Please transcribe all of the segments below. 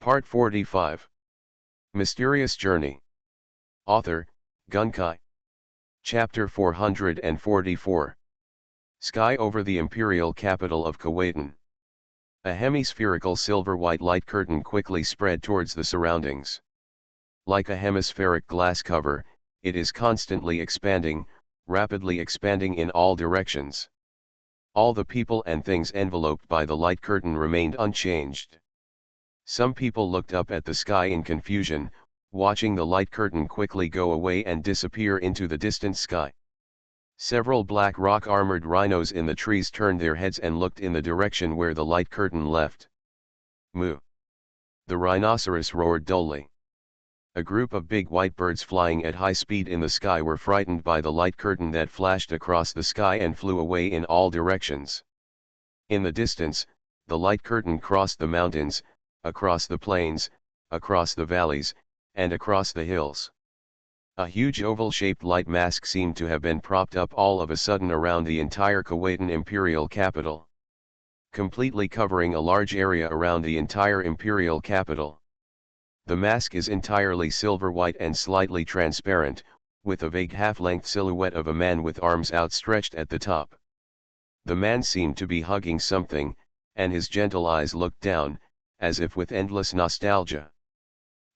Part 45. Mysterious Journey. Author, Gunkai. Chapter 444. Sky over the imperial capital of Kuwaitan. A hemispherical silver-white light curtain quickly spread towards the surroundings. Like a hemispheric glass cover, it is constantly expanding, rapidly expanding in all directions. All the people and things enveloped by the light curtain remained unchanged. Some people looked up at the sky in confusion, watching the light curtain quickly go away and disappear into the distant sky. Several black rock-armored rhinos in the trees turned their heads and looked in the direction where the light curtain left. Moo! The rhinoceros roared dully. A group of big white birds flying at high speed in the sky were frightened by the light curtain that flashed across the sky and flew away in all directions. In the distance, the light curtain crossed the mountains, across the plains, across the valleys, and across the hills. A huge oval-shaped light mask seemed to have been propped up all of a sudden around the entire Kuwaitan imperial capital, completely covering a large area around the entire imperial capital. The mask is entirely silver-white and slightly transparent, with a vague half-length silhouette of a man with arms outstretched at the top. The man seemed to be hugging something, and his gentle eyes looked down, as if with endless nostalgia.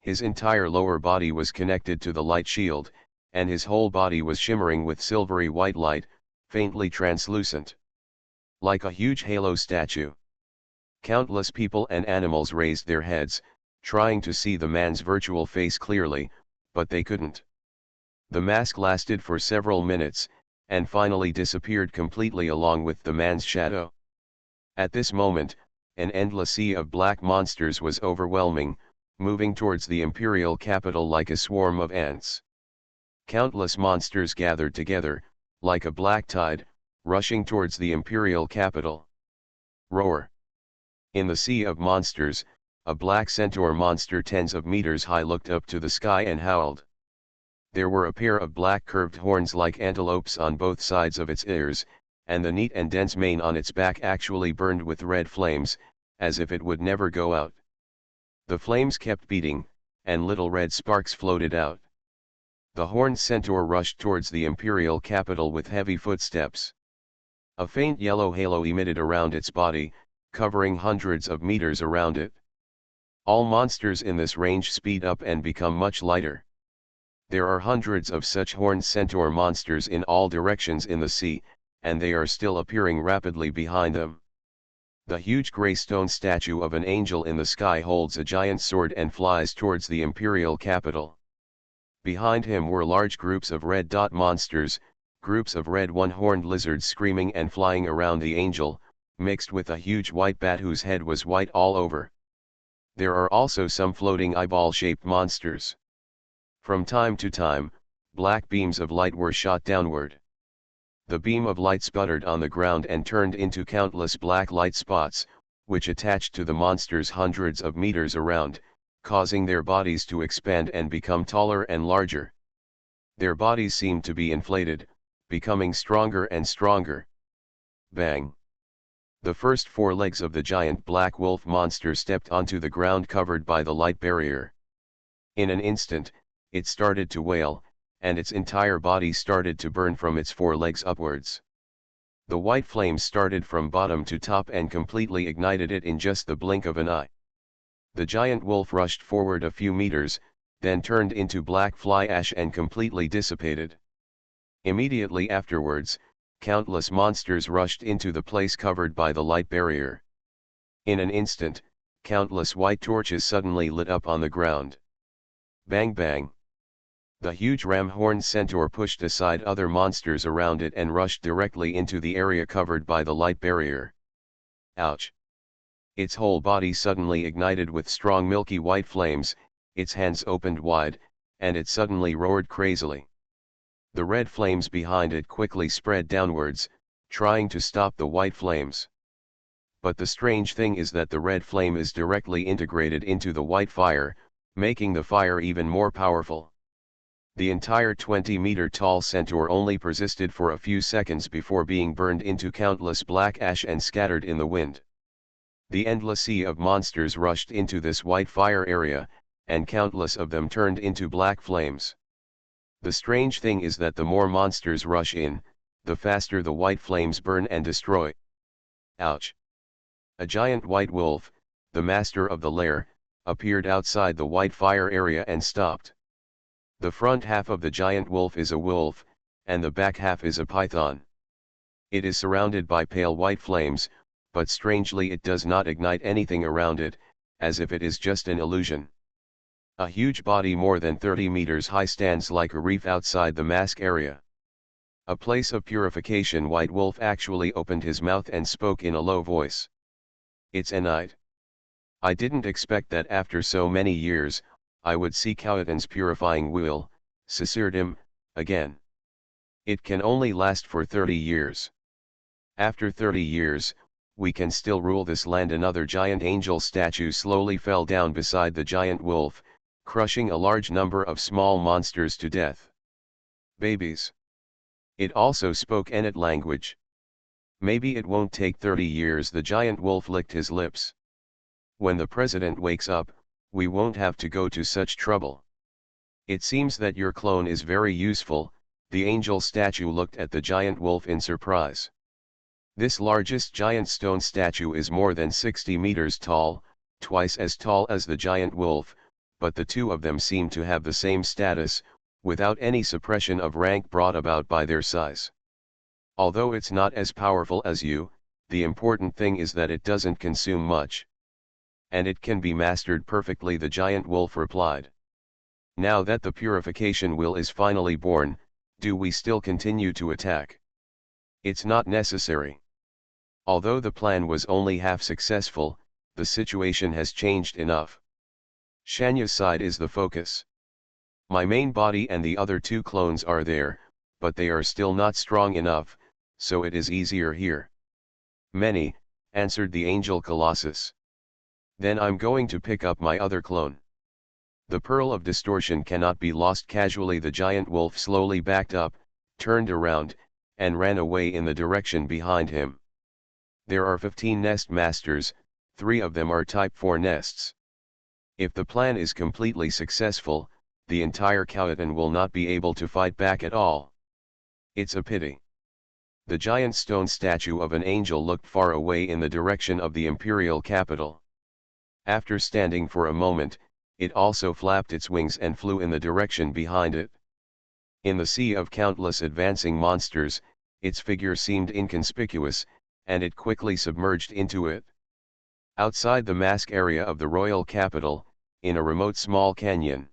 His entire lower body was connected to the light shield, and his whole body was shimmering with silvery white light, faintly translucent, like a huge halo statue. Countless people and animals raised their heads, trying to see the man's virtual face clearly, but they couldn't. The mask lasted for several minutes, and finally disappeared completely along with the man's shadow. At this moment, an endless sea of black monsters was overwhelming, moving towards the imperial capital like a swarm of ants. Countless monsters gathered together, like a black tide, rushing towards the imperial capital. Roar! In the sea of monsters, a black centaur monster tens of meters high looked up to the sky and howled. There were a pair of black curved horns like antelopes on both sides of its ears, and the neat and dense mane on its back actually burned with red flames, as if it would never go out. The flames kept beating, and little red sparks floated out. The horned centaur rushed towards the imperial capital with heavy footsteps. A faint yellow halo emitted around its body, covering hundreds of meters around it. All monsters in this range speed up and become much lighter. There are hundreds of such horned centaur monsters in all directions in the sea, and they are still appearing rapidly behind them. The huge grey stone statue of an angel in the sky holds a giant sword and flies towards the imperial capital. Behind him were large groups of red dot monsters, groups of red one-horned lizards screaming and flying around the angel, mixed with a huge white bat whose head was white all over. There are also some floating eyeball-shaped monsters. From time to time, black beams of light were shot downward. The beam of light sputtered on the ground and turned into countless black light spots, which attached to the monsters hundreds of meters around, causing their bodies to expand and become taller and larger. Their bodies seemed to be inflated, becoming stronger and stronger. Bang! The first four legs of the giant black wolf monster stepped onto the ground covered by the light barrier. In an instant, it started to wail, and its entire body started to burn from its four legs upwards. The white flames started from bottom to top and completely ignited it in just the blink of an eye. The giant wolf rushed forward a few meters, then turned into black fly ash and completely dissipated. Immediately afterwards, countless monsters rushed into the place covered by the light barrier. In an instant, countless white torches suddenly lit up on the ground. Bang bang! The huge ram-horned centaur pushed aside other monsters around it and rushed directly into the area covered by the light barrier. Ouch! Its whole body suddenly ignited with strong milky white flames, its hands opened wide, and it suddenly roared crazily. The red flames behind it quickly spread downwards, trying to stop the white flames. But the strange thing is that the red flame is directly integrated into the white fire, making the fire even more powerful. The entire 20-meter-tall centaur only persisted for a few seconds before being burned into countless black ash and scattered in the wind. The endless sea of monsters rushed into this white fire area, and countless of them turned into black flames. The strange thing is that the more monsters rush in, the faster the white flames burn and destroy. Ouch! A giant white wolf, the master of the lair, appeared outside the white fire area and stopped. The front half of the giant wolf is a wolf, and the back half is a python. It is surrounded by pale white flames, but strangely it does not ignite anything around it, as if it is just an illusion. A huge body more than 30 meters high stands like a reef outside the mask area. A place of purification. White Wolf actually opened his mouth and spoke in a low voice. It's a night. I didn't expect that after so many years, I would see Cowton's purifying wheel, Sisirdim, again. It can only last for 30 years. After 30 years, we can still rule this land. Another giant angel statue slowly fell down beside the giant wolf, crushing a large number of small monsters to death. Babies. It also spoke Ennet language. Maybe it won't take 30 years. The giant wolf licked his lips. When the president wakes up, we won't have to go to such trouble. It seems that your clone is very useful. The angel statue looked at the giant wolf in surprise. This largest giant stone statue is more than 60 meters tall, twice as tall as the giant wolf, but the two of them seem to have the same status, without any suppression of rank brought about by their size. Although it's not as powerful as you, the important thing is that it doesn't consume much. And it can be mastered perfectly, the giant wolf replied. Now that the purification wheel is finally born, do we still continue to attack? It's not necessary. Although the plan was only half successful, the situation has changed enough. Shanya's side is the focus. My main body and the other two clones are there, but they are still not strong enough, so it is easier here. Many, answered the angel Colossus. Then I'm going to pick up my other clone. The pearl of distortion cannot be lost casually. The giant wolf slowly backed up, turned around, and ran away in the direction behind him. There are 15 nest masters, 3 of them are Type 4 nests. If the plan is completely successful, the entire Cowton will not be able to fight back at all. It's a pity. The giant stone statue of an angel looked far away in the direction of the imperial capital. After standing for a moment, it also flapped its wings and flew in the direction behind it. In the sea of countless advancing monsters, its figure seemed inconspicuous, and it quickly submerged into it. Outside the mask area of the royal capital, in a remote small canyon,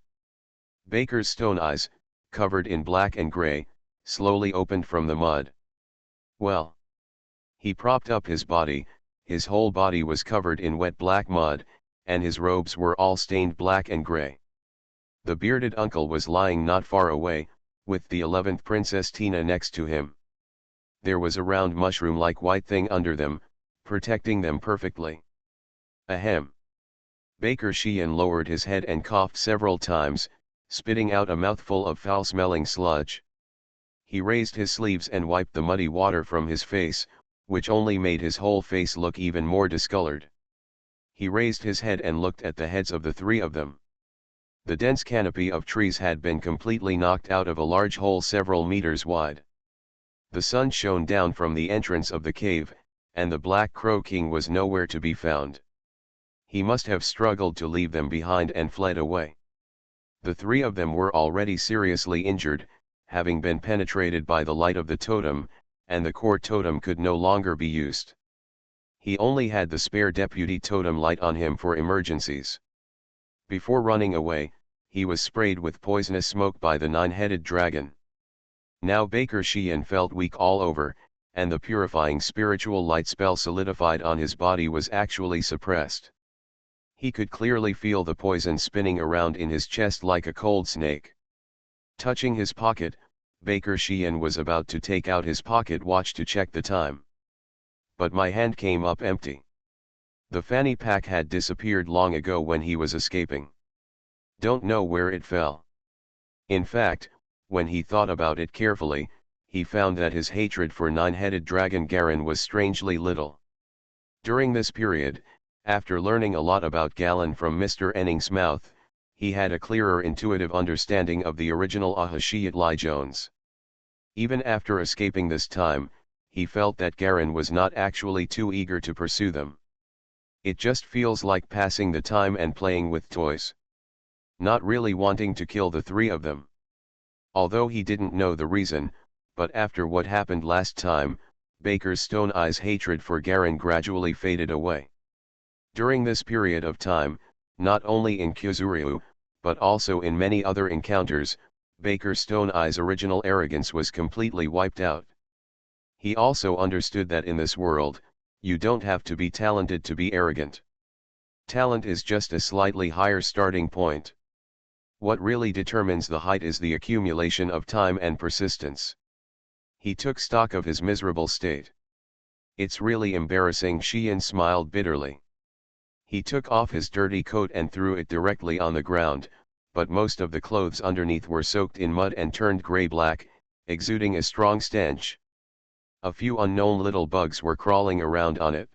Baker's stone eyes, covered in black and gray, slowly opened from the mud. Well. He propped up his body. His whole body was covered in wet black mud, and his robes were all stained black and gray. The bearded uncle was lying not far away, with the 11th Princess Tina next to him. There was a round mushroom-like white thing under them, protecting them perfectly. Ahem. Baker Sheehan lowered his head and coughed several times, spitting out a mouthful of foul-smelling sludge. He raised his sleeves and wiped the muddy water from his face, which only made his whole face look even more discolored. He raised his head and looked at the heads of the 3 of them. The dense canopy of trees had been completely knocked out of a large hole several meters wide. The sun shone down from the entrance of the cave, and the Black Crow King was nowhere to be found. He must have struggled to leave them behind and fled away. The 3 of them were already seriously injured, having been penetrated by the light of the totem, and the core totem could no longer be used. He only had the spare deputy totem light on him for emergencies. Before running away, he was sprayed with poisonous smoke by the 9-headed dragon. Now Baker Sheehan felt weak all over, and the purifying spiritual light spell solidified on his body was actually suppressed. He could clearly feel the poison spinning around in his chest like a cold snake. Touching his pocket, Baker Sheehan was about to take out his pocket watch to check the time. But my hand came up empty. The fanny pack had disappeared long ago when he was escaping. Don't know where it fell. In fact, when he thought about it carefully, he found that his hatred for 9-headed dragon Garen was strangely little. During this period, After learning a lot about Galen from Mr. Enning's mouth, he had a clearer intuitive understanding of the original Ahashiyat Jones. Even after escaping this time, he felt that Garen was not actually too eager to pursue them. It just feels like passing the time and playing with toys. Not really wanting to kill the three of them. Although he didn't know the reason, but after what happened last time, Baker Stone Eye's hatred for Garen gradually faded away. During this period of time, not only in Kyuzuryu, but also in many other encounters, Baker Stone Eye's original arrogance was completely wiped out. He also understood that in this world, you don't have to be talented to be arrogant. Talent is just a slightly higher starting point. What really determines the height is the accumulation of time and persistence. He took stock of his miserable state. It's really embarrassing, Shiyan smiled bitterly. He took off his dirty coat and threw it directly on the ground, but most of the clothes underneath were soaked in mud and turned gray-black, exuding a strong stench. A few unknown little bugs were crawling around on it.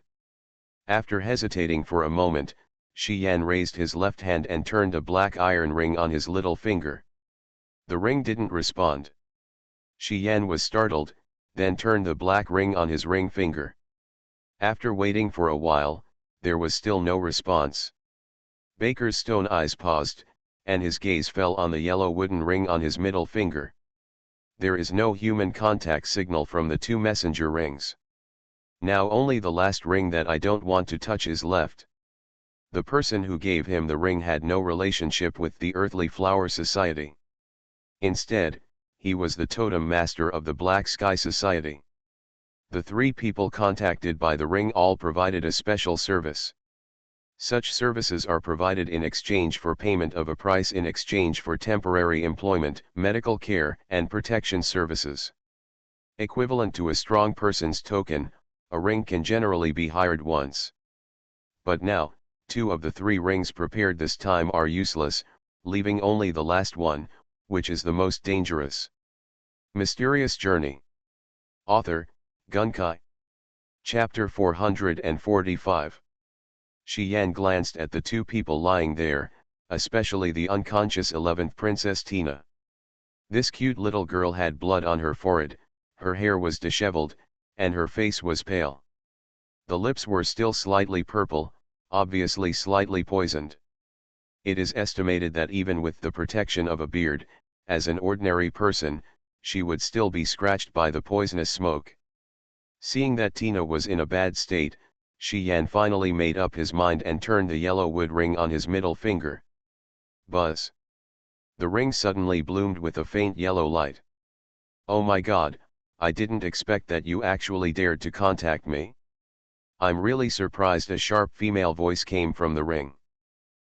After hesitating for a moment, Shiyan raised his left hand and turned a black iron ring on his little finger. The ring didn't respond. Shiyan was startled, then turned the black ring on his ring finger. After waiting for a while, there was still no response. Baker's stone eyes paused, and his gaze fell on the yellow wooden ring on his middle finger. There is no human contact signal from the two messenger rings. Now only the last ring that I don't want to touch is left. The person who gave him the ring had no relationship with the Earthly Flower Society. Instead, he was the totem master of the Black Sky Society. The three people contacted by the ring all provided a special service. Such services are provided in exchange for payment of a price in exchange for temporary employment, medical care, and protection services. Equivalent to a strong person's token, a ring can generally be hired once. But now, two of the three rings prepared this time are useless, leaving only the last one, which is the most dangerous. Mysterious Journey. Author, Gunkai. Chapter 445. Shiyan glanced at the two people lying there, especially the unconscious 11th Princess Tina. This cute little girl had blood on her forehead, her hair was disheveled, and her face was pale. The lips were still slightly purple, obviously slightly poisoned. It is estimated that even with the protection of a beard, as an ordinary person, she would still be scratched by the poisonous smoke. Seeing that Tina was in a bad state, Shiyan finally made up his mind and turned the yellow wood ring on his middle finger. Buzz. The ring suddenly bloomed with a faint yellow light. Oh my God, I didn't expect that you actually dared to contact me. I'm really surprised, a sharp female voice came from the ring.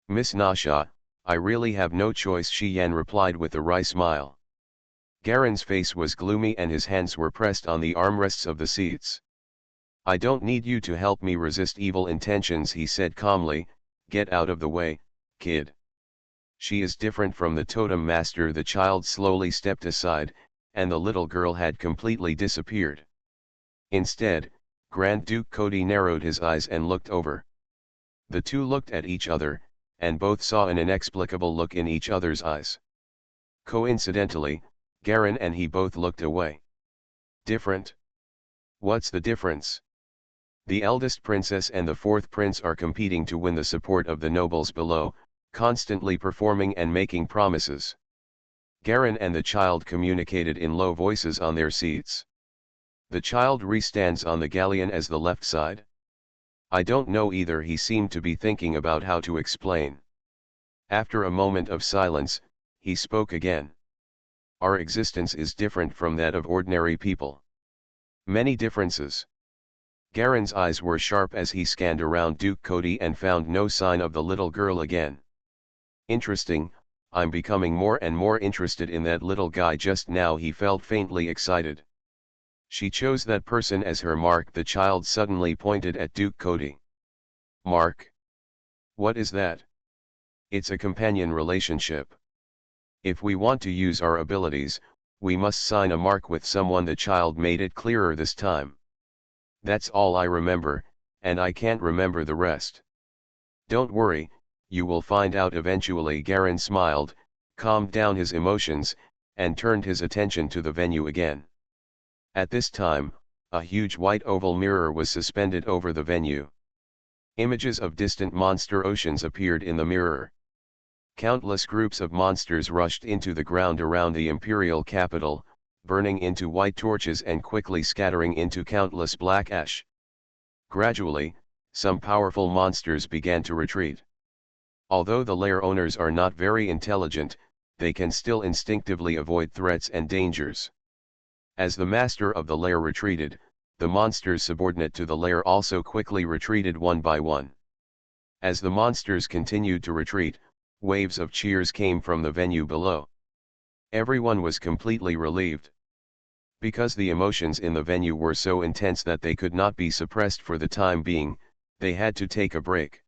Miss Nasha, I really have no choice, Shiyan replied with a wry smile. Garen's face was gloomy and his hands were pressed on the armrests of the seats. I don't need you to help me resist evil intentions, he said calmly, get out of the way, kid. She is different from the totem master. The child slowly stepped aside, and the little girl had completely disappeared. Instead, Grand Duke Cody narrowed his eyes and looked over. The two looked at each other, and both saw an inexplicable look in each other's eyes. Coincidentally, Garen and he both looked away. Different? What's the difference? The eldest princess and the fourth prince are competing to win the support of the nobles below, constantly performing and making promises. Garen and the child communicated in low voices on their seats. The child stands on the galleon as the left side. I don't know either, he seemed to be thinking about how to explain. After a moment of silence, he spoke again. Our existence is different from that of ordinary people. Many differences. Garen's eyes were sharp as he scanned around Duke Cody and found no sign of the little girl again. Interesting, I'm becoming more and more interested in that little guy just now, he felt faintly excited. She chose that person as her mark. The child suddenly pointed at Duke Cody. Mark? What is that? It's a companion relationship. If we want to use our abilities, we must sign a mark with someone. The child made it clearer this time. That's all I remember, and I can't remember the rest. Don't worry, you will find out eventually. Garen smiled, calmed down his emotions, and turned his attention to the venue again. At this time, a huge white oval mirror was suspended over the venue. Images of distant monster oceans appeared in the mirror. Countless groups of monsters rushed into the ground around the imperial capital, burning into white torches and quickly scattering into countless black ash. Gradually, some powerful monsters began to retreat. Although the lair owners are not very intelligent, they can still instinctively avoid threats and dangers. As the master of the lair retreated, the monsters subordinate to the lair also quickly retreated one by one. As the monsters continued to retreat, waves of cheers came from the venue below. Everyone was completely relieved. Because the emotions in the venue were so intense that they could not be suppressed for the time being, they had to take a break.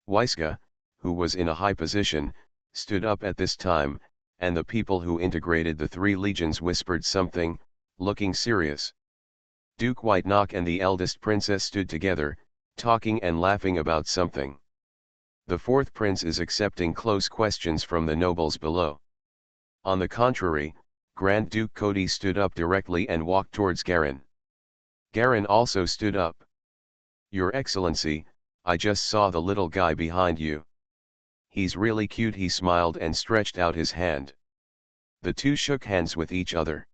Weiska, who was in a high position, stood up at this time, and the people who integrated the three legions whispered something, looking serious. Duke Whiteknock and the eldest princess stood together, talking and laughing about something. The fourth prince is accepting close questions from the nobles below. On the contrary, Grand Duke Cody stood up directly and walked towards Garen. Garen also stood up. Your Excellency, I just saw the little guy behind you. He's really cute. He smiled and stretched out his hand. The two shook hands with each other.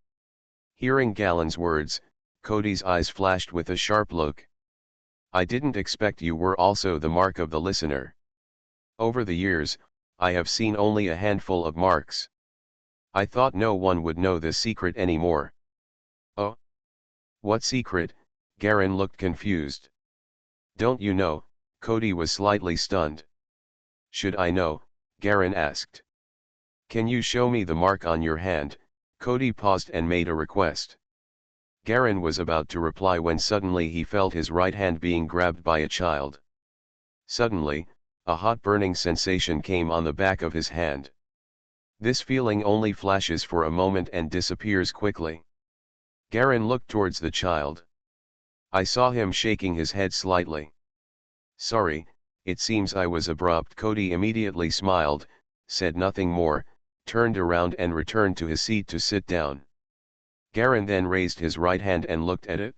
Hearing Galen's words, Cody's eyes flashed with a sharp look. I didn't expect you were also the mark of the listener. Over the years, I have seen only a handful of marks. I thought no one would know this secret anymore. Oh? What secret? Garen looked confused. Don't you know? Cody was slightly stunned. Should I know? Garen asked. Can you show me the mark on your hand? Cody paused and made a request. Garen was about to reply when suddenly he felt his right hand being grabbed by a child. Suddenly, a hot burning sensation came on the back of his hand. This feeling only flashes for a moment and disappears quickly. Garen looked towards the child. I saw him shaking his head slightly. Sorry, it seems I was abrupt. Cody immediately smiled, said nothing more, turned around and returned to his seat to sit down. Garen then raised his right hand and looked at it.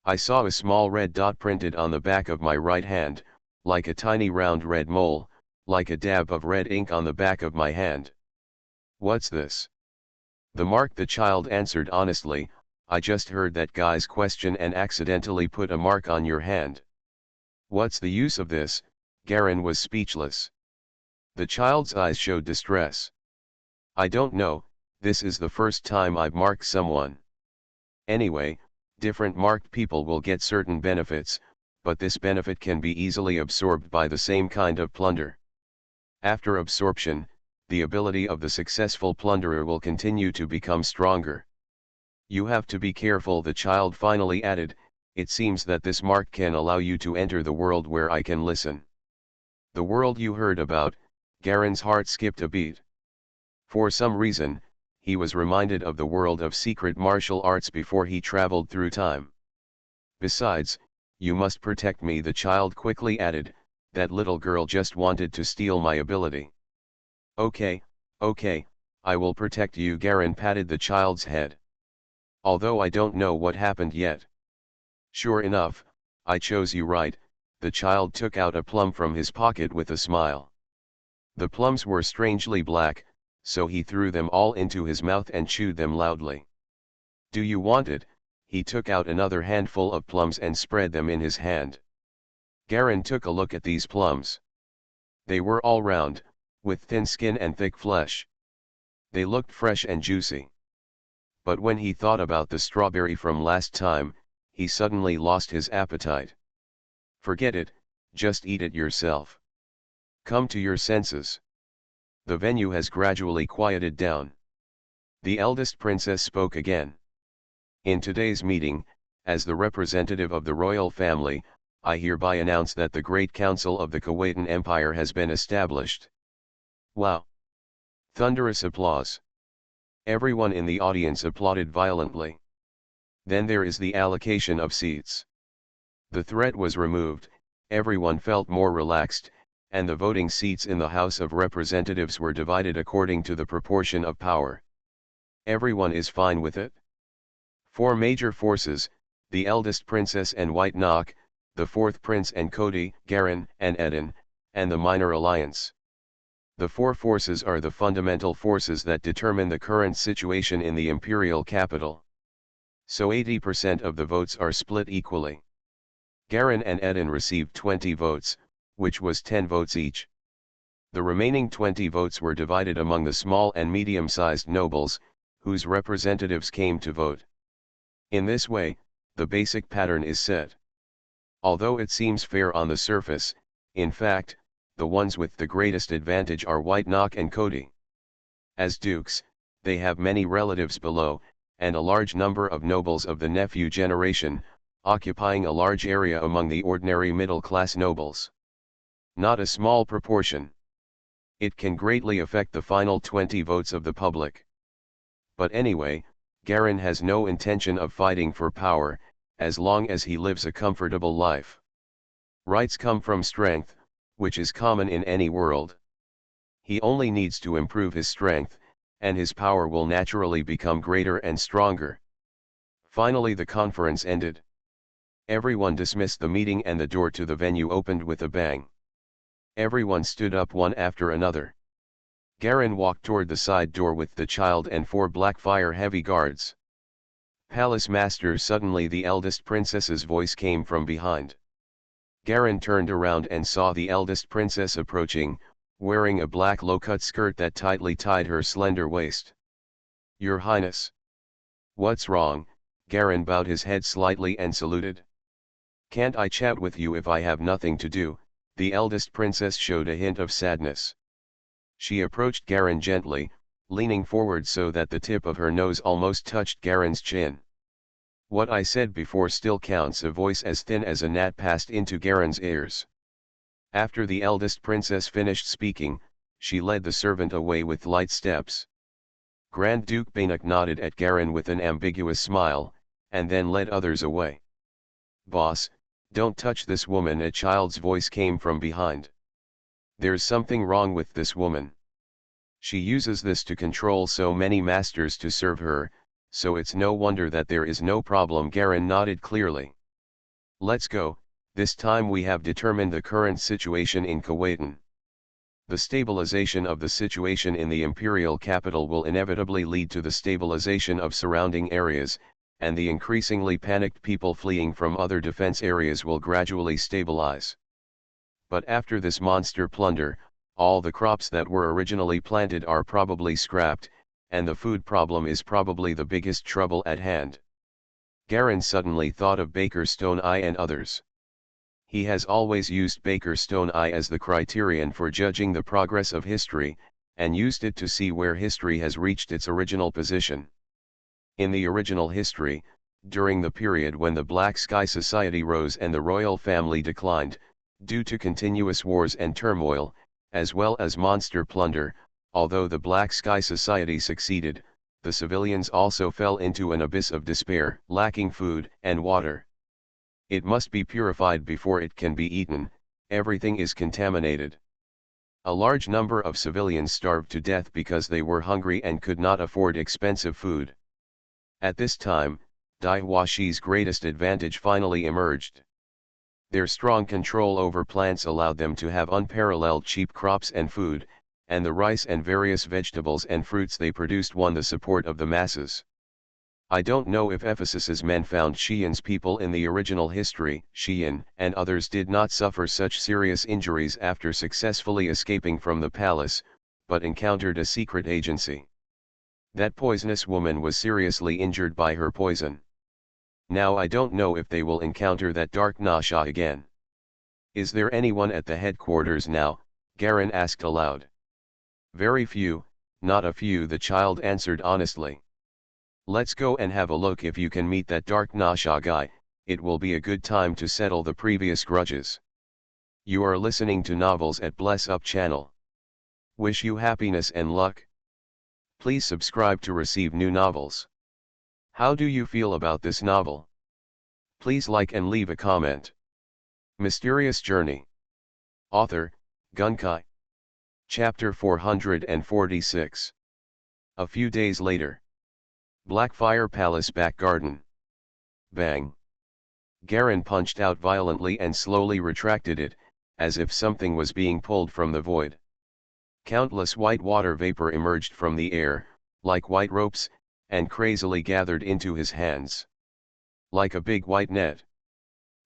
I saw a small red dot printed on the back of my right hand, like a tiny round red mole, like a dab of red ink on the back of my hand. What's this? The mark. The child answered honestly, I just heard that guy's question and accidentally put a mark on your hand. What's the use of this? Garen was speechless. The child's eyes showed distress. I don't know, this is the first time I've marked someone. Anyway, different marked people will get certain benefits, but this benefit can be easily absorbed by the same kind of plunder. After absorption, the ability of the successful plunderer will continue to become stronger. You have to be careful. The child finally added, it seems that this mark can allow you to enter the world where I can listen. The world you heard about. Garen's heart skipped a beat. For some reason, he was reminded of the world of secret martial arts before he traveled through time. Besides, you must protect me. The child quickly added, that little girl just wanted to steal my ability. Okay, I will protect you. Garen patted the child's head. Although I don't know what happened yet. Sure enough, I chose you right. The child took out a plum from his pocket with a smile. The plums were strangely black, so he threw them all into his mouth and chewed them loudly. Do you want it? He took out another handful of plums and spread them in his hand. Garen took a look at these plums. They were all round, with thin skin and thick flesh. They looked fresh and juicy. But when he thought about the strawberry from last time, he suddenly lost his appetite. Forget it, just eat it yourself. Come to your senses. The venue has gradually quieted down. The eldest princess spoke again. In today's meeting, as the representative of the royal family, I hereby announce that the Great Council of the Kuwaitan Empire has been established. Wow! Thunderous applause. Everyone in the audience applauded violently. Then there is the allocation of seats. The threat was removed, everyone felt more relaxed, and the voting seats in the House of Representatives were divided according to the proportion of power. Everyone is fine with it. Four major forces, the eldest princess and White Knock, the fourth prince and Cody, Garen and Eden, and the minor alliance. The four forces are the fundamental forces that determine the current situation in the imperial capital. So 80% of the votes are split equally. Garen and Eden received 20 votes, which was 10 votes each. The remaining 20 votes were divided among the small and medium-sized nobles, whose representatives came to vote. In this way, the basic pattern is set. Although it seems fair on the surface, in fact, the ones with the greatest advantage are White Knock and Cody. As dukes, they have many relatives below, and a large number of nobles of the nephew generation, occupying a large area among the ordinary middle-class nobles. Not a small proportion. It can greatly affect the final 20 votes of the public. But anyway, Garen has no intention of fighting for power, as long as he lives a comfortable life. Rights come from strength, which is common in any world. He only needs to improve his strength, and his power will naturally become greater and stronger. Finally the conference ended. Everyone dismissed the meeting and the door to the venue opened with a bang. Everyone stood up one after another. Garen walked toward the side door with the child and 4 black fire-heavy guards. Palace master, suddenly the eldest princess's voice came from behind. Garen turned around and saw the eldest princess approaching, wearing a black low-cut skirt that tightly tied her slender waist. "Your Highness." "What's wrong?" Garen bowed his head slightly and saluted. "Can't I chat with you if I have nothing to do?" The eldest princess showed a hint of sadness. She approached Garen gently, leaning forward so that the tip of her nose almost touched Garen's chin. "What I said before still counts." A voice as thin as a gnat passed into Garen's ears. After the eldest princess finished speaking, she led the servant away with light steps. Grand Duke Bainuk nodded at Garen with an ambiguous smile, and then led others away. "Boss, don't touch this woman." A child's voice came from behind. "There's something wrong with this woman. She uses this to control so many masters to serve her, so it's no wonder that there is no problem." Garen nodded clearly. "Let's go. This time we have determined the current situation in Kuwaitan. The stabilization of the situation in the imperial capital will inevitably lead to the stabilization of surrounding areas, and the increasingly panicked people fleeing from other defense areas will gradually stabilize. But after this monster plunder, all the crops that were originally planted are probably scrapped, and the food problem is probably the biggest trouble at hand." Garen suddenly thought of Baker Stone Eye and others. He has always used Baker Stone Eye as the criterion for judging the progress of history, and used it to see where history has reached its original position. In the original history, during the period when the Black Sky Society rose and the royal family declined, due to continuous wars and turmoil, as well as monster plunder, although the Black Sky Society succeeded, the civilians also fell into an abyss of despair, lacking food and water. It must be purified before it can be eaten. Everything is contaminated. A large number of civilians starved to death because they were hungry and could not afford expensive food. At this time, Daiwashi's greatest advantage finally emerged. Their strong control over plants allowed them to have unparalleled cheap crops and food, and the rice and various vegetables and fruits they produced won the support of the masses. I don't know if Ephesus's men found Xi'an's people in the original history. Xi'an and others did not suffer such serious injuries after successfully escaping from the palace, but encountered a secret agency. That poisonous woman was seriously injured by her poison. Now I don't know if they will encounter that dark Nasha again. "Is there anyone at the headquarters now?" Garen asked aloud. "Very few, not a few," the child answered honestly. "Let's go and have a look. If you can meet that dark Nasha guy, it will be a good time to settle the previous grudges." You are listening to Novels at Bless Up channel. Wish you happiness and luck. Please subscribe to receive new novels. How do you feel about this novel? Please like and leave a comment. Mysterious Journey. Author, Gunkai. Chapter 446. A few days later. Blackfire Palace back garden. Bang. Garen punched out violently and slowly retracted it, as if something was being pulled from the void. Countless white water vapor emerged from the air, like white ropes, and crazily gathered into his hands. Like a big white net.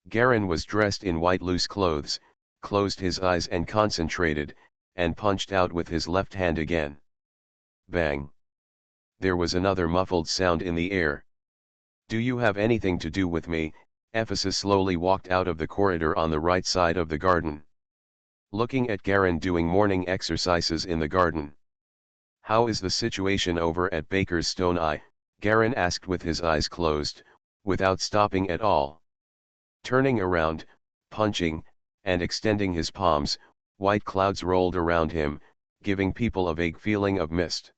Garen was dressed in white loose clothes, closed his eyes and concentrated, and punched out with his left hand again. Bang. There was another muffled sound in the air. Do you have anything to do with me? Ephesus slowly walked out of the corridor on the right side of the garden. Looking at Garen doing morning exercises in the garden. How is the situation over at Baker's Stone Eye? Garen asked with his eyes closed, without stopping at all. Turning around, punching, and extending his palms, white clouds rolled around him, giving people a vague feeling of mist.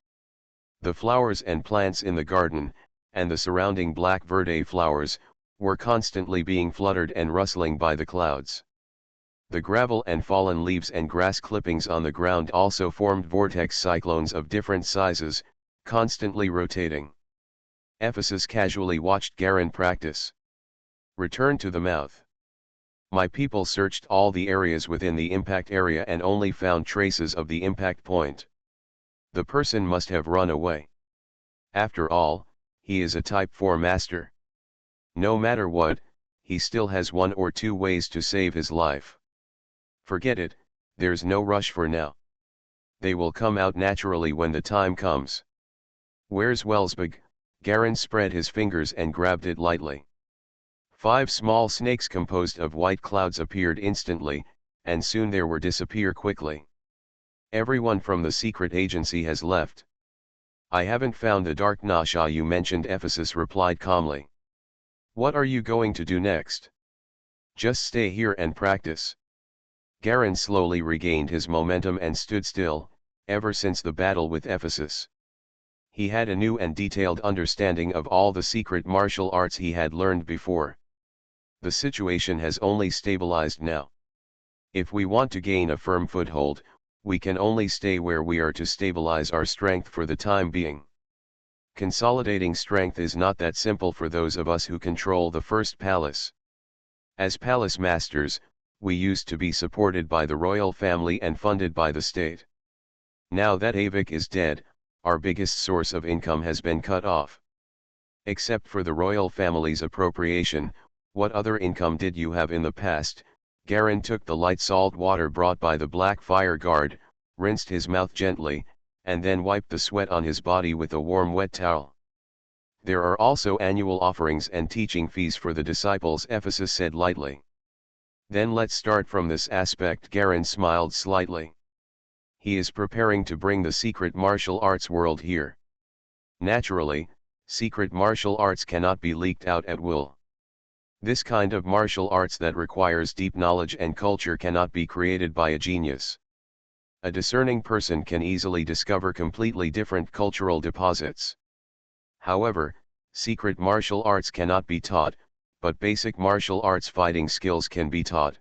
The flowers and plants in the garden, and the surrounding black verde flowers, were constantly being fluttered and rustling by the clouds. The gravel and fallen leaves and grass clippings on the ground also formed vortex cyclones of different sizes, constantly rotating. Ephesus casually watched Garen practice. Return to the mouth. My people searched all the areas within the impact area and only found traces of the impact point. The person must have run away. After all, he is a Type 4 master. No matter what, he still has 1 or 2 ways to save his life. Forget it, there's no rush for now. They will come out naturally when the time comes. Where's Wellsbug? Garen spread his fingers and grabbed it lightly. 5 small snakes composed of white clouds appeared instantly, and soon there were disappear quickly. Everyone from the secret agency has left. I haven't found the dark Nasha you mentioned, Ephesus replied calmly. What are you going to do next? Just stay here and practice. Garen slowly regained his momentum and stood still, ever since the battle with Ephesus. He had a new and detailed understanding of all the secret martial arts he had learned before. The situation has only stabilized now. If we want to gain a firm foothold, we can only stay where we are to stabilize our strength for the time being. Consolidating strength is not that simple for those of us who control the first palace. As palace masters, we used to be supported by the royal family and funded by the state. Now that Avik is dead, our biggest source of income has been cut off. Except for the royal family's appropriation, what other income did you have in the past? Garen took the light salt water brought by the Black Fire Guard, rinsed his mouth gently, and then wiped the sweat on his body with a warm wet towel. There are also annual offerings and teaching fees for the disciples, Ephesus said lightly. Then let's start from this aspect. Garen smiled slightly. He is preparing to bring the secret martial arts world here. Naturally, secret martial arts cannot be leaked out at will. This kind of martial arts that requires deep knowledge and culture cannot be created by a genius. A discerning person can easily discover completely different cultural deposits. However, secret martial arts cannot be taught, but basic martial arts fighting skills can be taught.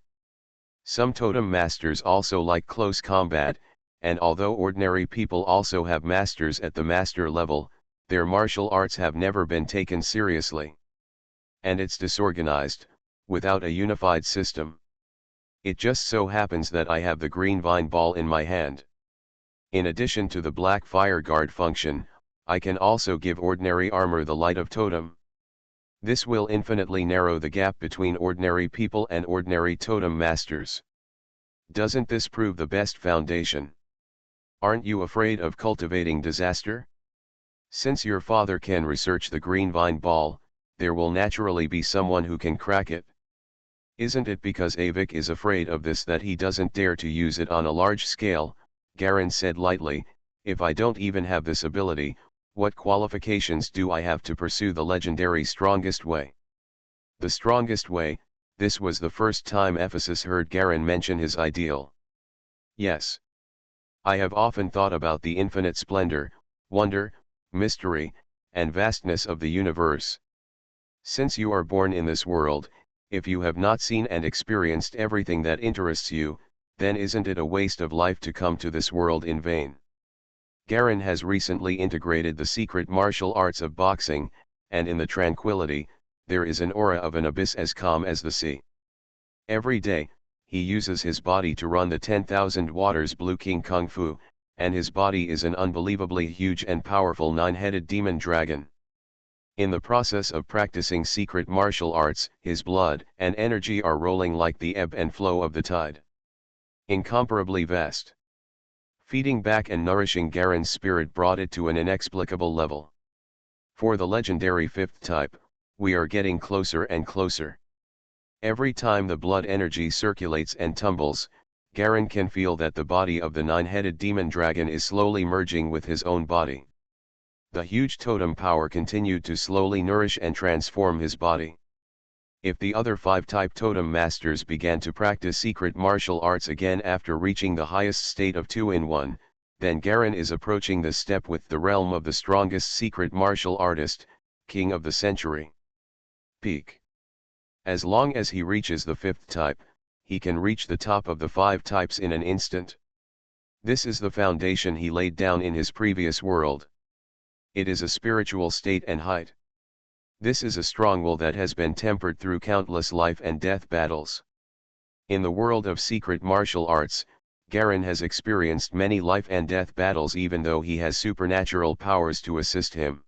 Some totem masters also like close combat, and although ordinary people also have masters at the master level, their martial arts have never been taken seriously. And it's disorganized, without a unified system. It just so happens that I have the green vine ball in my hand. In addition to the Black Fire Guard function, I can also give ordinary armor the light of totem. This will infinitely narrow the gap between ordinary people and ordinary totem masters. Doesn't this prove the best foundation? Aren't you afraid of cultivating disaster? Since your father can research the green vine ball, there will naturally be someone who can crack it. Isn't it because Avik is afraid of this that he doesn't dare to use it on a large scale? Garen said lightly. If I don't even have this ability, what qualifications do I have to pursue the legendary strongest way? The strongest way. This was the first time Ephesus heard Garen mention his ideal. Yes. I have often thought about the infinite splendor, wonder, mystery, and vastness of the universe. Since you are born in this world, If you have not seen and experienced everything that interests you, then isn't it a waste of life to come to this world in vain? Garen has recently integrated the secret martial arts of boxing, and in the tranquility, there is an aura of an abyss as calm as the sea. Every day, he uses his body to run the 10,000 waters Blue King Kung Fu, and his body is an unbelievably huge and powerful 9-headed demon dragon. In the process of practicing secret martial arts, his blood and energy are rolling like the ebb and flow of the tide. Incomparably vast. Feeding back and nourishing Garen's spirit brought it to an inexplicable level. For the legendary 5th type, we are getting closer and closer. Every time the blood energy circulates and tumbles, Garen can feel that the body of the 9-headed demon dragon is slowly merging with his own body. The huge totem power continued to slowly nourish and transform his body. If the other 5-type totem masters began to practice secret martial arts again after reaching the highest state of 2-in-1, then Garen is approaching this step with the realm of the strongest secret martial artist, king of the century. Peak. As long as he reaches the 5th type, he can reach the top of the 5 types in an instant. This is the foundation he laid down in his previous world. It is a spiritual state and height. This is a strong will that has been tempered through countless life and death battles. In the world of secret martial arts, Garen has experienced many life and death battles even though he has supernatural powers to assist him.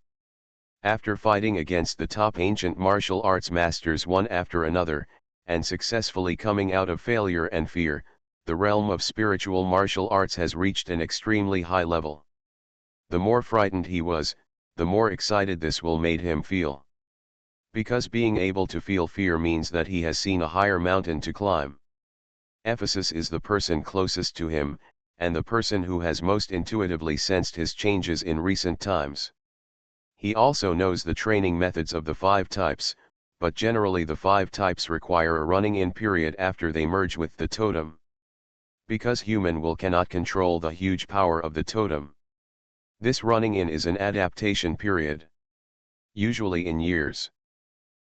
After fighting against the top ancient martial arts masters one after another, and successfully coming out of failure and fear, the realm of spiritual martial arts has reached an extremely high level. The more frightened he was, the more excited this will made him feel. Because being able to feel fear means that he has seen a higher mountain to climb. Ephesus is the person closest to him, and the person who has most intuitively sensed his changes in recent times. He also knows the training methods of the 5 types, but generally the 5 types require a running-in period after they merge with the totem. Because human will cannot control the huge power of the totem. This running-in is an adaptation period. Usually in years.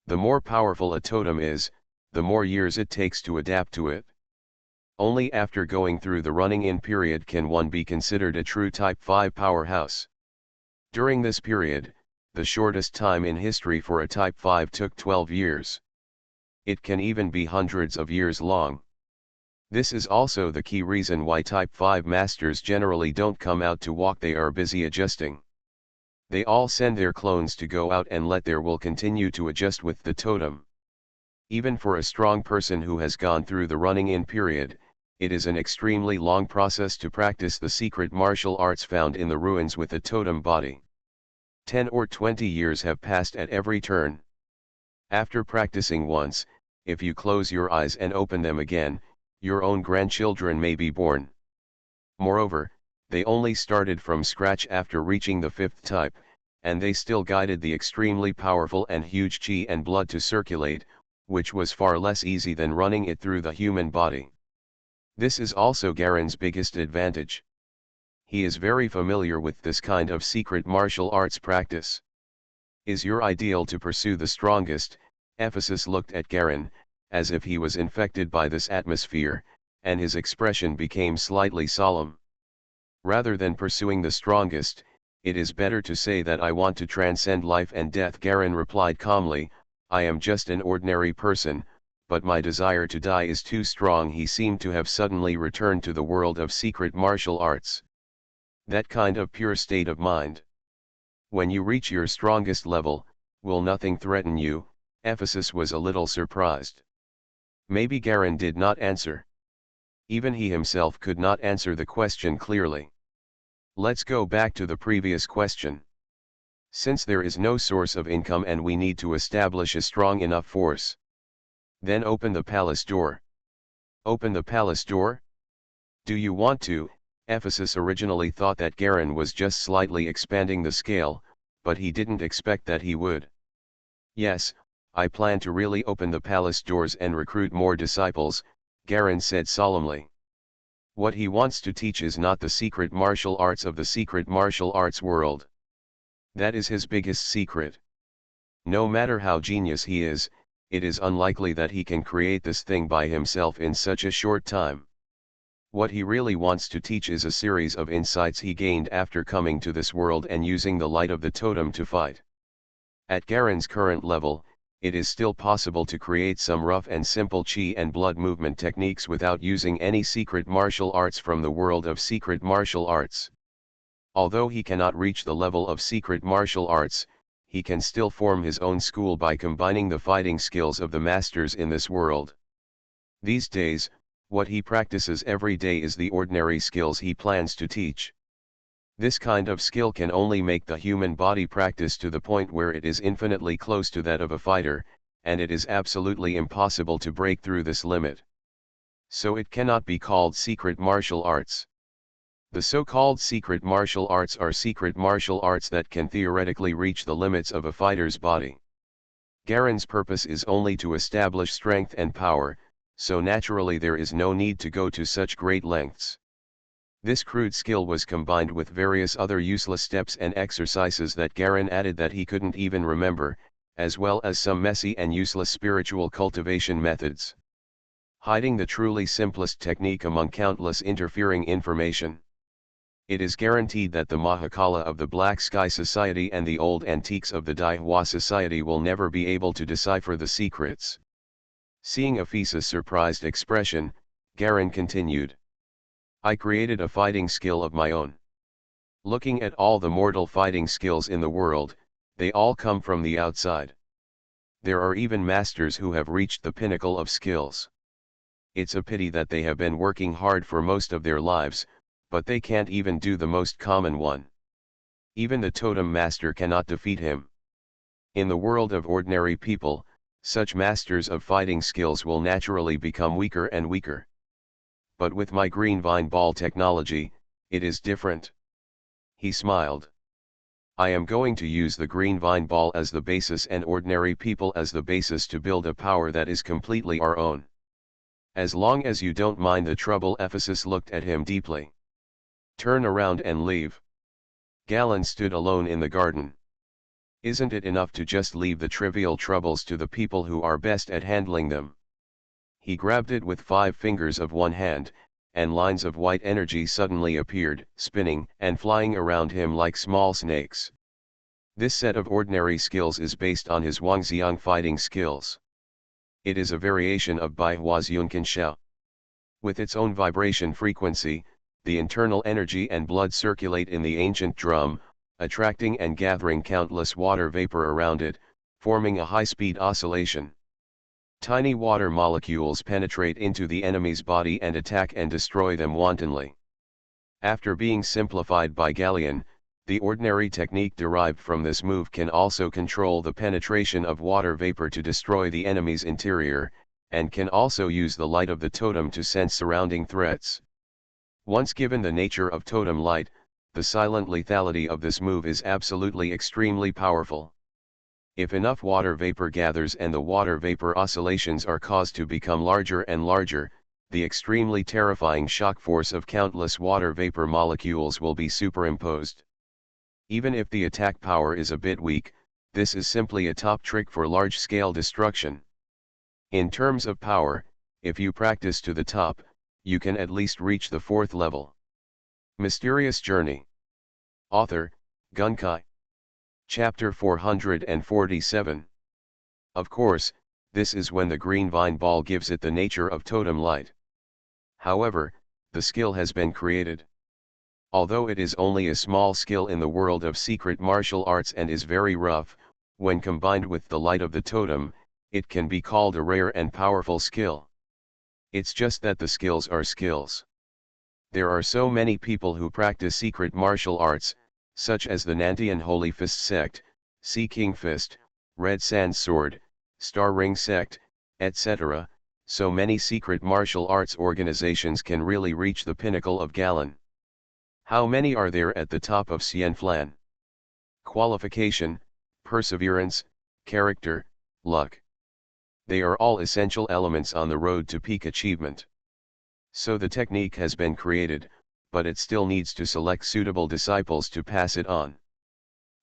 The more powerful a totem is, the more years it takes to adapt to it. Only after going through the running-in period can one be considered a true Type 5 powerhouse. During this period, the shortest time in history for a Type 5 took 12 years. It can even be hundreds of years long. This is also the key reason why Type 5 masters generally don't come out to walk, they are busy adjusting. They all send their clones to go out and let their will continue to adjust with the totem. Even for a strong person who has gone through the running-in period, it is an extremely long process to practice the secret martial arts found in the ruins with a totem body. 10 or 20 years have passed at every turn. After practicing once, if you close your eyes and open them again, your own grandchildren may be born. Moreover, they only started from scratch after reaching the 5th type, and they still guided the extremely powerful and huge chi and blood to circulate, which was far less easy than running it through the human body. This is also Garen's biggest advantage. He is very familiar with this kind of secret martial arts practice. Is your ideal to pursue the strongest? Ephesus looked at Garen, as if he was infected by this atmosphere, and his expression became slightly solemn. Rather than pursuing the strongest, it is better to say that I want to transcend life and death. Garen replied calmly, I am just an ordinary person, but my desire to die is too strong. He seemed to have suddenly returned to the world of secret martial arts. That kind of pure state of mind. When you reach your strongest level, will nothing threaten you? Ephesus was a little surprised. Maybe Garen did not answer. Even he himself could not answer the question clearly. Let's go back to the previous question. Since there is no source of income and we need to establish a strong enough force, then open the palace door. Open the palace door? Do you want to? Ephesus originally thought that Garen was just slightly expanding the scale, but he didn't expect that he would. Yes, I plan to really open the palace doors and recruit more disciples, Garen said solemnly. What he wants to teach is not the secret martial arts of the secret martial arts world. That is his biggest secret. No matter how genius he is, it is unlikely that he can create this thing by himself in such a short time. What he really wants to teach is a series of insights he gained after coming to this world and using the light of the totem to fight. At Garen's current level, it is still possible to create some rough and simple chi and blood movement techniques without using any secret martial arts from the world of secret martial arts. Although he cannot reach the level of secret martial arts, he can still form his own school by combining the fighting skills of the masters in this world. These days, what he practices every day is the ordinary skills he plans to teach. This kind of skill can only make the human body practice to the point where it is infinitely close to that of a fighter, and it is absolutely impossible to break through this limit. So it cannot be called secret martial arts. The so-called secret martial arts are secret martial arts that can theoretically reach the limits of a fighter's body. Garen's purpose is only to establish strength and power, so naturally there is no need to go to such great lengths. This crude skill was combined with various other useless steps and exercises that Garen added that he couldn't even remember, as well as some messy and useless spiritual cultivation methods. Hiding the truly simplest technique among countless interfering information. It is guaranteed that the Mahakala of the Black Sky Society and the old antiques of the Daihua Society will never be able to decipher the secrets. Seeing Ephesus' surprised expression, Garen continued. I created a fighting skill of my own. Looking at all the mortal fighting skills in the world, they all come from the outside. There are even masters who have reached the pinnacle of skills. It's a pity that they have been working hard for most of their lives, but they can't even do the most common one. Even the totem master cannot defeat him. In the world of ordinary people, such masters of fighting skills will naturally become weaker and weaker. But with my green vine ball technology, it is different. He smiled. I am going to use the green vine ball as the basis and ordinary people as the basis to build a power that is completely our own. As long as you don't mind the trouble. Ephesus looked at him deeply. Turn around and leave. Galen stood alone in the garden. Isn't it enough to just leave the trivial troubles to the people who are best at handling them? He grabbed it with 5 fingers of one hand, and lines of white energy suddenly appeared, spinning and flying around him like small snakes. This set of ordinary skills is based on his Wangxiang fighting skills. It is a variation of Bai Hua's Yunkan Shao. With its own vibration frequency, the internal energy and blood circulate in the ancient drum, attracting and gathering countless water vapor around it, forming a high-speed oscillation. Tiny water molecules penetrate into the enemy's body and attack and destroy them wantonly. After being simplified by Galleon, the ordinary technique derived from this move can also control the penetration of water vapor to destroy the enemy's interior, and can also use the light of the totem to sense surrounding threats. Once given the nature of totem light, the silent lethality of this move is absolutely extremely powerful. If enough water vapor gathers and the water vapor oscillations are caused to become larger and larger, the extremely terrifying shock force of countless water vapor molecules will be superimposed. Even if the attack power is a bit weak, this is simply a top trick for large-scale destruction. In terms of power, if you practice to the top, you can at least reach the 4th level. Mysterious Journey. Author, Gunkai. Chapter 447. Of course, this is when the green vine ball gives it the nature of totem light. However, the skill has been created. Although it is only a small skill in the world of secret martial arts and is very rough, when combined with the light of the totem, it can be called a rare and powerful skill. It's just that the skills are skills. There are so many people who practice secret martial arts, such as the Nantian Holy Fist sect, Sea King Fist, Red Sand Sword, Star Ring sect, etc., so many secret martial arts organizations can really reach the pinnacle of Galen. How many are there at the top of Xianflan? Qualification, perseverance, character, luck. They are all essential elements on the road to peak achievement. So the technique has been created, but it still needs to select suitable disciples to pass it on.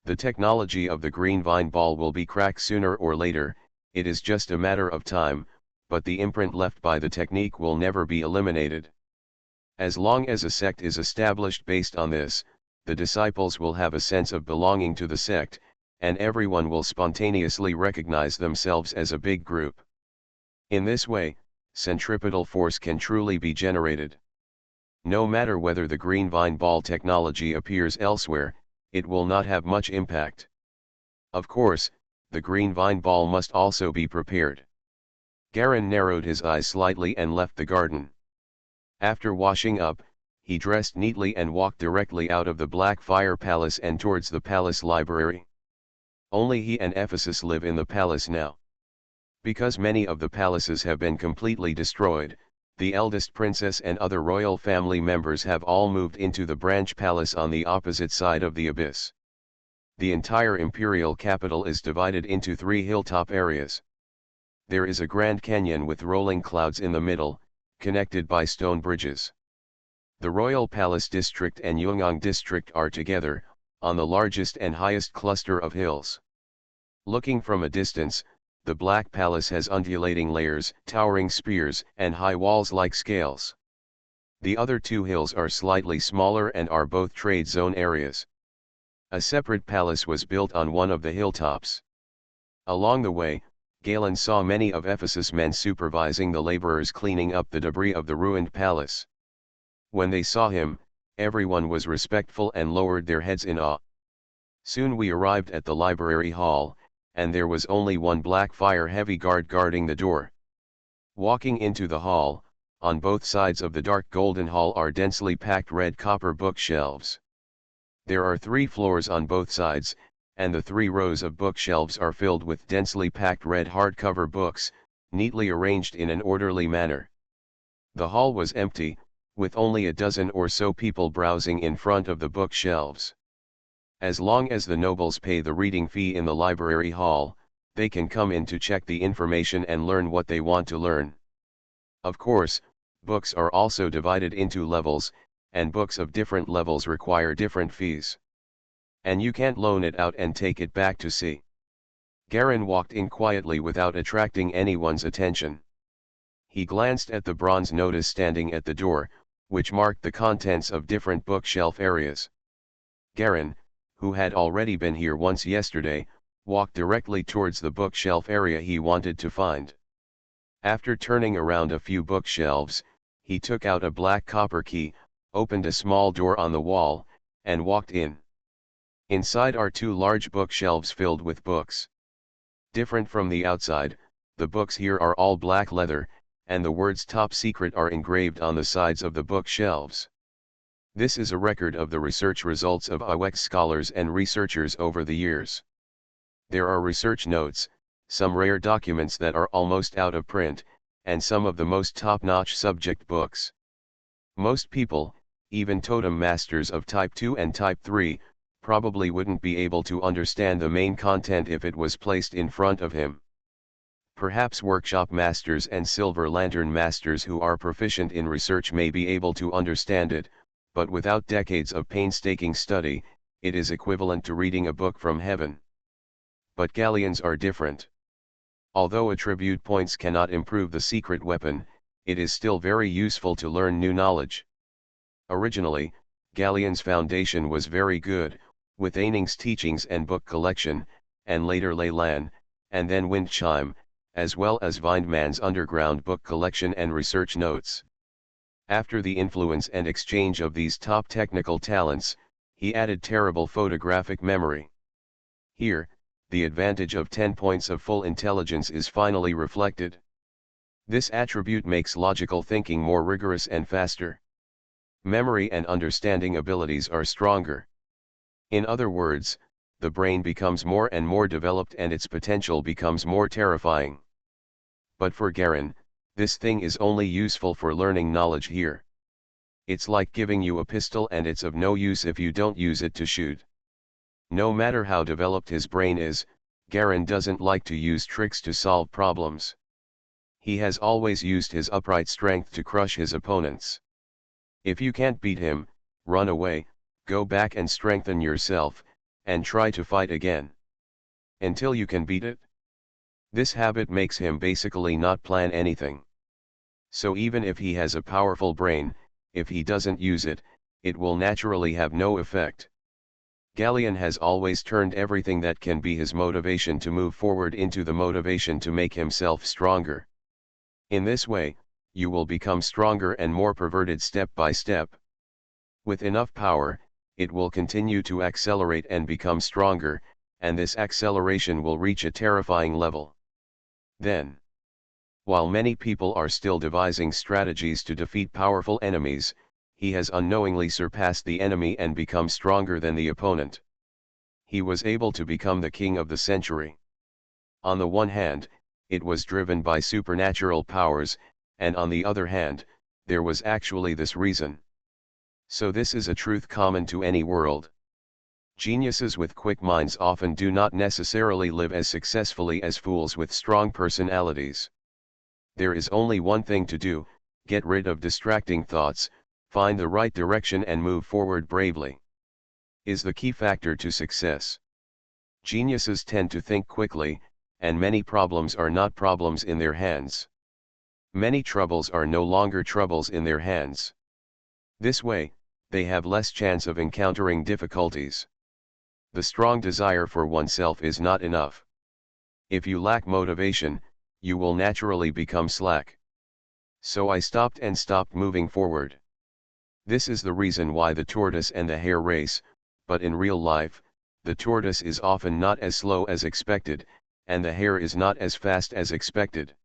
The technology of the green vine ball will be cracked sooner or later, it is just a matter of time, but the imprint left by the technique will never be eliminated. As long as a sect is established based on this, the disciples will have a sense of belonging to the sect, and everyone will spontaneously recognize themselves as a big group. In this way, centripetal force can truly be generated. No matter whether the green vine ball technology appears elsewhere, it will not have much impact. Of course, the green vine ball must also be prepared. Garin narrowed his eyes slightly and left the garden. After washing up, he dressed neatly and walked directly out of the Black Fire Palace and towards the palace library. Only he and Ephesus live in the palace now. Because many of the palaces have been completely destroyed, the eldest princess and other royal family members have all moved into the branch palace on the opposite side of the abyss. The entire imperial capital is divided into 3 hilltop areas. There is a grand canyon with rolling clouds in the middle, connected by stone bridges. The Royal Palace District and Yungang District are together, on the largest and highest cluster of hills. Looking from a distance, the Black Palace has undulating layers, towering spears, and high walls like scales. The other 2 hills are slightly smaller and are both trade zone areas. A separate palace was built on one of the hilltops. Along the way, Galen saw many of Ephesus' men supervising the laborers cleaning up the debris of the ruined palace. When they saw him, everyone was respectful and lowered their heads in awe. Soon we arrived at the library hall, and there was only one black fire heavy guard guarding the door. Walking into the hall, on both sides of the dark golden hall are densely packed red copper bookshelves. There are 3 floors on both sides, and the 3 rows of bookshelves are filled with densely packed red hardcover books, neatly arranged in an orderly manner. The hall was empty, with only a dozen or so people browsing in front of the bookshelves. As long as the nobles pay the reading fee in the library hall, they can come in to check the information and learn what they want to learn. Of course, books are also divided into levels, and books of different levels require different fees. And you can't loan it out and take it back to see. Garin walked in quietly without attracting anyone's attention. He glanced at the bronze notice standing at the door, which marked the contents of different bookshelf areas. Garin, who had already been here once yesterday, walked directly towards the bookshelf area he wanted to find. After turning around a few bookshelves, he took out a black copper key, opened a small door on the wall, and walked in. Inside are 2 large bookshelves filled with books. Different from the outside, the books here are all black leather, and the words "Top Secret" are engraved on the sides of the bookshelves. This is a record of the research results of IWEX scholars and researchers over the years. There are research notes, some rare documents that are almost out of print, and some of the most top-notch subject books. Most people, even totem masters of Type 2 and Type 3, probably wouldn't be able to understand the main content if it was placed in front of him. Perhaps workshop masters and silver lantern masters who are proficient in research may be able to understand it, but without decades of painstaking study, it is equivalent to reading a book from heaven. But galleons are different. Although attribute points cannot improve the secret weapon, it is still very useful to learn new knowledge. Originally, Galleon's foundation was very good, with Aining's teachings and book collection, and later Ley Lan, and then Windchime, as well as Vindman's underground book collection and research notes. After the influence and exchange of these top technical talents, he added terrible photographic memory. Here, the advantage of 10 points of full intelligence is finally reflected. This attribute makes logical thinking more rigorous and faster. Memory and understanding abilities are stronger. In other words, the brain becomes more and more developed and its potential becomes more terrifying. But for Garin, this thing is only useful for learning knowledge here. It's like giving you a pistol and it's of no use if you don't use it to shoot. No matter how developed his brain is, Garin doesn't like to use tricks to solve problems. He has always used his upright strength to crush his opponents. If you can't beat him, run away, go back and strengthen yourself, and try to fight again. Until you can beat it. This habit makes him basically not plan anything. So even if he has a powerful brain, if he doesn't use it, it will naturally have no effect. Galien has always turned everything that can be his motivation to move forward into the motivation to make himself stronger. In this way, you will become stronger and more perverted step by step. With enough power, it will continue to accelerate and become stronger, and this acceleration will reach a terrifying level. Then, while many people are still devising strategies to defeat powerful enemies, he has unknowingly surpassed the enemy and become stronger than the opponent. He was able to become the king of the century. On the one hand, it was driven by supernatural powers, and on the other hand, there was actually this reason. So this is a truth common to any world. Geniuses with quick minds often do not necessarily live as successfully as fools with strong personalities. There is only one thing to do: get rid of distracting thoughts, find the right direction and move forward bravely. Is the key factor to success. Geniuses tend to think quickly, and many problems are not problems in their hands. Many troubles are no longer troubles in their hands. This way, they have less chance of encountering difficulties. The strong desire for oneself is not enough. If you lack motivation, you will naturally become slack. So I stopped moving forward. This is the reason why the tortoise and the hare race, but in real life, the tortoise is often not as slow as expected, and the hare is not as fast as expected.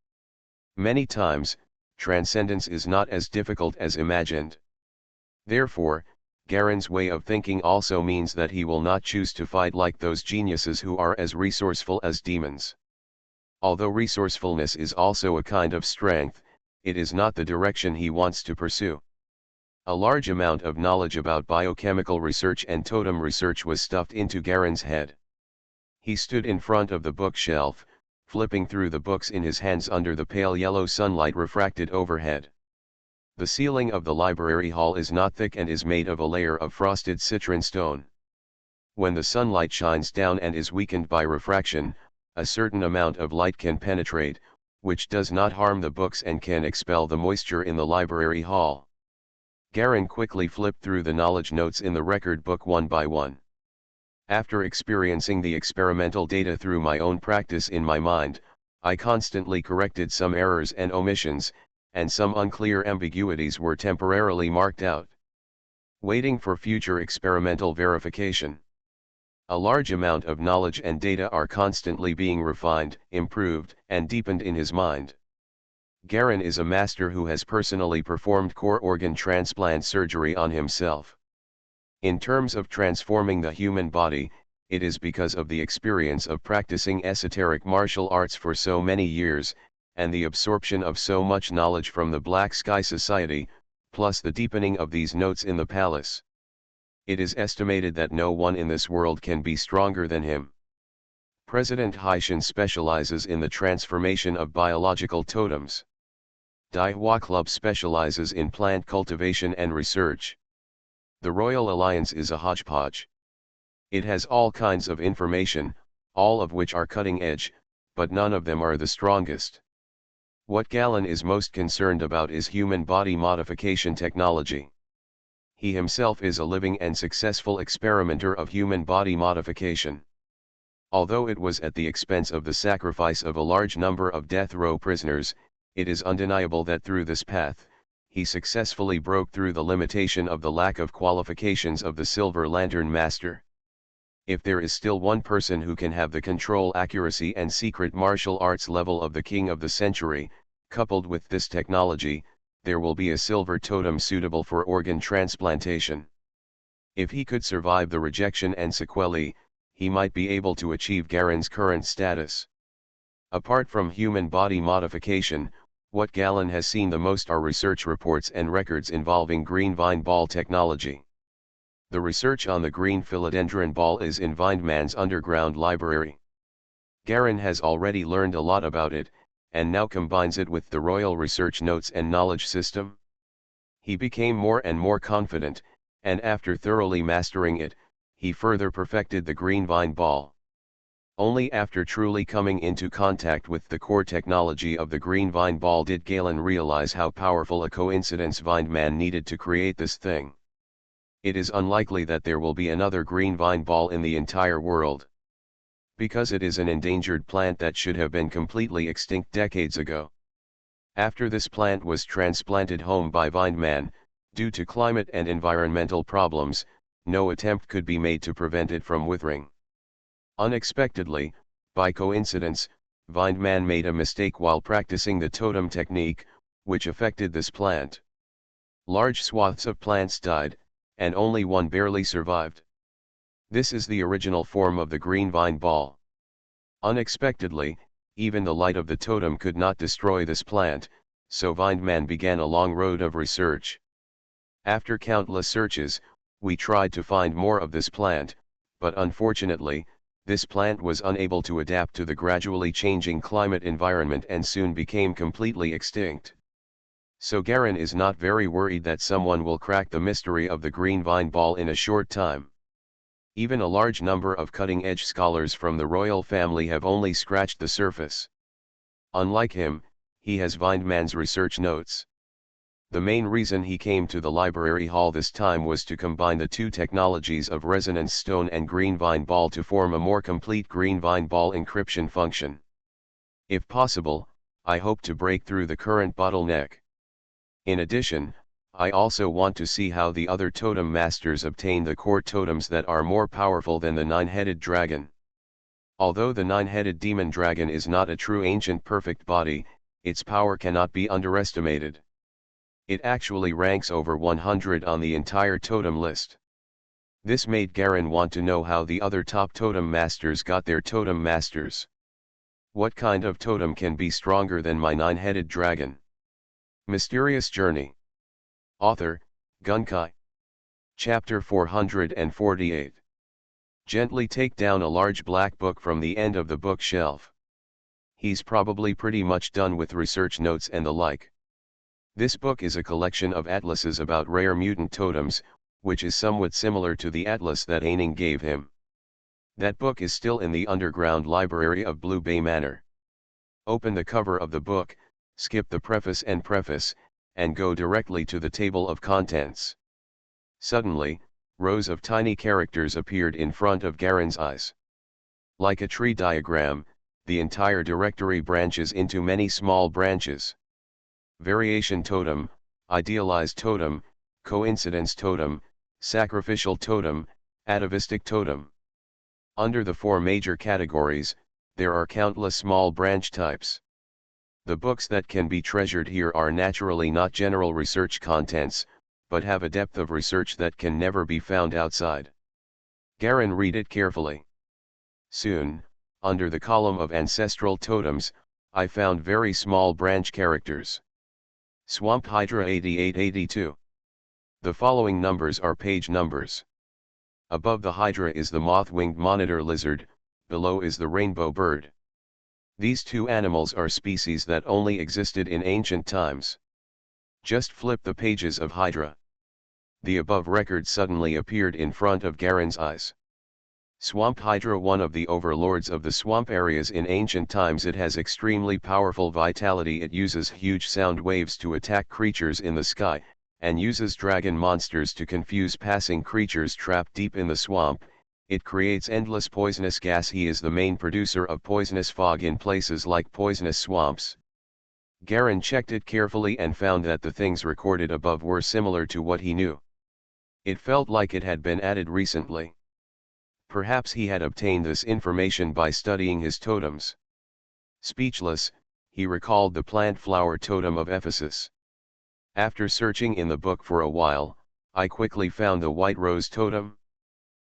Many times, transcendence is not as difficult as imagined. Therefore, Garen's way of thinking also means that he will not choose to fight like those geniuses who are as resourceful as demons. Although resourcefulness is also a kind of strength, it is not the direction he wants to pursue. A large amount of knowledge about biochemical research and totem research was stuffed into Garen's head. He stood in front of the bookshelf, flipping through the books in his hands under the pale yellow sunlight refracted overhead. The ceiling of the library hall is not thick and is made of a layer of frosted citron stone. When the sunlight shines down and is weakened by refraction, a certain amount of light can penetrate, which does not harm the books and can expel the moisture in the library hall. Garen quickly flipped through the knowledge notes in the record book one by one. After experiencing the experimental data through my own practice in my mind, I constantly corrected some errors and omissions, and some unclear ambiguities were temporarily marked out, waiting for future experimental verification. A large amount of knowledge and data are constantly being refined, improved, and deepened in his mind. Garen is a master who has personally performed core organ transplant surgery on himself. In terms of transforming the human body, it is because of the experience of practicing esoteric martial arts for so many years, and the absorption of so much knowledge from the Black Sky Society, plus the deepening of these notes in the palace. It is estimated that no one in this world can be stronger than him. President Haitian specializes in the transformation of biological totems. Dai Hua Club specializes in plant cultivation and research. The Royal Alliance is a hodgepodge. It has all kinds of information, all of which are cutting edge, but none of them are the strongest. What Galen is most concerned about is human body modification technology. He himself is a living and successful experimenter of human body modification. Although it was at the expense of the sacrifice of a large number of death row prisoners, it is undeniable that through this path, he successfully broke through the limitation of the lack of qualifications of the Silver Lantern Master. If there is still one person who can have the control, accuracy and secret martial arts level of the King of the Century, coupled with this technology, there will be a silver totem suitable for organ transplantation. If he could survive the rejection and sequelae, he might be able to achieve Garen's current status. Apart from human body modification, what Galen has seen the most are research reports and records involving green vine ball technology. The research on the green philodendron ball is in Vindman's underground library. Garen has already learned a lot about it, and now combines it with the Royal Research Notes and Knowledge System. He became more and more confident, and after thoroughly mastering it, he further perfected the green vine ball. Only after truly coming into contact with the core technology of the green vine ball did Galen realize how powerful a coincidence Vine-Man needed to create this thing. It is unlikely that there will be another green vine ball in the entire world, because it is an endangered plant that should have been completely extinct decades ago. After this plant was transplanted home by Vine-Man, due to climate and environmental problems, no attempt could be made to prevent it from withering. Unexpectedly, by coincidence, Vine-Man made a mistake while practicing the totem technique, which affected this plant. Large swaths of plants died, and only one barely survived. This is the original form of the green vine ball. Unexpectedly, even the light of the totem could not destroy this plant, so Vine-Man began a long road of research. After countless searches, we tried to find more of this plant, but unfortunately, this plant was unable to adapt to the gradually changing climate environment and soon became completely extinct. So Garen is not very worried that someone will crack the mystery of the green vine ball in a short time. Even a large number of cutting-edge scholars from the royal family have only scratched the surface. Unlike him, he has Vine-Man's research notes. The main reason he came to the library hall this time was to combine the two technologies of resonance stone and green vine ball to form a more complete green vine ball encryption function. If possible, I hope to break through the current bottleneck. In addition, I also want to see how the other totem masters obtain the core totems that are more powerful than the nine-headed dragon. Although the nine-headed demon dragon is not a true ancient perfect body, its power cannot be underestimated. It actually ranks over 100 on the entire totem list. This made Garen want to know how the other top totem masters got their totem masters. What kind of totem can be stronger than my nine-headed dragon? Mysterious Journey. Author, Gunkai. Chapter 448. Gently take down a large black book from the end of the bookshelf. He's probably pretty much done with research notes and the like. This book is a collection of atlases about rare mutant totems, which is somewhat similar to the atlas that Aining gave him. That book is still in the underground library of Blue Bay Manor. Open the cover of the book, skip the preface, and go directly to the table of contents. Suddenly, rows of tiny characters appeared in front of Garen's eyes. Like a tree diagram, the entire directory branches into many small branches. Variation totem, idealized totem, coincidence totem, sacrificial totem, atavistic totem. Under the four major categories, there are countless small branch types. The books that can be treasured here are naturally not general research contents, but have a depth of research that can never be found outside. Garen read it carefully. Soon, under the column of ancestral totems, I found very small branch characters. Swamp Hydra 8882. The following numbers are page numbers. Above the Hydra is the moth-winged monitor lizard, below is the rainbow bird. These two animals are species that only existed in ancient times. Just flip the pages of Hydra. The above record suddenly appeared in front of Garen's eyes. Swamp Hydra, one of the overlords of the swamp areas in ancient times. It has extremely powerful vitality. It uses huge sound waves to attack creatures in the sky, and uses dragon monsters to confuse passing creatures trapped deep in the swamp. It creates endless poisonous gas. He is the main producer of poisonous fog in places like poisonous swamps. Garen checked it carefully and found that the things recorded above were similar to what he knew. It felt like it had been added recently. Perhaps he had obtained this information by studying his totems. Speechless, he recalled the plant flower totem of Ephesus. After searching in the book for a while, I quickly found the white rose totem.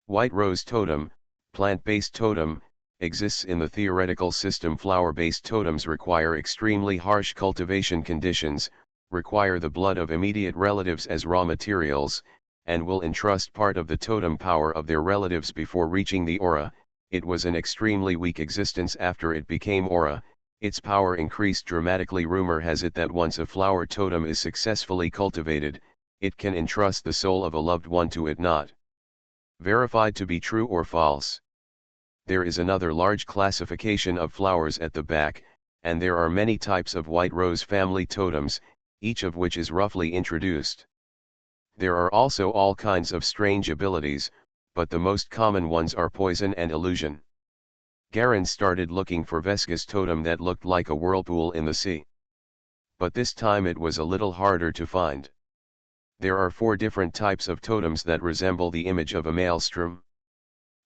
White rose totem, plant-based totem, exists in the theoretical system. Flower-based totems require extremely harsh cultivation conditions, require the blood of immediate relatives as raw materials, and will entrust part of the totem power of their relatives before reaching the aura. It was an extremely weak existence. After it became aura, its power increased dramatically. Rumor has it that once a flower totem is successfully cultivated, it can entrust the soul of a loved one to it. Not verified to be true or false. There is another large classification of flowers at the back, and there are many types of white rose family totems, each of which is roughly introduced. There are also all kinds of strange abilities, but the most common ones are poison and illusion. Garin started looking for Vesca's totem that looked like a whirlpool in the sea. But this time it was a little harder to find. There are 4 different types of totems that resemble the image of a maelstrom.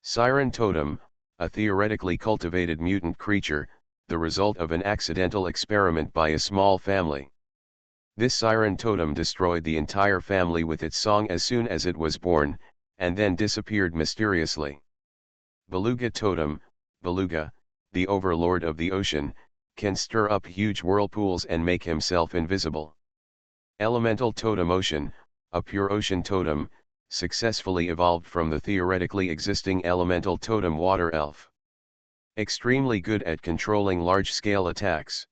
Siren totem, a theoretically cultivated mutant creature, the result of an accidental experiment by a small family. This siren totem destroyed the entire family with its song as soon as it was born, and then disappeared mysteriously. Beluga totem, Beluga, the overlord of the ocean, can stir up huge whirlpools and make himself invisible. Elemental totem ocean, a pure ocean totem, successfully evolved from the theoretically existing elemental totem water elf. Extremely good at controlling large-scale attacks.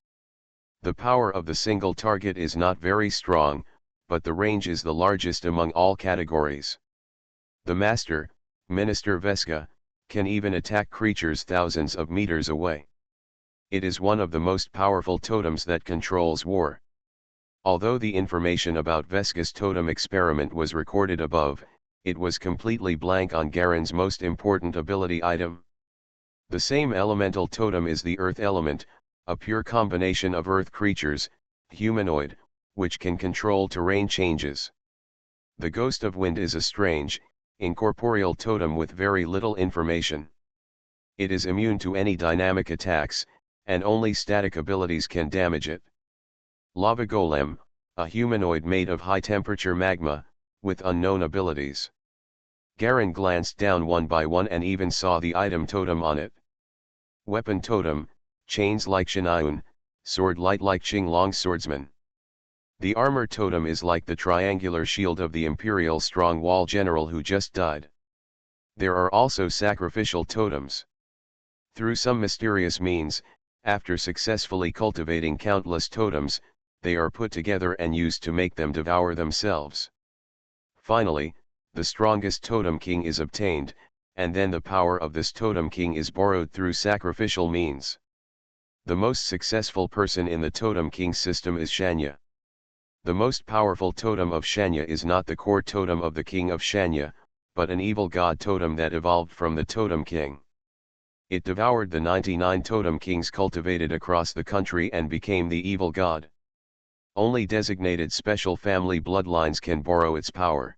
The power of the single target is not very strong, but the range is the largest among all categories. The master, Minister Vesca, can even attack creatures thousands of meters away. It is one of the most powerful totems that controls war. Although the information about Vesca's totem experiment was recorded above, it was completely blank on Garen's most important ability item. The same elemental totem is the earth element, a pure combination of earth creatures, humanoid, which can control terrain changes. The ghost of wind is a strange, incorporeal totem with very little information. It is immune to any dynamic attacks, and only static abilities can damage it. Lava golem, a humanoid made of high-temperature magma, with unknown abilities. Garen glanced down one by one and even saw the item totem on it. Weapon totem, chains like Shinayun, sword light like Qinglong swordsman. The armor totem is like the triangular shield of the Imperial Strong Wall general who just died. There are also sacrificial totems. Through some mysterious means, after successfully cultivating countless totems, they are put together and used to make them devour themselves. Finally, the strongest totem king is obtained, and then the power of this totem king is borrowed through sacrificial means. The most successful person in the totem king system is Shanya. The most powerful totem of Shanya is not the core totem of the king of Shanya, but an evil god totem that evolved from the totem king. It devoured the 99 totem kings cultivated across the country and became the evil god. Only designated special family bloodlines can borrow its power.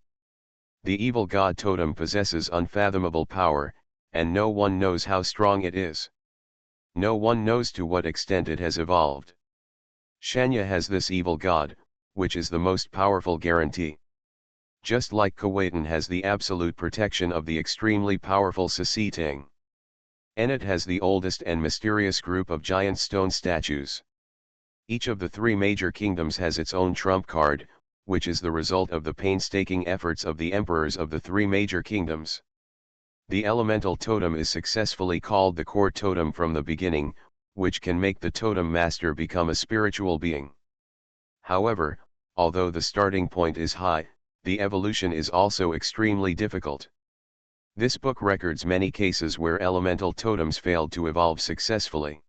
The evil god totem possesses unfathomable power, and no one knows how strong it is. No one knows to what extent it has evolved. Shanya has this evil god, which is the most powerful guarantee. Just like Kuwaitan has the absolute protection of the extremely powerful Sisiting. Ennet has the oldest and mysterious group of giant stone statues. Each of the 3 major kingdoms has its own trump card, which is the result of the painstaking efforts of the emperors of the 3 major kingdoms. The elemental totem is successfully called the core totem from the beginning, which can make the totem master become a spiritual being. However, although the starting point is high, the evolution is also extremely difficult. This book records many cases where elemental totems failed to evolve successfully.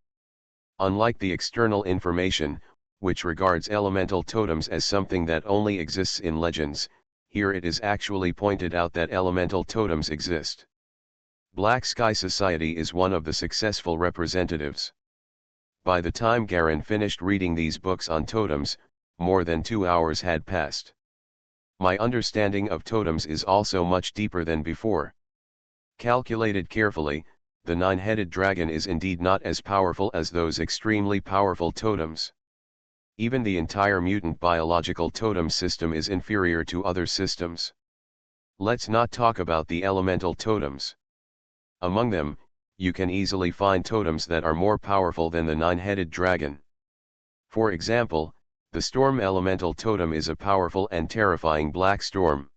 Unlike the external information, which regards elemental totems as something that only exists in legends, here it is actually pointed out that elemental totems exist. Black Sky Society is one of the successful representatives. By the time Garen finished reading these books on totems, more than 2 hours had passed. My understanding of totems is also much deeper than before. Calculated carefully, the 9-headed dragon is indeed not as powerful as those extremely powerful totems. Even the entire mutant biological totem system is inferior to other systems. Let's not talk about the elemental totems. Among them, you can easily find totems that are more powerful than the 9-headed dragon. For example, the storm elemental totem is a powerful and terrifying black storm.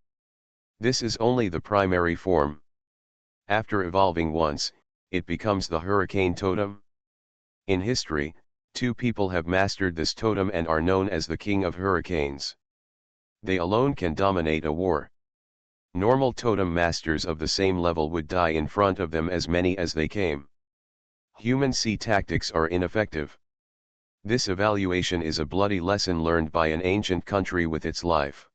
This is only the primary form. After evolving once, it becomes the hurricane totem. In history, 2 people have mastered this totem and are known as the king of hurricanes. They alone can dominate a war. Normal totem masters of the same level would die in front of them as many as they came. Human sea tactics are ineffective. This evaluation is a bloody lesson learned by an ancient country with its life.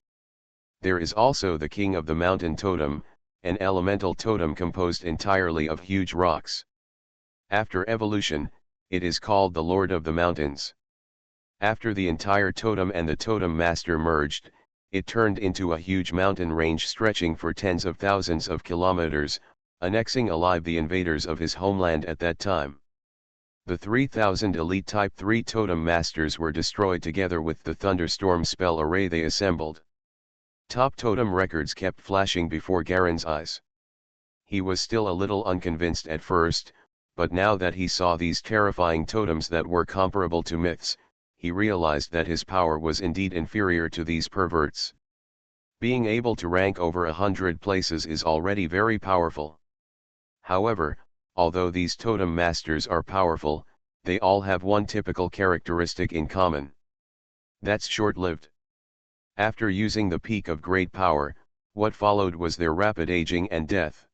There is also the king of the mountain totem, an elemental totem composed entirely of huge rocks. After evolution, it is called the Lord of the Mountains. After the entire totem and the totem master merged, it turned into a huge mountain range stretching for tens of thousands of kilometers, annexing alive the invaders of his homeland at that time. The 3,000 elite Type 3 totem masters were destroyed together with the thunderstorm spell array they assembled. Top totem records kept flashing before Garen's eyes. He was still a little unconvinced at first, but now that he saw these terrifying totems that were comparable to myths, he realized that his power was indeed inferior to these perverts. Being able to rank over 100 places is already very powerful. However, although these totem masters are powerful, they all have one typical characteristic in common. That's short-lived. After using the peak of great power, what followed was their rapid aging and death.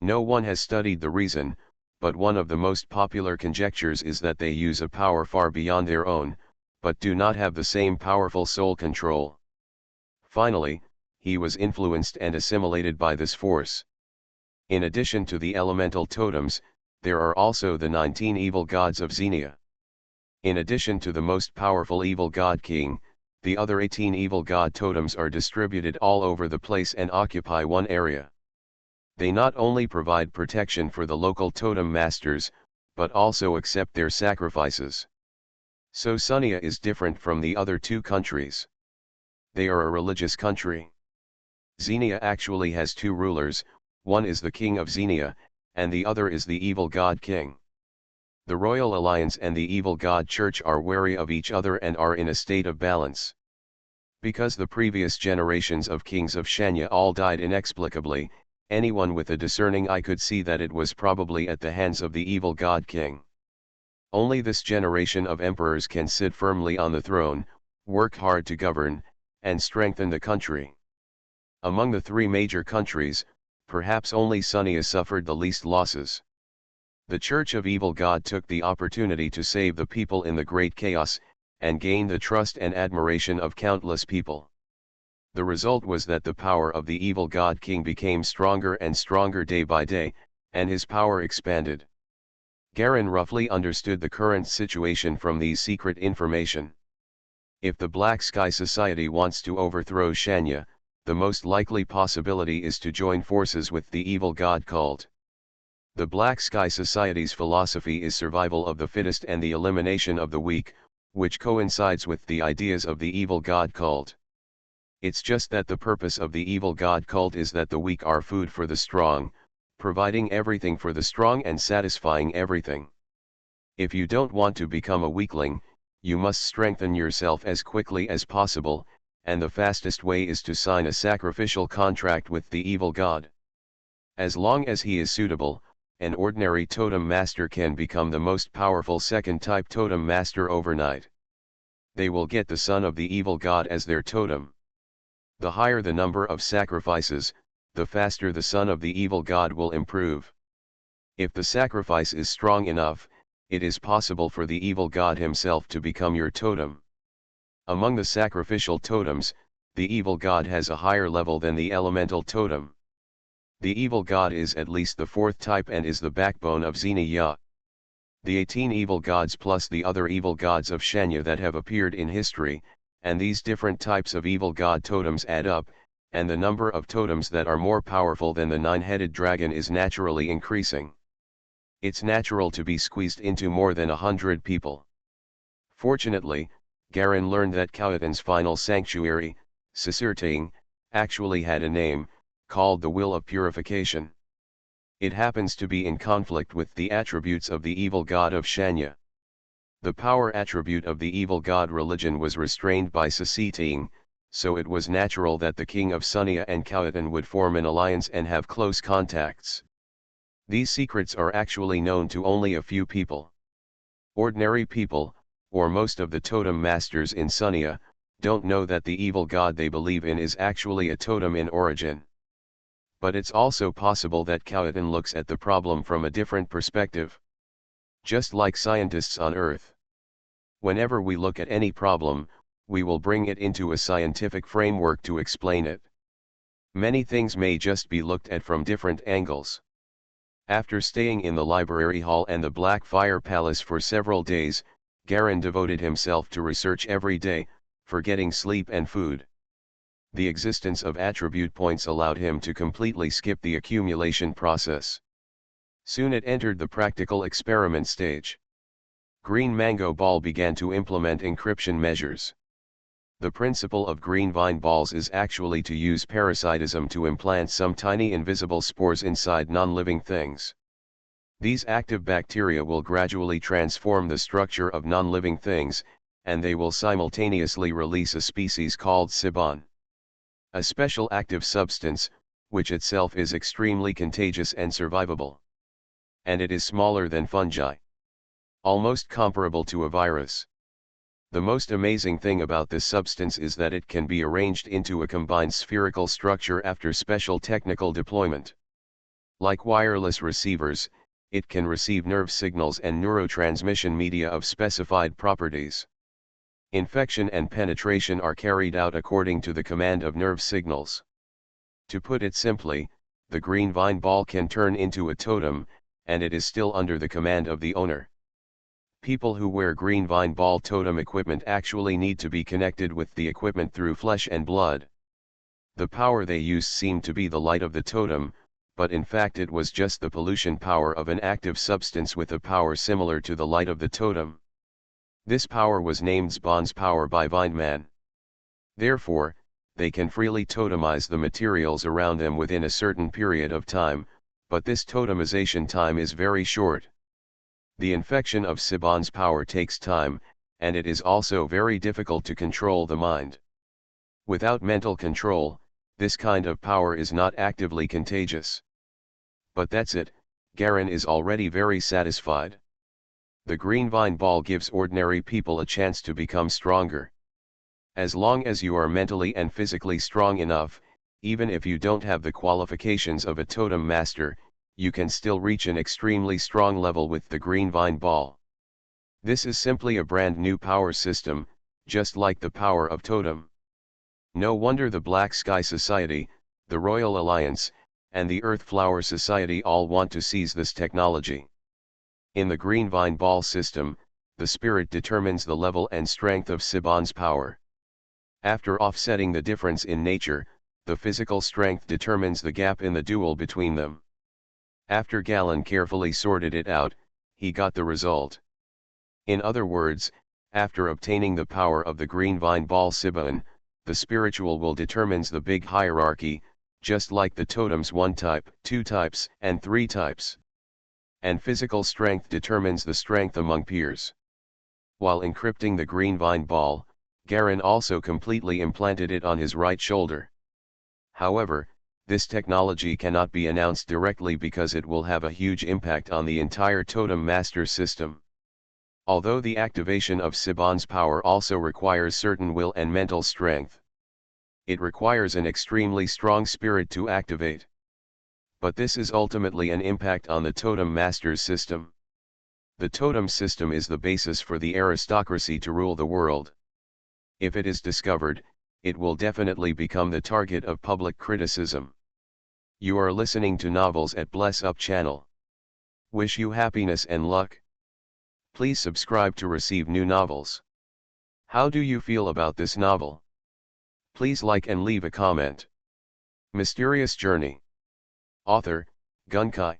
No one has studied the reason, but one of the most popular conjectures is that they use a power far beyond their own, but do not have the same powerful soul control. Finally, he was influenced and assimilated by this force. In addition to the elemental totems, there are also the 19 evil gods of Xenia. In addition to the most powerful evil god king, the other 18 evil god totems are distributed all over the place and occupy one area. They not only provide protection for the local totem masters, but also accept their sacrifices. So Xenia is different from the other two countries. They are a religious country. Xenia actually has two rulers, one is the king of Xenia, and the other is the evil god king. The Royal Alliance and the evil god church are wary of each other and are in a state of balance. Because the previous generations of kings of Shanya all died inexplicably, anyone with a discerning eye could see that it was probably at the hands of the evil god king. Only this generation of emperors can sit firmly on the throne, work hard to govern, and strengthen the country. Among the three major countries, perhaps only Xenia suffered the least losses. The Church of Evil God took the opportunity to save the people in the great chaos, and gain the trust and admiration of countless people. The result was that the power of the evil god king became stronger and stronger day by day, and his power expanded. Garen roughly understood the current situation from these secret information. If the Black Sky Society wants to overthrow Shanya, the most likely possibility is to join forces with the evil god cult. The Black Sky Society's philosophy is survival of the fittest and the elimination of the weak, which coincides with the ideas of the evil god cult. It's just that the purpose of the evil god cult is that the weak are food for the strong, providing everything for the strong and satisfying everything. If you don't want to become a weakling, you must strengthen yourself as quickly as possible, and the fastest way is to sign a sacrificial contract with the evil god. As long as he is suitable, an ordinary totem master can become the most powerful second type totem master overnight. They will get the son of the evil god as their totem. The higher the number of sacrifices, the faster the son of the evil god will improve. If the sacrifice is strong enough, it is possible for the evil god himself to become your totem. Among the sacrificial totems, the evil god has a higher level than the elemental totem. The evil god is at least the fourth type and is the backbone of Xenia. The 18 evil gods plus the other evil gods of Shanya that have appeared in history, and these different types of evil god totems add up, and the number of totems that are more powerful than the 9-headed dragon is naturally increasing. It's natural to be squeezed into more than 100 people. Fortunately, Garen learned that Cauatan's final sanctuary, Cicertaing, actually had a name, called the Will of Purification. It happens to be in conflict with the attributes of the evil god of Shanya. The power attribute of the evil god religion was restrained by Cicertaing, so it was natural that the king of Xenia and Cauatan would form an alliance and have close contacts. These secrets are actually known to only a few people. Ordinary people, or most of the totem masters in Xenia, don't know that the evil god they believe in is actually a totem in origin. But it's also possible that Cowton looks at the problem from a different perspective. Just like scientists on Earth. Whenever we look at any problem, we will bring it into a scientific framework to explain it. Many things may just be looked at from different angles. After staying in the library hall and the Blackfire Palace for several days, Garin devoted himself to research every day, forgetting sleep and food. The existence of attribute points allowed him to completely skip the accumulation process. Soon it entered the practical experiment stage. Green Mango Ball began to implement encryption measures. The principle of green vine balls is actually to use parasitism to implant some tiny invisible spores inside non-living things. These active bacteria will gradually transform the structure of non-living things, and they will simultaneously release a species called Sibon. A special active substance, which itself is extremely contagious and survivable. And it is smaller than fungi. Almost comparable to a virus. The most amazing thing about this substance is that it can be arranged into a combined spherical structure after special technical deployment. Like wireless receivers, it can receive nerve signals and neurotransmission media of specified properties. Infection and penetration are carried out according to the command of nerve signals. To put it simply, the green vine ball can turn into a totem, and it is still under the command of the owner. People who wear green vine ball totem equipment actually need to be connected with the equipment through flesh and blood. The power they used seemed to be the light of the totem, but in fact it was just the pollution power of an active substance with a power similar to the light of the totem. This power was named Zbon's power by Vineman. Therefore, they can freely totemize the materials around them within a certain period of time, but this totemization time is very short. The infection of Sibon's power takes time, and it is also very difficult to control the mind. Without mental control, this kind of power is not actively contagious. But that's it, Garin is already very satisfied. The green vine ball gives ordinary people a chance to become stronger. As long as you are mentally and physically strong enough, even if you don't have the qualifications of a totem master, you can still reach an extremely strong level with the green vine ball. This is simply a brand new power system, just like the power of totem. No wonder the Black Sky Society, the Royal Alliance, and the Earth Flower Society all want to seize this technology. In the green vine ball system, the spirit determines the level and strength of Sibon's power. After offsetting the difference in nature, the physical strength determines the gap in the duel between them. After Galen carefully sorted it out, he got the result. In other words, after obtaining the power of the green vine ball Sibon, the spiritual will determines the big hierarchy, just like the totems 1 type, 2 types, and 3 types. And physical strength determines the strength among peers. While encrypting the green vine ball, Garin also completely implanted it on his right shoulder. However, this technology cannot be announced directly because it will have a huge impact on the entire totem master system. Although the activation of Sibon's power also requires certain will and mental strength. It requires an extremely strong spirit to activate. But this is ultimately an impact on the totem master's system. The totem system is the basis for the aristocracy to rule the world. If it is discovered, it will definitely become the target of public criticism. You are listening to Novels at Bless Up channel. Wish you happiness and luck. Please subscribe to receive new novels. How do you feel about this novel? Please like and leave a comment. Mysterious Journey. Author, Gunkai.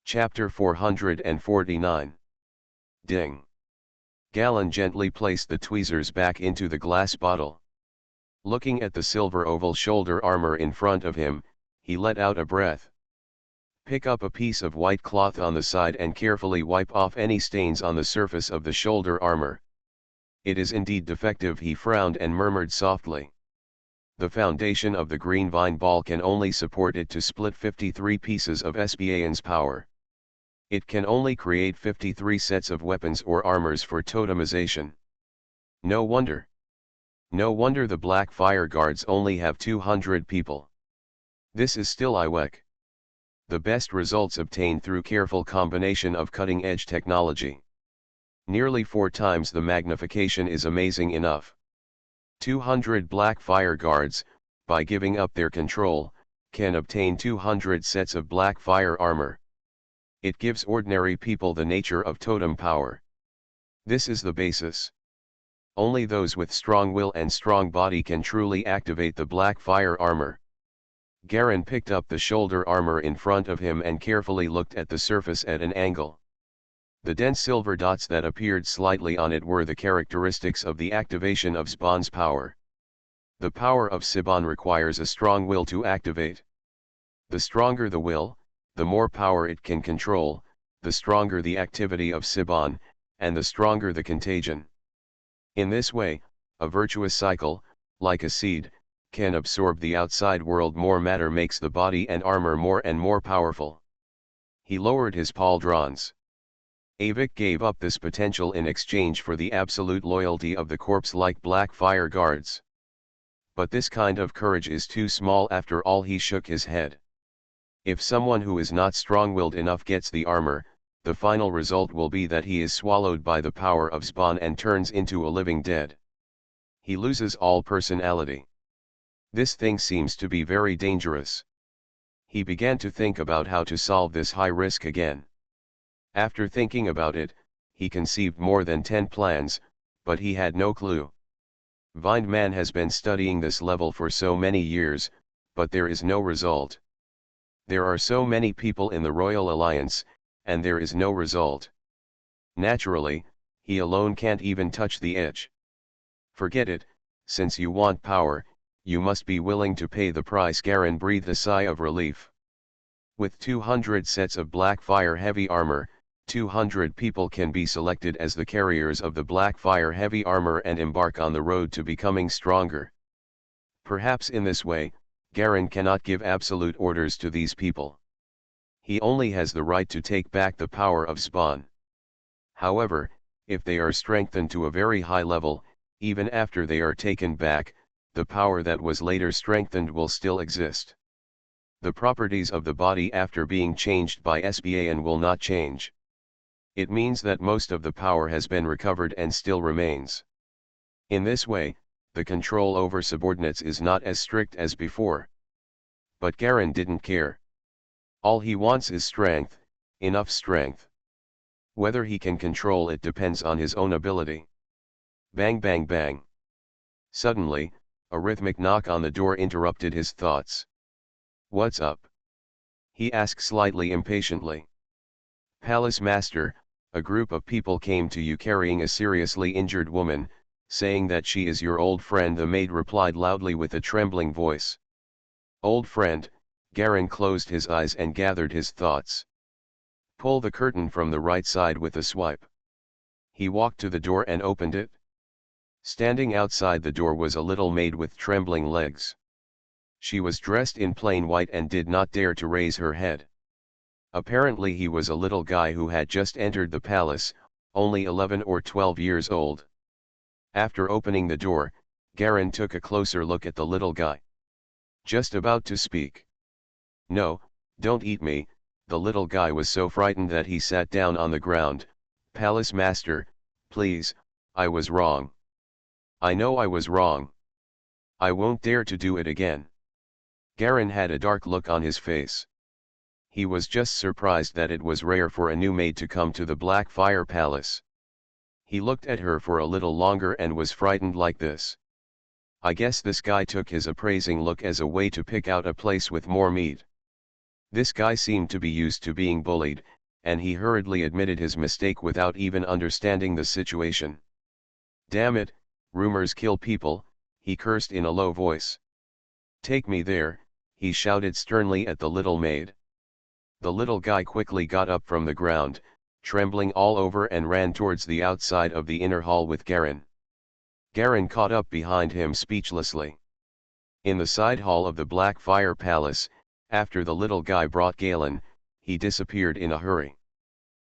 Chapter 449. Ding. Galen gently placed the tweezers back into the glass bottle. Looking at the silver oval shoulder armor in front of him, he let out a breath. Pick up a piece of white cloth on the side and carefully wipe off any stains on the surface of the shoulder armor. It is indeed defective, he frowned and murmured softly. The foundation of the green vine ball can only support it to split 53 pieces of Sban's power. It can only create 53 sets of weapons or armors for totemization. No wonder. No wonder the Black Fire Guards only have 200 people. This is still IWEC. The best results obtained through careful combination of cutting-edge technology. Nearly 4 times the magnification is amazing enough. 200 black fire guards, by giving up their control, can obtain 200 sets of black fire armor. It gives ordinary people the nature of totem power. This is the basis. Only those with strong will and strong body can truly activate the black fire armor. Garen picked up the shoulder armor in front of him and carefully looked at the surface at an angle. The dense silver dots that appeared slightly on it were the characteristics of the activation of Spawn's power. The power of Siban requires a strong will to activate. The stronger the will, the more power it can control, the stronger the activity of Siban, and the stronger the contagion. In this way, a virtuous cycle, like a seed, can absorb the outside world. More matter makes the body and armor more and more powerful. He lowered his pauldrons. Avik gave up this potential in exchange for the absolute loyalty of the corpse-like black fire guards. But this kind of courage is too small. After all, he shook his head. If someone who is not strong-willed enough gets the armor, the final result will be that he is swallowed by the power of Spawn and turns into a living dead. He loses all personality. This thing seems to be very dangerous. He began to think about how to solve this high risk again. After thinking about it, he conceived more than 10 plans, but he had no clue. Vindman has been studying this level for so many years, but there is no result. There are so many people in the Royal Alliance, and there is no result. Naturally, he alone can't even touch the edge. Forget it, since you want power, you must be willing to pay the price. Garen breathed a sigh of relief. With 200 sets of black fire heavy armor, 200 people can be selected as the carriers of the black fire heavy armor and embark on the road to becoming stronger. Perhaps in this way, Garen cannot give absolute orders to these people. He only has the right to take back the power of Spawn. However, if they are strengthened to a very high level, even after they are taken back, the power that was later strengthened will still exist. The properties of the body after being changed by SBAN will not change. It means that most of the power has been recovered and still remains. In this way, the control over subordinates is not as strict as before. But Garen didn't care. All he wants is strength, enough strength. Whether he can control it depends on his own ability. Bang bang bang. Suddenly, a rhythmic knock on the door interrupted his thoughts. "What's up?" he asked slightly impatiently. "Palace Master, a group of people came to you carrying a seriously injured woman, saying that she is your old friend," the maid replied loudly with a trembling voice. Old friend, Garen closed his eyes and gathered his thoughts. Pull the curtain from the right side with a swipe. He walked to the door and opened it. Standing outside the door was a little maid with trembling legs. She was dressed in plain white and did not dare to raise her head. Apparently he was a little guy who had just entered the palace, only 11 or 12 years old. After opening the door, Garen took a closer look at the little guy. Just about to speak. "No, don't eat me," the little guy was so frightened that he sat down on the ground. "Palace Master, please, I was wrong. I know I was wrong. I won't dare to do it again." Garen had a dark look on his face. He was just surprised that it was rare for a new maid to come to the Black Fire Palace. He looked at her for a little longer and was frightened like this. I guess this guy took his appraising look as a way to pick out a place with more meat. This guy seemed to be used to being bullied, and he hurriedly admitted his mistake without even understanding the situation. "Damn it, rumors kill people," he cursed in a low voice. "Take me there," he shouted sternly at the little maid. The little guy quickly got up from the ground, trembling all over, and ran towards the outside of the inner hall with Garen. Garen caught up behind him speechlessly. In the side hall of the Black Fire Palace, after the little guy brought Galen, he disappeared in a hurry.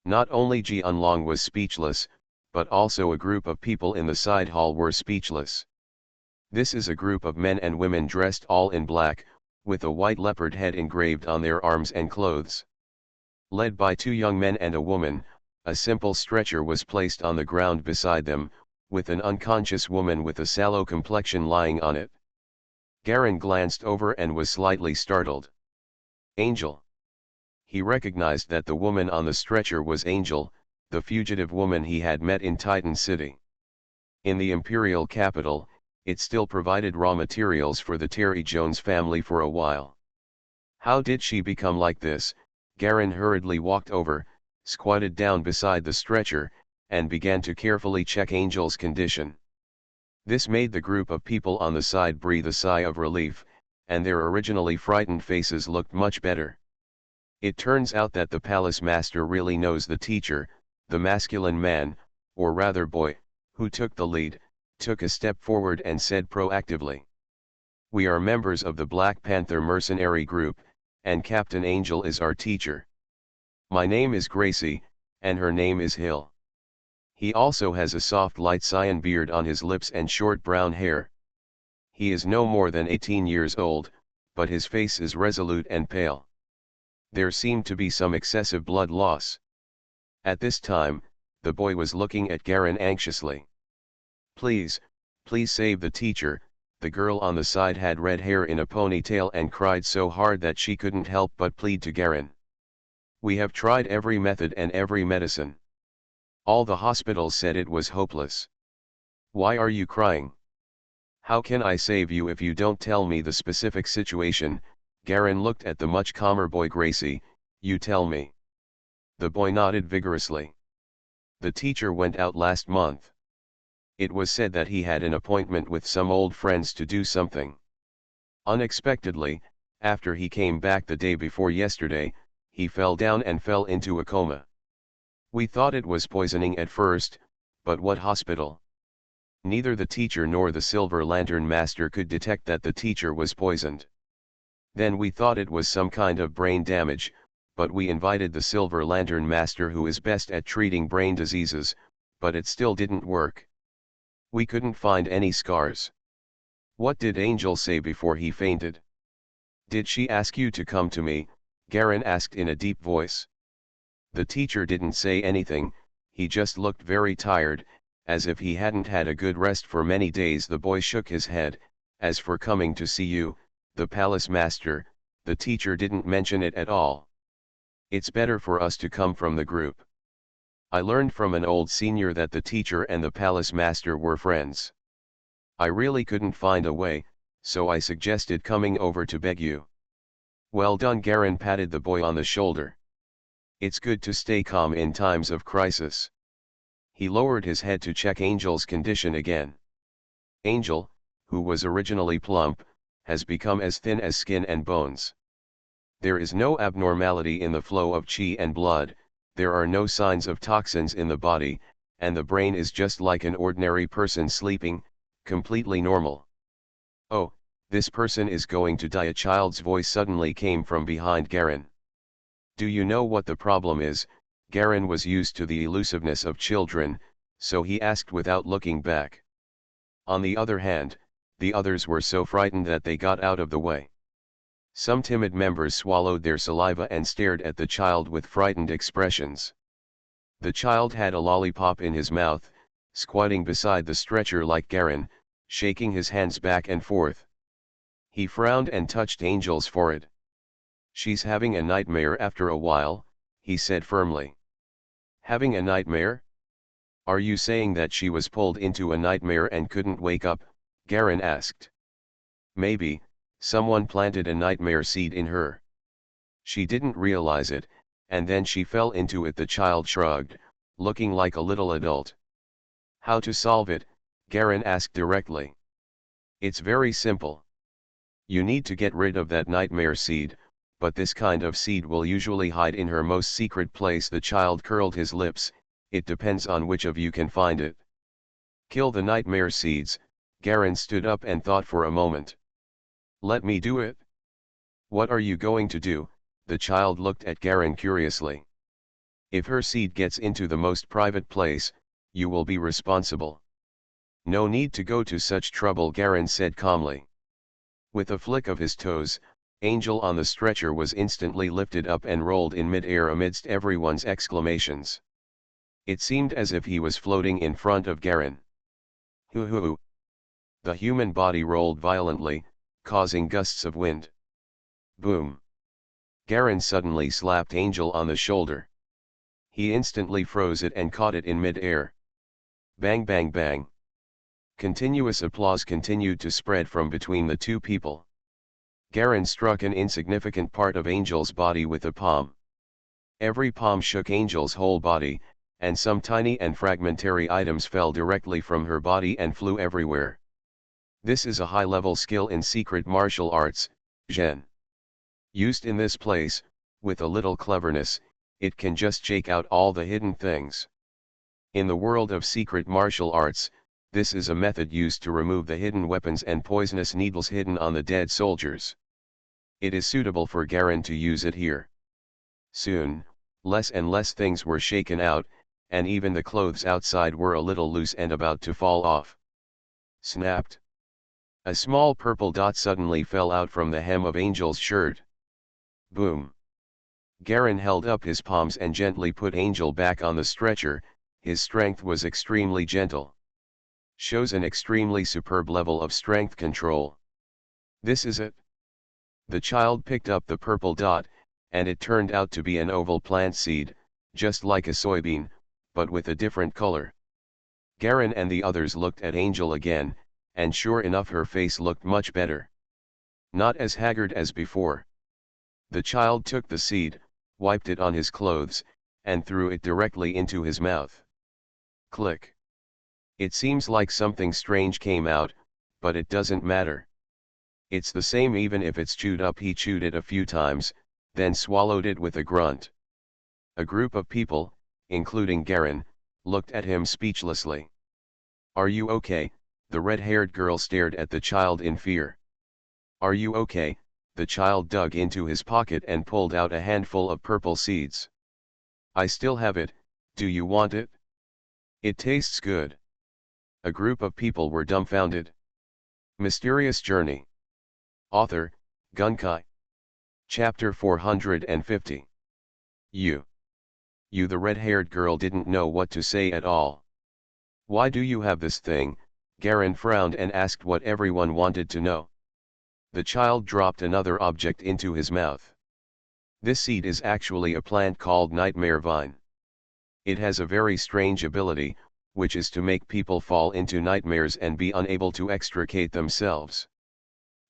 Not only Ji Unlong was speechless, but also a group of people in the side hall were speechless. This is a group of men and women dressed all in black, with a white leopard head engraved on their arms and clothes. Led by 2 young men and a woman, a simple stretcher was placed on the ground beside them, with an unconscious woman with a sallow complexion lying on it. Garen glanced over and was slightly startled. Angel. He recognized that the woman on the stretcher was Angel, the fugitive woman he had met in Titan City. In the imperial capital, it still provided raw materials for the Terry Jones family for a while. How did she become like this? Garen hurriedly walked over, squatted down beside the stretcher, and began to carefully check Angel's condition. This made the group of people on the side breathe a sigh of relief, and their originally frightened faces looked much better. It turns out that the palace master really knows the teacher, the masculine man, or rather boy, who took the lead, took a step forward and said proactively, "We are members of the Black Panther mercenary group, and Captain Angel is our teacher. My name is Gracie, and her name is Hill." He also has a soft light cyan beard on his lips and short brown hair. He is no more than 18 years old, but his face is resolute and pale. There seemed to be some excessive blood loss. At this time, the boy was looking at Garen anxiously. Please save the teacher." The girl on the side had red hair in a ponytail and cried so hard that she couldn't help but plead to Garen. "We have tried every method and every medicine. All the hospitals said it was hopeless. Why are you crying? How can I save you if you don't tell me the specific situation?" Garen looked at the much calmer boy. "Gracie, you tell me." The boy nodded vigorously. "The teacher went out last month. It was said that he had an appointment with some old friends to do something. Unexpectedly, after he came back the day before yesterday, he fell down and fell into a coma. We thought it was poisoning at first, but what hospital? Neither the teacher nor the Silver Lantern Master could detect that the teacher was poisoned. Then we thought it was some kind of brain damage, but we invited the Silver Lantern Master, who is best at treating brain diseases, but it still didn't work. We couldn't find any scars." "What did Angel say before he fainted?" "Did she ask you to come to me?" Garen asked in a deep voice. "The teacher didn't say anything, he just looked very tired, as if he hadn't had a good rest for many days." The boy shook his head. "As for coming to see you, the palace master, the teacher didn't mention it at all. It's better for us to come from the group. I learned from an old senior that the teacher and the palace master were friends. I really couldn't find a way, so I suggested coming over to beg you." "Well done." Garen patted the boy on the shoulder. "It's good to stay calm in times of crisis." He lowered his head to check Angel's condition again. Angel, who was originally plump, has become as thin as skin and bones. There is no abnormality in the flow of chi and blood, there are no signs of toxins in the body, and the brain is just like an ordinary person sleeping, completely normal. "Oh, this person is going to die." A child's voice suddenly came from behind Garen. "Do you know what the problem is?" Garen was used to the elusiveness of children, so he asked without looking back. On the other hand, the others were so frightened that they got out of the way. Some timid members swallowed their saliva and stared at the child with frightened expressions. The child had a lollipop in his mouth, squatting beside the stretcher like Garen, shaking his hands back and forth. He frowned and touched Angel's forehead. "She's having a nightmare after a while," he said firmly. "Having a nightmare? Are you saying that she was pulled into a nightmare and couldn't wake up?" Garen asked. "Maybe, someone planted a nightmare seed in her. She didn't realize it, and then she fell into it." The child shrugged, looking like a little adult. "How to solve it?" Garen asked directly. "It's very simple. You need to get rid of that nightmare seed, but this kind of seed will usually hide in her most secret place." The child curled his lips. "It depends on which of you can find it." "Kill the nightmare seeds." Garen stood up and thought for a moment. "Let me do it." "What are you going to do?" The child looked at Garen curiously. "If her seed gets into the most private place, you will be responsible." "No need to go to such trouble," Garen said calmly. With a flick of his toes, Angel on the stretcher was instantly lifted up and rolled in mid-air amidst everyone's exclamations. It seemed as if he was floating in front of Garen. Hoo hoo. The human body rolled violently, causing gusts of wind. Boom. Garen suddenly slapped Angel on the shoulder. He instantly froze it and caught it in mid-air. Bang bang bang. Continuous applause continued to spread from between the two people. Garen struck an insignificant part of Angel's body with a palm. Every palm shook Angel's whole body, and some tiny and fragmentary items fell directly from her body and flew everywhere. This is a high-level skill in secret martial arts, Zhen. Used in this place, with a little cleverness, it can just shake out all the hidden things. In the world of secret martial arts, this is a method used to remove the hidden weapons and poisonous needles hidden on the dead soldiers. It is suitable for Garen to use it here. Soon, less and less things were shaken out, and even the clothes outside were a little loose and about to fall off. Snapped. A small purple dot suddenly fell out from the hem of Angel's shirt. Boom. Garen held up his palms and gently put Angel back on the stretcher. His strength was extremely gentle. Shows an extremely superb level of strength control. This is it. The child picked up the purple dot, and it turned out to be an oval plant seed, just like a soybean, but with a different color. Garen and the others looked at Angel again, and sure enough her face looked much better. Not as haggard as before. The child took the seed, wiped it on his clothes, and threw it directly into his mouth. Click. It seems like something strange came out, but it doesn't matter. It's the same even if it's chewed up. He chewed it a few times, then swallowed it with a grunt. A group of people, including Garen, looked at him speechlessly. Are you okay? The red-haired girl stared at the child in fear. Are you okay? The child dug into his pocket and pulled out a handful of purple seeds. I still have it, do you want it? It tastes good. A group of people were dumbfounded. Mysterious Journey. Author, Gunkai. Chapter 450. You, the red-haired girl didn't know what to say at all. Why do you have this thing? Garen frowned and asked what everyone wanted to know. The child dropped another object into his mouth. This seed is actually a plant called nightmare vine. It has a very strange ability, which is to make people fall into nightmares and be unable to extricate themselves.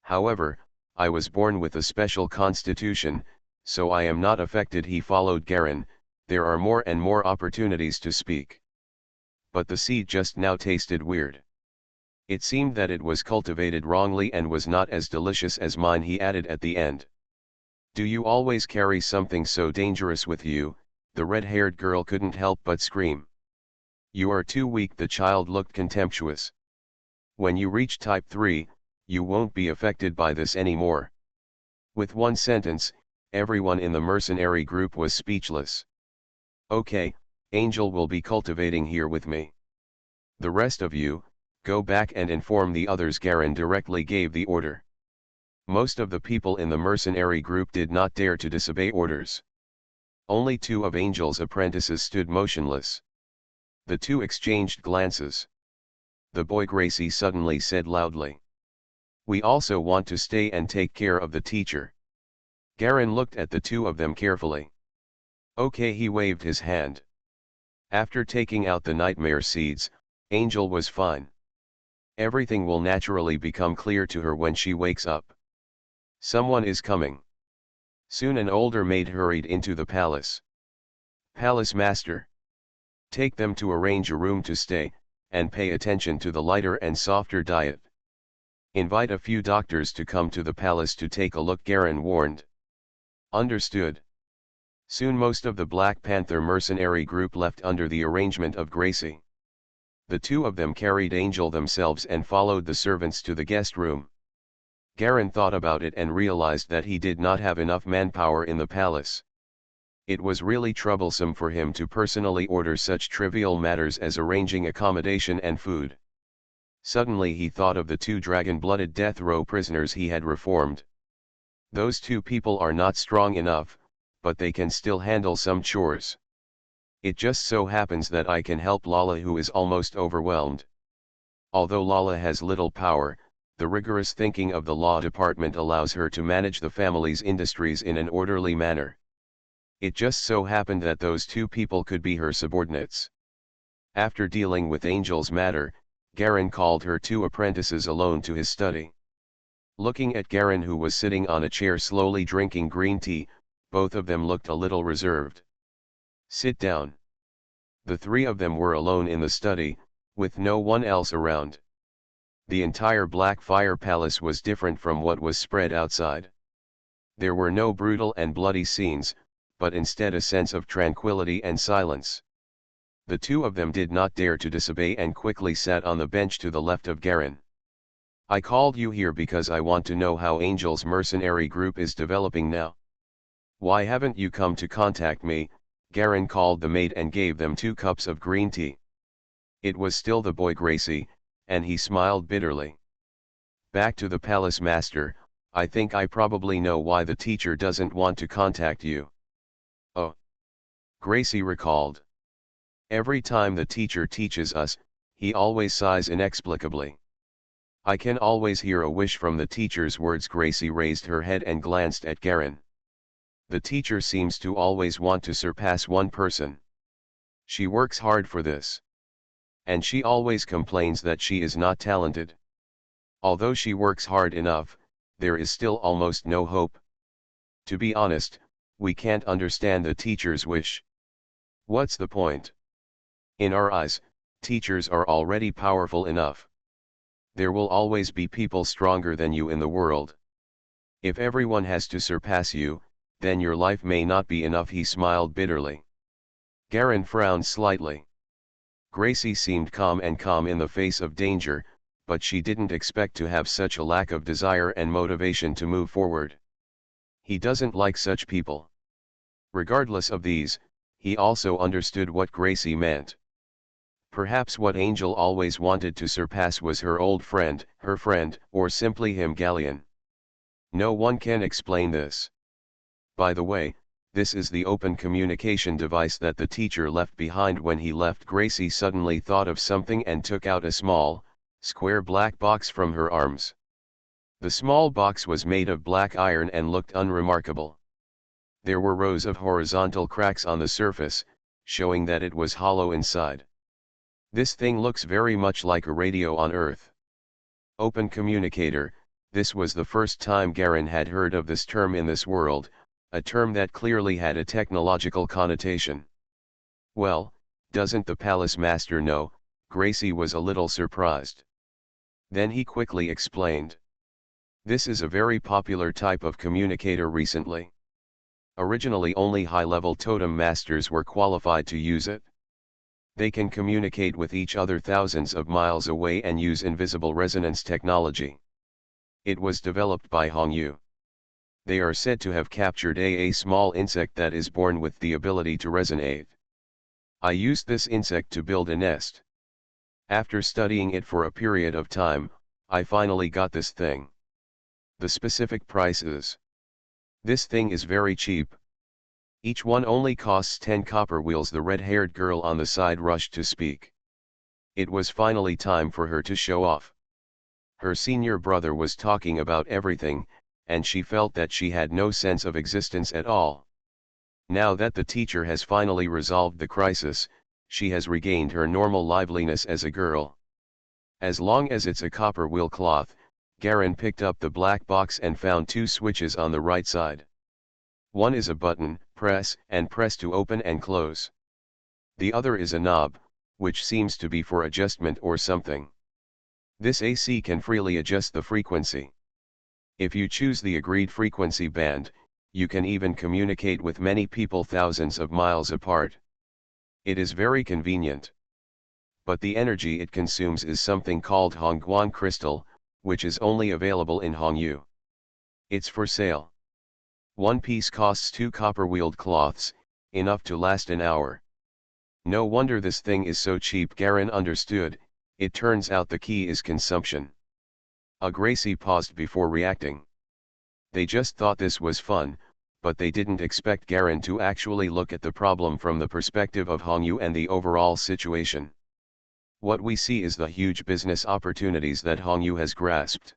However, I was born with a special constitution, so I am not affected. He followed Garen. There are more and more opportunities to speak. But the seed just now tasted weird. It seemed that it was cultivated wrongly and was not as delicious as mine, he added at the end. Do you always carry something so dangerous with you? The red-haired girl couldn't help but scream. You are too weak. The child looked contemptuous. When you reach type 3, you won't be affected by this anymore. With one sentence, everyone in the mercenary group was speechless. Okay, Angel will be cultivating here with me. The rest of you, go back and inform the others. Garen directly gave the order. Most of the people in the mercenary group did not dare to disobey orders. Only 2 of Angel's apprentices stood motionless. The 2 exchanged glances. The boy Gracie suddenly said loudly. We also want to stay and take care of the teacher. Garen looked at the 2 of them carefully. Okay, he waved his hand. After taking out the nightmare seeds, Angel was fine. Everything will naturally become clear to her when she wakes up. Someone is coming. Soon an older maid hurried into the palace. Palace master. Take them to arrange a room to stay, and pay attention to the lighter and softer diet. Invite a few doctors to come to the palace to take a look, Garen warned. Understood. Soon most of the Black Panther mercenary group left under the arrangement of Gracie. The 2 of them carried Angel themselves and followed the servants to the guest room. Garen thought about it and realized that he did not have enough manpower in the palace. It was really troublesome for him to personally order such trivial matters as arranging accommodation and food. Suddenly he thought of the 2 dragon-blooded death row prisoners he had reformed. Those two people are not strong enough, but they can still handle some chores. It just so happens that I can help Lala, who is almost overwhelmed. Although Lala has little power, the rigorous thinking of the law department allows her to manage the family's industries in an orderly manner. It just so happened that those two people could be her subordinates. After dealing with Angel's matter, Garen called her two apprentices alone to his study. Looking at Garen, who was sitting on a chair slowly drinking green tea, both of them looked a little reserved. "Sit down." The three of them were alone in the study, with no one else around. The entire Black Fire Palace was different from what was spread outside. There were no brutal and bloody scenes, but instead a sense of tranquility and silence. The two of them did not dare to disobey and quickly sat on the bench to the left of Garen. "I called you here because I want to know how Angel's mercenary group is developing now." "Why haven't you come to contact me?" Garen called the maid and gave them 2 cups of green tea. It was still the boy Gracie, and he smiled bitterly. "Back to the palace, master. I think I probably know why the teacher doesn't want to contact you." "Oh," Gracie recalled. "Every time the teacher teaches us, he always sighs inexplicably." "I can always hear a wish from the teacher's words." Gracie raised her head and glanced at Garen. "The teacher seems to always want to surpass one person. She works hard for this. And she always complains that she is not talented. Although she works hard enough, there is still almost no hope. To be honest, we can't understand the teacher's wish. What's the point? In our eyes, teachers are already powerful enough. There will always be people stronger than you in the world. If everyone has to surpass you, then your life may not be enough." He smiled bitterly. Garen frowned slightly. Gracie seemed calm in the face of danger, but she didn't expect to have such a lack of desire and motivation to move forward. He doesn't like such people. Regardless of these, he also understood what Gracie meant. Perhaps what Angel always wanted to surpass was her old friend, or simply him, Galleon. No one can explain this. By the way, this is the open communication device that the teacher left behind when he left. Gracie suddenly thought of something and took out a small, square black box from her arms. The small box was made of black iron and looked unremarkable. There were rows of horizontal cracks on the surface, showing that it was hollow inside. "This thing looks very much like a radio on Earth." Open communicator, this was the first time Garen had heard of this term in this world, a term that clearly had a technological connotation. "Well, doesn't the palace master know?" Gracie was a little surprised. Then he quickly explained. "This is a very popular type of communicator recently. Originally only high-level totem masters were qualified to use it. They can communicate with each other thousands of miles away and use invisible resonance technology. It was developed by Hongyu. They are said to have captured a small insect that is born with the ability to resonate. I used this insect to build a nest. After studying it for a period of time, I finally got this thing. The specific price is. This thing is very cheap. Each one only costs 10 copper wheels." The red-haired girl on the side rushed to speak. It was finally time for her to show off. Her senior brother was talking about everything, and she felt that she had no sense of existence at all. Now that the teacher has finally resolved the crisis, she has regained her normal liveliness as a girl. As long as it's a copper wheel cloth, Garen picked up the black box and found 2 switches on the right side. One is a button, press to open and close. The other is a knob, which seems to be for adjustment or something. This AC can freely adjust the frequency. If you choose the agreed frequency band, you can even communicate with many people thousands of miles apart. It is very convenient. But the energy it consumes is something called Hongguan crystal, which is only available in Hongyu. It's for sale. One piece costs 2 copper-wheeled cloths, enough to last an hour. No wonder this thing is so cheap. Garen understood. It turns out the key is consumption. Gracie paused before reacting. They just thought this was fun, but they didn't expect Garen to actually look at the problem from the perspective of Hongyu and the overall situation. What we see is the huge business opportunities that Hongyu has grasped.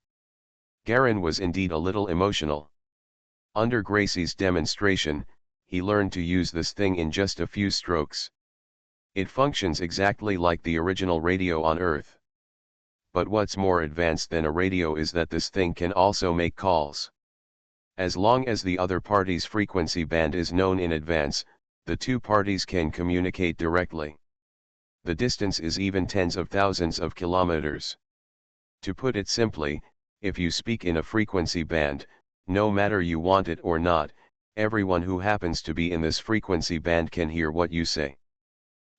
Garen was indeed a little emotional. Under Gracie's demonstration, he learned to use this thing in just a few strokes. It functions exactly like the original radio on Earth. But what's more advanced than a radio is that this thing can also make calls. As long as the other party's frequency band is known in advance, the two parties can communicate directly. The distance is even tens of thousands of kilometers. To put it simply, if you speak in a frequency band, no matter you want it or not, everyone who happens to be in this frequency band can hear what you say.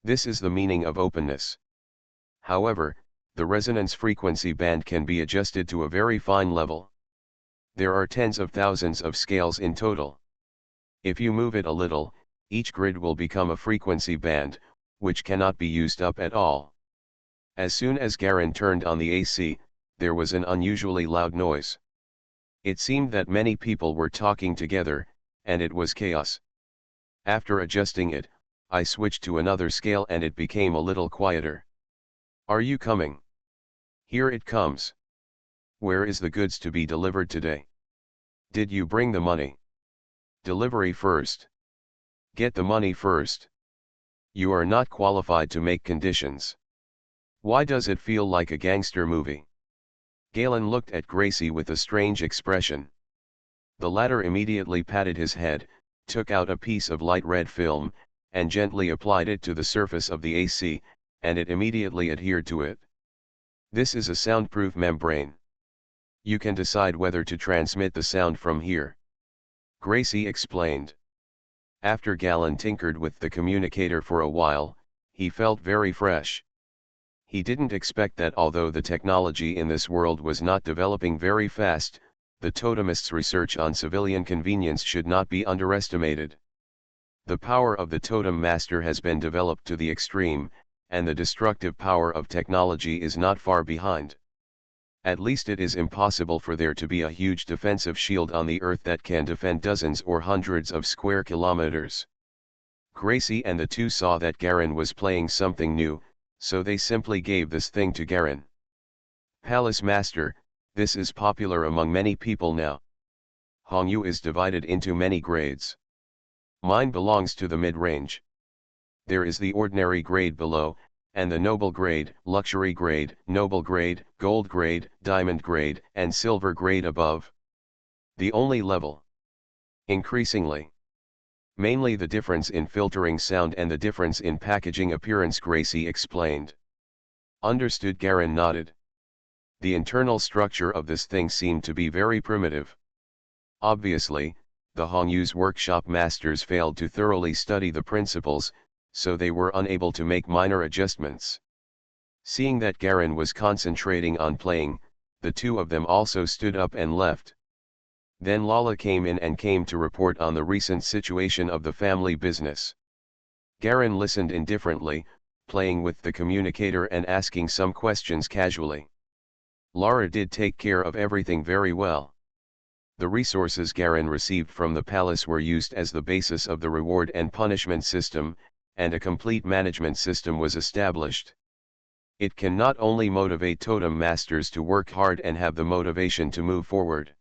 This is the meaning of openness. However, the resonance frequency band can be adjusted to a very fine level. There are tens of thousands of scales in total. If you move it a little, each grid will become a frequency band, which cannot be used up at all. As soon as Garen turned on the AC, there was an unusually loud noise. It seemed that many people were talking together, and it was chaos. After adjusting it, I switched to another scale and it became a little quieter. Are you coming? Here it comes. Where is the goods to be delivered today? Did you bring the money? Delivery first. Get the money first. You are not qualified to make conditions. Why does it feel like a gangster movie? Galen looked at Gracie with a strange expression. The latter immediately patted his head, took out a piece of light red film, and gently applied it to the surface of the AC, and it immediately adhered to it. This is a soundproof membrane. You can decide whether to transmit the sound from here. Gracie explained. After Galen tinkered with the communicator for a while, he felt very fresh. He didn't expect that although the technology in this world was not developing very fast, the totemists' research on civilian convenience should not be underestimated. The power of the totem master has been developed to the extreme, and the destructive power of technology is not far behind. At least it is impossible for there to be a huge defensive shield on the Earth that can defend dozens or hundreds of square kilometers. Gracie and the two saw that Garen was playing something new, so they simply gave this thing to Garen. Palace Master, this is popular among many people now. Hongyu is divided into many grades. Mine belongs to the mid-range. There is the ordinary grade below, and the noble grade, luxury grade, noble grade, gold grade, diamond grade, and silver grade above. The only level. Increasingly. Mainly the difference in filtering sound and the difference in packaging appearance, Gracie explained. Understood, Garen nodded. The internal structure of this thing seemed to be very primitive. Obviously, the Hongyu's workshop masters failed to thoroughly study the principles, so they were unable to make minor adjustments. Seeing that Garen was concentrating on playing, the two of them also stood up and left. Then Lala came in and came to report on the recent situation of the family business. Garen listened indifferently, playing with the communicator and asking some questions casually. Lara did take care of everything very well. The resources Garen received from the palace were used as the basis of the reward and punishment system, and a complete management system was established. It can not only motivate totem masters to work hard and have the motivation to move forward.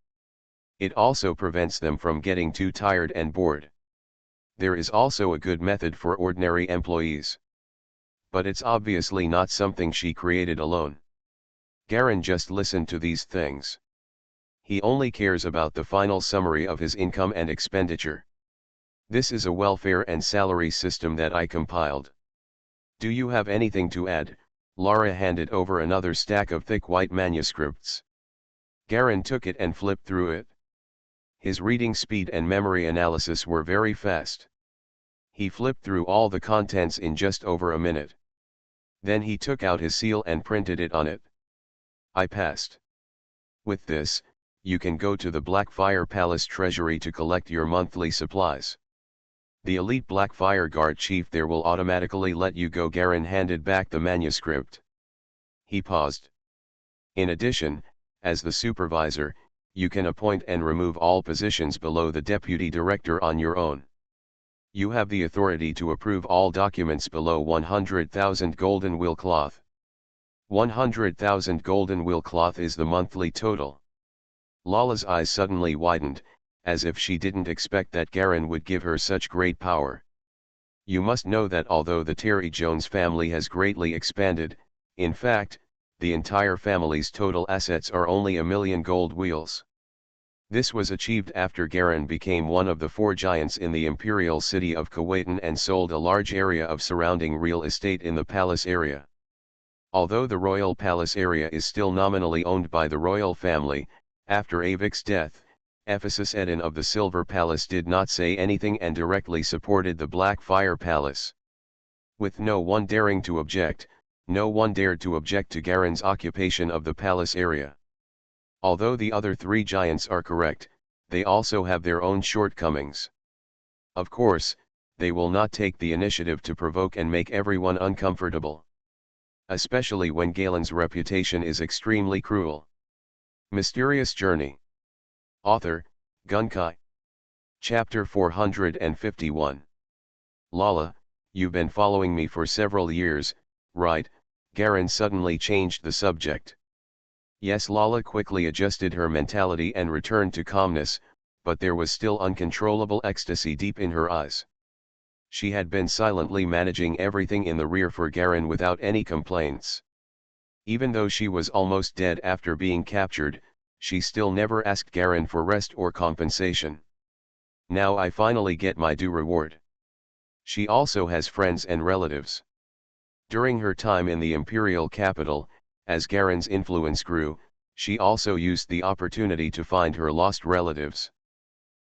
It also prevents them from getting too tired and bored. There is also a good method for ordinary employees. But it's obviously not something she created alone. Garen just listened to these things. He only cares about the final summary of his income and expenditure. This is a welfare and salary system that I compiled. Do you have anything to add? Lara handed over another stack of thick white manuscripts. Garen took it and flipped through it. His reading speed and memory analysis were very fast. He flipped through all the contents in just over a minute. Then he took out his seal and printed it on it. I passed. With this, you can go to the Blackfire Palace Treasury to collect your monthly supplies. The elite Blackfire Guard chief there will automatically let you go. Garen handed back the manuscript. He paused. In addition, as the supervisor, You can appoint and remove all positions below the deputy director on your own. You have the authority to approve all documents below 100,000 golden wheel cloth. 100,000 golden wheel cloth is the monthly total. Lala's eyes suddenly widened, as if she didn't expect that Garen would give her such great power. You must know that although the Terry Jones family has greatly expanded, in fact, the entire family's total assets are only 1,000,000 gold wheels. This was achieved after Garen became one of the 4 giants in the imperial city of Kuwaitan and sold a large area of surrounding real estate in the palace area. Although the royal palace area is still nominally owned by the royal family, after Avik's death, Ephesus Eden of the Silver Palace did not say anything and directly supported the Black Fire Palace. With no one daring to object, no one dared to object to Garen's occupation of the palace area. Although the other 3 giants are correct, they also have their own shortcomings. Of course, they will not take the initiative to provoke and make everyone uncomfortable. Especially when Galen's reputation is extremely cruel. Mysterious Journey. Author, Gunkai. Chapter 451. Lala, you've been following me for several years, right? Garen suddenly changed the subject. Yes, Lala quickly adjusted her mentality and returned to calmness, but there was still uncontrollable ecstasy deep in her eyes. She had been silently managing everything in the rear for Garen without any complaints. Even though she was almost dead after being captured, she still never asked Garen for rest or compensation. Now I finally get my due reward. She also has friends and relatives. During her time in the imperial capital, as Garen's influence grew, she also used the opportunity to find her lost relatives.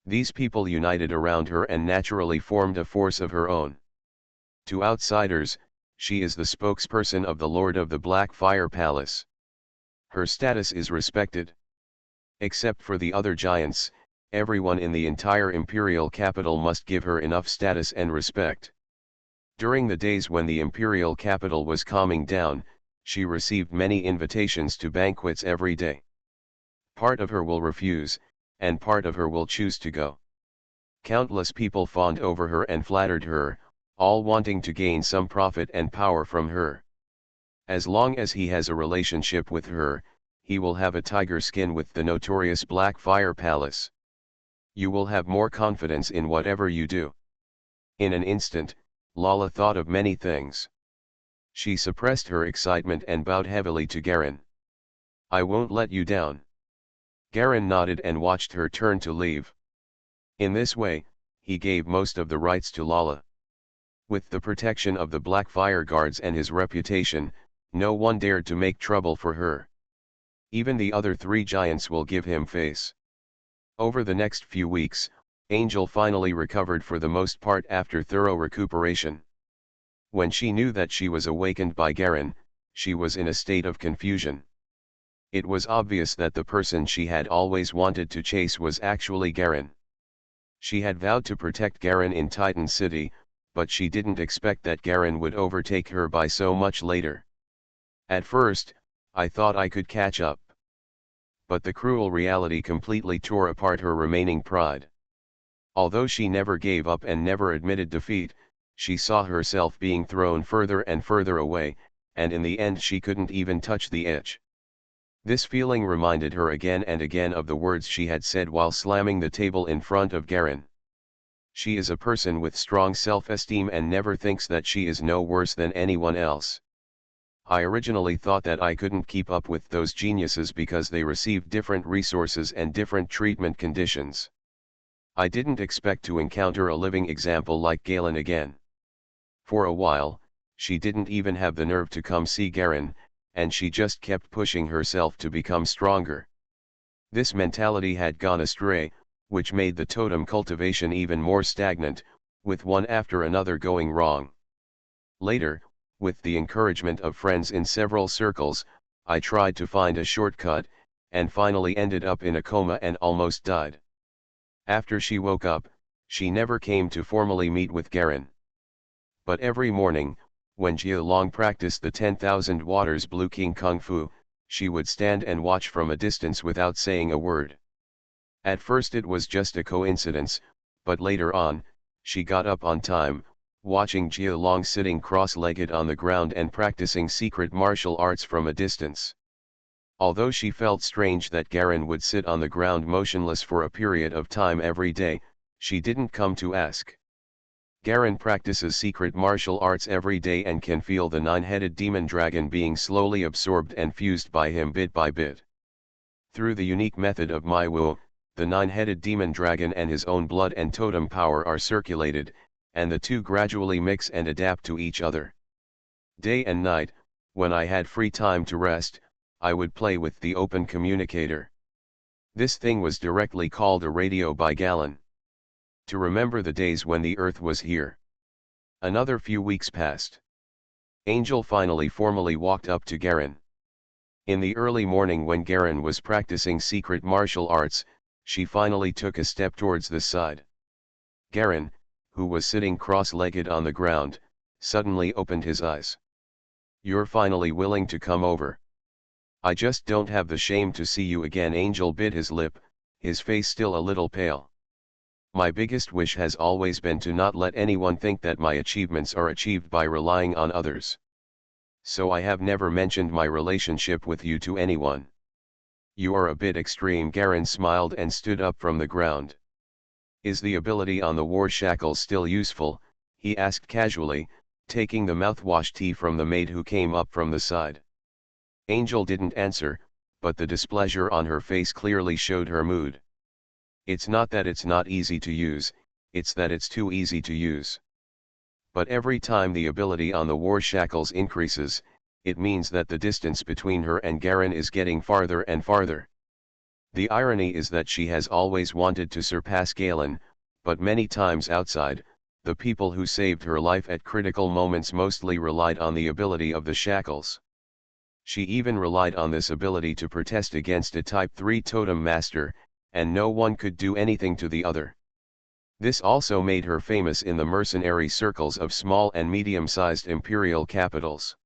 These people united around her and naturally formed a force of her own. To outsiders, she is the spokesperson of the Lord of the Black Fire Palace. Her status is respected. Except for the other giants, everyone in the entire imperial capital must give her enough status and respect. During the days when the imperial capital was calming down, she received many invitations to banquets every day. Part of her will refuse, and part of her will choose to go. Countless people fawned over her and flattered her, all wanting to gain some profit and power from her. As long as he has a relationship with her, he will have a tiger skin with the notorious Black Fire Palace. You will have more confidence in whatever you do. In an instant, Lala thought of many things. She suppressed her excitement and bowed heavily to Garen. I won't let you down. Garen nodded and watched her turn to leave. In this way, he gave most of the rights to Lala. With the protection of the Black Fire Guards and his reputation, no one dared to make trouble for her. Even the other 3 giants will give him face. Over the next few weeks, Angel finally recovered for the most part after thorough recuperation. When she knew that she was awakened by Garen, she was in a state of confusion. It was obvious that the person she had always wanted to chase was actually Garen. She had vowed to protect Garen in Titan City, but she didn't expect that Garen would overtake her by so much later. At first, I thought I could catch up. But the cruel reality completely tore apart her remaining pride. Although she never gave up and never admitted defeat, she saw herself being thrown further and further away, and in the end she couldn't even touch the edge. This feeling reminded her again and again of the words she had said while slamming the table in front of Garen. She is a person with strong self-esteem and never thinks that she is no worse than anyone else. I originally thought that I couldn't keep up with those geniuses because they received different resources and different treatment conditions. I didn't expect to encounter a living example like Galen again. For a while, she didn't even have the nerve to come see Garen, and she just kept pushing herself to become stronger. This mentality had gone astray, which made the totem cultivation even more stagnant, with one after another going wrong. Later, with the encouragement of friends in several circles, I tried to find a shortcut, and finally ended up in a coma and almost died. After she woke up, she never came to formally meet with Garen. But every morning, when Jia Long practiced the 10,000 Waters Blue King Kung Fu, she would stand and watch from a distance without saying a word. At first it was just a coincidence, but later on, she got up on time, watching Jia Long sitting cross-legged on the ground and practicing secret martial arts from a distance. Although she felt strange that Garen would sit on the ground motionless for a period of time every day, she didn't come to ask. Garen practices secret martial arts every day and can feel the nine-headed demon dragon being slowly absorbed and fused by him bit by bit. Through the unique method of Mai Wu, the nine-headed demon dragon and his own blood and totem power are circulated, and the two gradually mix and adapt to each other. Day and night, when I had free time to rest, I would play with the open communicator. This thing was directly called a radio by Galen. To remember the days when the Earth was here. Another few weeks passed. Angel finally formally walked up to Garen. In the early morning when Garen was practicing secret martial arts, she finally took a step towards the side. Garen, who was sitting cross-legged on the ground, suddenly opened his eyes. "You're finally willing to come over. I just don't have the shame to see you again." Angel bit his lip, his face still a little pale. "My biggest wish has always been to not let anyone think that my achievements are achieved by relying on others. So I have never mentioned my relationship with you to anyone." "You are a bit extreme." Garen smiled and stood up from the ground. "Is the ability on the war shackles still useful?" he asked casually, taking the mouthwash tea from the maid who came up from the side. Angel didn't answer, but the displeasure on her face clearly showed her mood. "It's not that it's not easy to use, it's that it's too easy to use. But every time the ability on the war shackles increases, it means that the distance between her and Garen is getting farther and farther. The irony is that she has always wanted to surpass Galen, but many times outside, the people who saved her life at critical moments mostly relied on the ability of the shackles. She even relied on this ability to protest against a Type 3 totem master, and no one could do anything to the other. This also made her famous in the mercenary circles of small and medium-sized imperial capitals.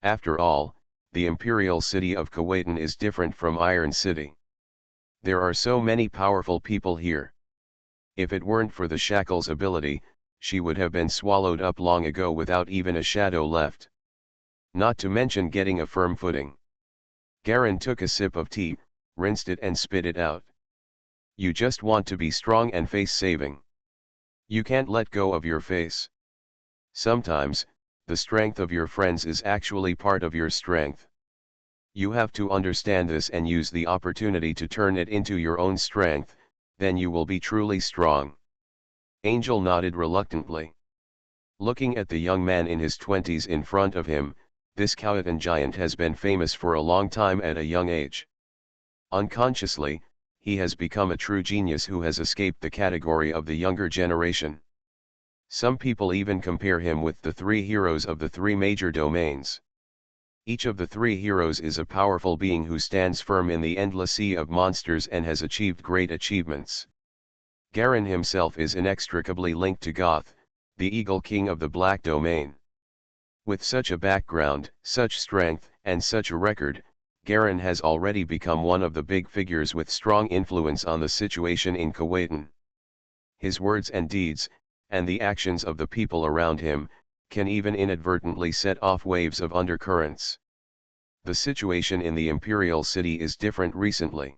After all, the imperial city of Kuwaitan is different from Iron City. There are so many powerful people here. If it weren't for the shackles ability, she would have been swallowed up long ago without even a shadow left. Not to mention getting a firm footing." Garen took a sip of tea, rinsed it and spit it out. "You just want to be strong and face-saving. You can't let go of your face. Sometimes, the strength of your friends is actually part of your strength. You have to understand this and use the opportunity to turn it into your own strength, then you will be truly strong." Angel nodded reluctantly. Looking at the young man in his 20s in front of him, this Kuwaitan giant has been famous for a long time at a young age. Unconsciously, he has become a true genius who has escaped the category of the younger generation. Some people even compare him with the three heroes of the three major domains. Each of the three heroes is a powerful being who stands firm in the endless sea of monsters and has achieved great achievements. Garen himself is inextricably linked to Goth, the Eagle King of the Black Domain. With such a background, such strength, and such a record, Garen has already become one of the big figures with strong influence on the situation in Kuwaitan. His words and deeds, and the actions of the people around him, can even inadvertently set off waves of undercurrents. The situation in the imperial city is different recently.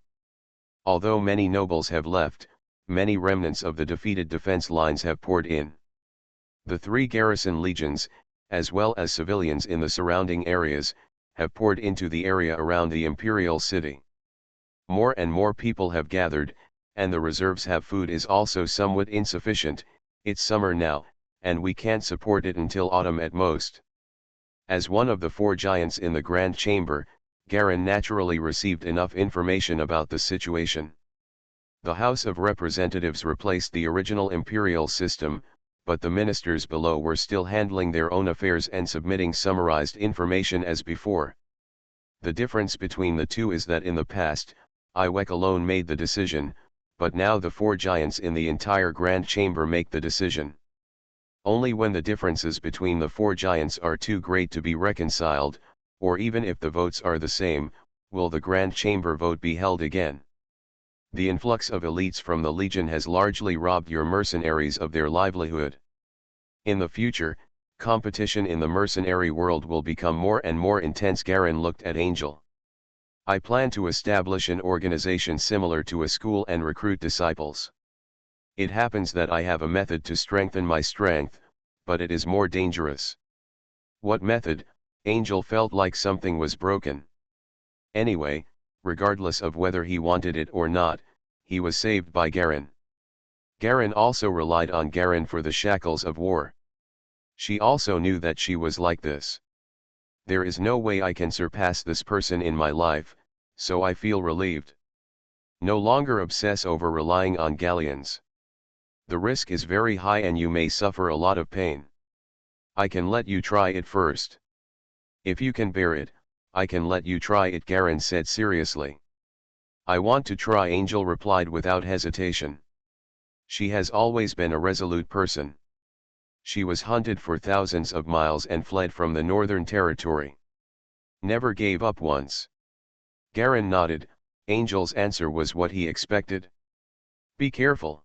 Although many nobles have left, many remnants of the defeated defense lines have poured in. The three garrison legions, as well as civilians in the surrounding areas, have poured into the area around the imperial city. More and more people have gathered, and the reserves have food is also somewhat insufficient. It's summer now, and we can't support it until autumn at most. As one of the four giants in the Grand Chamber, Garen naturally received enough information about the situation. The House of Representatives replaced the original imperial system, but the ministers below were still handling their own affairs and submitting summarized information as before. The difference between the two is that in the past, IWEC alone made the decision, but now the four giants in the entire Grand Chamber make the decision. Only when the differences between the four giants are too great to be reconciled, or even if the votes are the same, will the Grand Chamber vote be held again. The influx of elites from the Legion has largely robbed your mercenaries of their livelihood. In the future, competition in the mercenary world will become more and more intense. Garen looked at Angel. I plan to establish an organization similar to a school and recruit disciples. It happens that I have a method to strengthen my strength, but it is more dangerous. What method? Angel felt like something was broken. Anyway, regardless of whether he wanted it or not, he was saved by Garen. Garen also relied on Garen for the shackles of war. She also knew that she was like this. There is no way I can surpass this person in my life, so I feel relieved. No longer obsess over relying on galleons. The risk is very high and you may suffer a lot of pain. I can let you try it first. If you can bear it, I can let you try it, Garen said seriously. I want to try, Angel replied without hesitation. She has always been a resolute person. She was hunted for thousands of miles and fled from the Northern Territory. Never gave up once. Garen nodded. Angel's answer was what he expected. Be careful.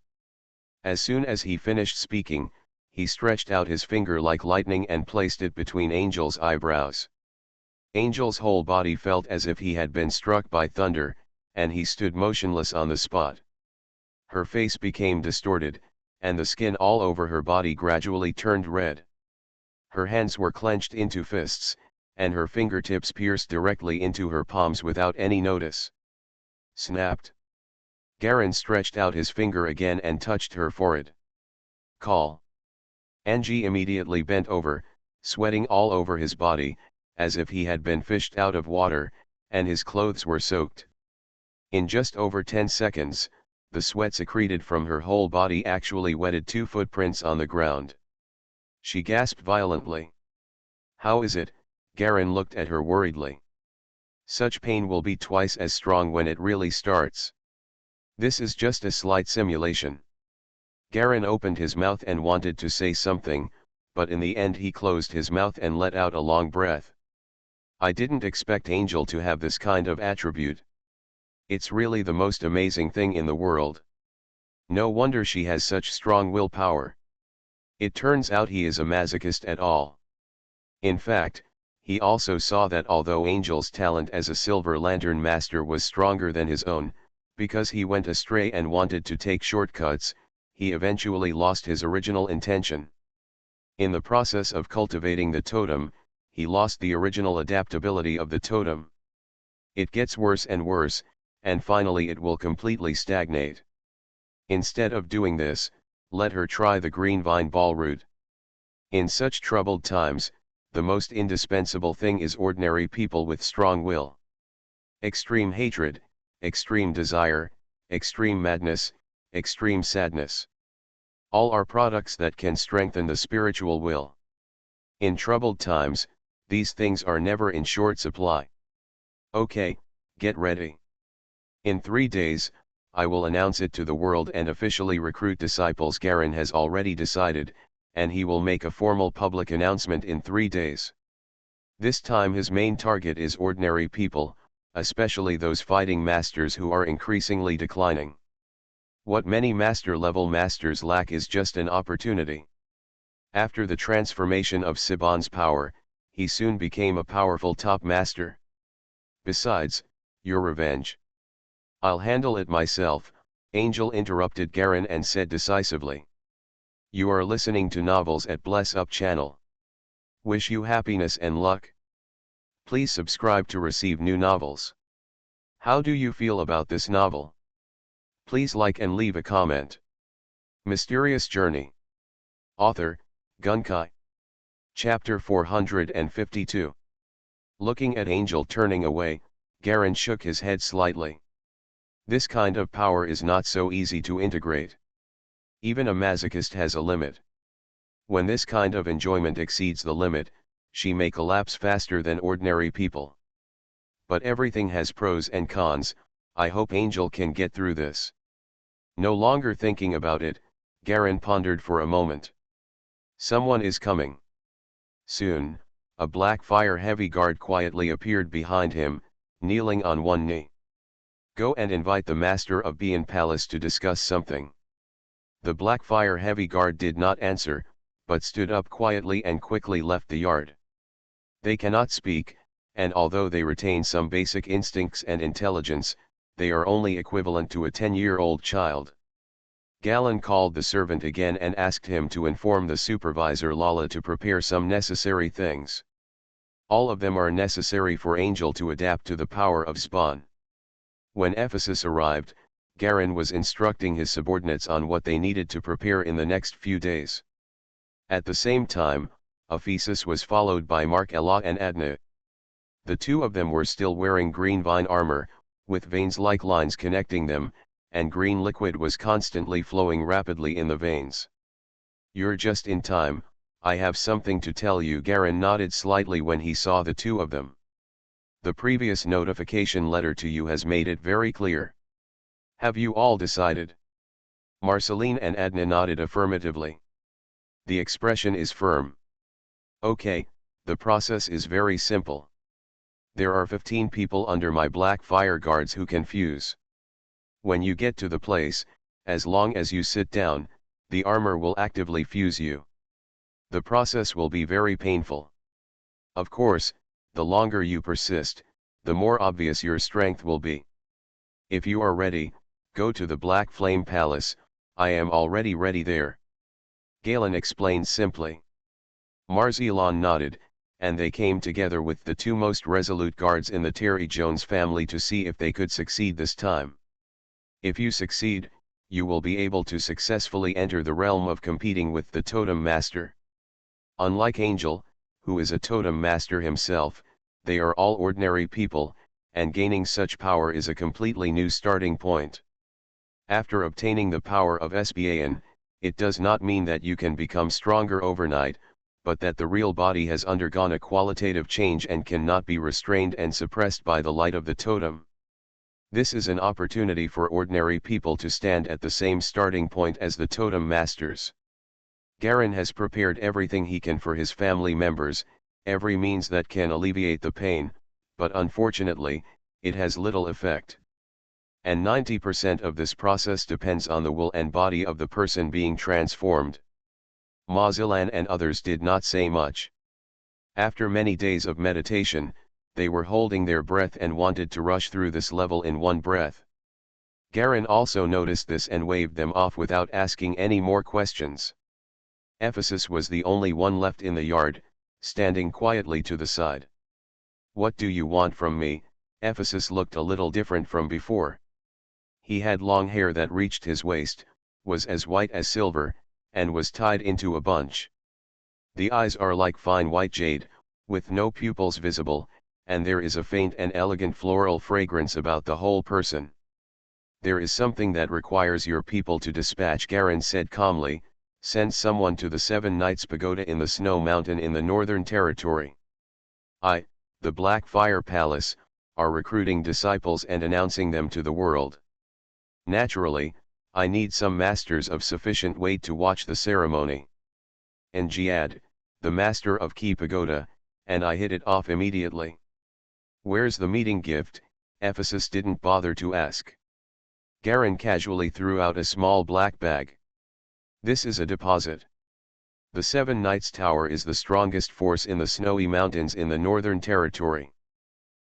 As soon as he finished speaking, he stretched out his finger like lightning and placed it between Angel's eyebrows. Angel's whole body felt as if he had been struck by thunder, and he stood motionless on the spot. Her face became distorted, and the skin all over her body gradually turned red. Her hands were clenched into fists, and her fingertips pierced directly into her palms without any notice. Snapped. Garen stretched out his finger again and touched her forehead. Call. Angie immediately bent over, sweating all over his body, as if he had been fished out of water, and his clothes were soaked. In just over 10 seconds, the sweat secreted from her whole body actually wetted 2 footprints on the ground. She gasped violently. How is it? Garen looked at her worriedly. Such pain will be twice as strong when it really starts. This is just a slight simulation. Garen opened his mouth and wanted to say something, but in the end he closed his mouth and let out a long breath. I didn't expect Angel to have this kind of attribute. It's really the most amazing thing in the world. No wonder she has such strong willpower. It turns out he is a masochist at all. In fact, he also saw that although Angel's talent as a Silver Lantern Master was stronger than his own, because he went astray and wanted to take shortcuts, he eventually lost his original intention. In the process of cultivating the totem, he lost the original adaptability of the totem. It gets worse and worse, and finally it will completely stagnate. Instead of doing this, let her try the green vine ball route. In such troubled times, the most indispensable thing is ordinary people with strong will. Extreme hatred, extreme desire, extreme madness, extreme sadness. All are products that can strengthen the spiritual will. In troubled times, these things are never in short supply. Okay, get ready. In 3 days, I will announce it to the world and officially recruit disciples. Garen has already decided, and he will make a formal public announcement in 3 days. This time his main target is ordinary people, especially those fighting masters who are increasingly declining. What many master-level masters lack is just an opportunity. After the transformation of Siban's power, he soon became a powerful top master. Besides, your revenge. I'll handle it myself, Angel interrupted Garen and said decisively. You are listening to Novels at Bless Up channel. Wish you happiness and luck. Please subscribe to receive new novels. How do you feel about this novel? Please like and leave a comment. Mysterious Journey. Author, Gunkai. Chapter 452. Looking at Angel turning away, Garen shook his head slightly. This kind of power is not so easy to integrate. Even a masochist has a limit. When this kind of enjoyment exceeds the limit, she may collapse faster than ordinary people. But everything has pros and cons. I hope Angel can get through this. No longer thinking about it, Garen pondered for a moment. Someone is coming. Soon, a black fire-heavy guard quietly appeared behind him, kneeling on one knee. Go and invite the master of Bian Palace to discuss something. The Blackfire heavy guard did not answer, but stood up quietly and quickly left the yard. They cannot speak, and although they retain some basic instincts and intelligence, they are only equivalent to a 10-year-old child. Galen called the servant again and asked him to inform the supervisor Lala to prepare some necessary things. All of them are necessary for Angel to adapt to the power of Spawn. When Ephesus arrived, Garen was instructing his subordinates on what they needed to prepare in the next few days. At the same time, Ephesus was followed by Mark Ella and Adna. The two of them were still wearing green vine armor, with veins-like lines connecting them, and green liquid was constantly flowing rapidly in the veins. "You're just in time, I have something to tell you." Garen nodded slightly when he saw the two of them. "The previous notification letter to you has made it very clear. Have you all decided?" Marceline and Adna nodded affirmatively. "The expression is firm. Okay, the process is very simple. There are 15 people under my black fire guards who can fuse. When you get to the place, as long as you sit down, the armor will actively fuse you. The process will be very painful. Of course, the longer you persist, the more obvious your strength will be. If you are ready, go to the Black Flame Palace, I am already ready there." Galen explained simply. Marzilan nodded, and they came together with the two most resolute guards in the Terry Jones family to see if they could succeed this time. If you succeed, you will be able to successfully enter the realm of competing with the Totem Master. Unlike Angel, who is a Totem Master himself, they are all ordinary people, and gaining such power is a completely new starting point. After obtaining the power of Sban, it does not mean that you can become stronger overnight, but that the real body has undergone a qualitative change and cannot be restrained and suppressed by the light of the totem. This is an opportunity for ordinary people to stand at the same starting point as the Totem Masters. Garen has prepared everything he can for his family members, every means that can alleviate the pain, but unfortunately, it has little effect. And 90% of this process depends on the will and body of the person being transformed. Mazilan and others did not say much. After many days of meditation, they were holding their breath and wanted to rush through this level in one breath. Garen also noticed this and waved them off without asking any more questions. Ephesus was the only one left in the yard, standing quietly to the side. "What do you want from me?" Ephesus looked a little different from before. He had long hair that reached his waist, was as white as silver, and was tied into a bunch. The eyes are like fine white jade, with no pupils visible, and there is a faint and elegant floral fragrance about the whole person. "There is something that requires your people to dispatch," Garen said calmly. "Send someone to the Seven Knights Pagoda in the Snow Mountain in the Northern Territory. I, the Black Fire Palace, are recruiting disciples and announcing them to the world. Naturally, I need some masters of sufficient weight to watch the ceremony. And Jihad, the master of Key Pagoda," and I hit it off immediately. "Where's the meeting gift?" Ephesus didn't bother to ask. Garen casually threw out a small black bag. "This is a deposit. The Seven Knights Tower is the strongest force in the Snowy Mountains in the Northern Territory.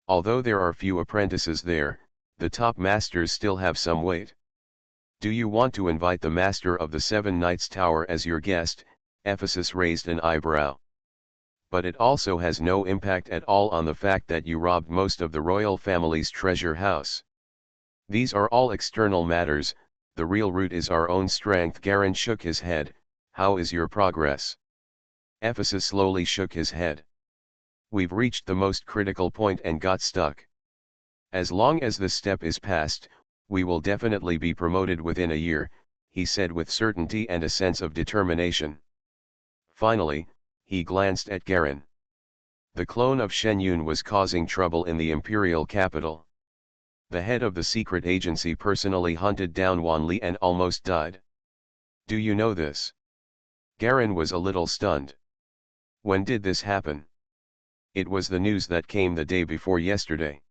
Although there are few apprentices there, the top masters still have some weight. Do you want to invite the master of the Seven Knights Tower as your guest?" Ephesus raised an eyebrow. "But it also has no impact at all on the fact that you robbed most of the royal family's treasure house. These are all external matters, the real root is our own strength." Garen shook his head. "How is your progress?" Ephesus slowly shook his head. "We've reached the most critical point and got stuck. As long as this step is passed, we will definitely be promoted within a year," he said with certainty and a sense of determination. Finally, he glanced at Garen. The clone of Shen Yun was causing trouble in the imperial capital. The head of the secret agency personally hunted down Wan Li and almost died. "Do you know this?" Garen was a little stunned. "When did this happen?" "It was the news that came the day before yesterday."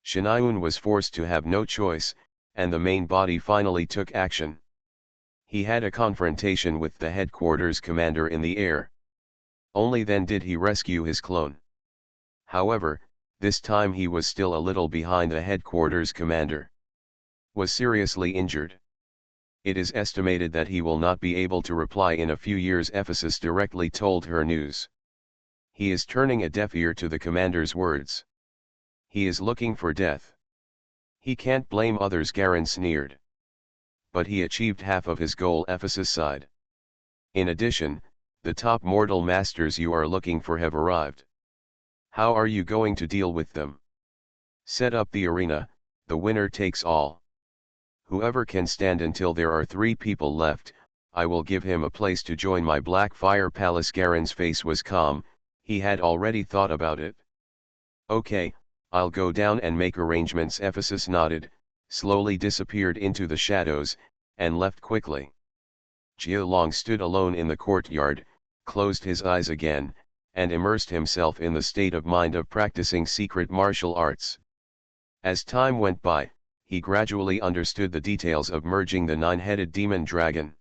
Shinaun was forced to have no choice, and the main body finally took action. He had a confrontation with the headquarters commander in the air. Only then did he rescue his clone. However, this time he was still a little behind the headquarters commander. Was seriously injured. It is estimated that he will not be able to reply in a few years, Ephesus directly told her news. He is turning a deaf ear to the commander's words. He is looking for death. He can't blame others, Garen sneered. But he achieved half of his goal, Ephesus sighed. In addition, the top mortal masters you are looking for have arrived. How are you going to deal with them? Set up the arena, the winner takes all. Whoever can stand until there are 3 people left, I will give him a place to join my Black Fire Palace. Garen's face was calm, he had already thought about it. Okay, I'll go down and make arrangements. Ephesus nodded, slowly disappeared into the shadows, and left quickly. Jia Long stood alone in the courtyard, closed his eyes again, and immersed himself in the state of mind of practicing secret martial arts. As time went by, he gradually understood the details of merging the 9-headed demon dragon.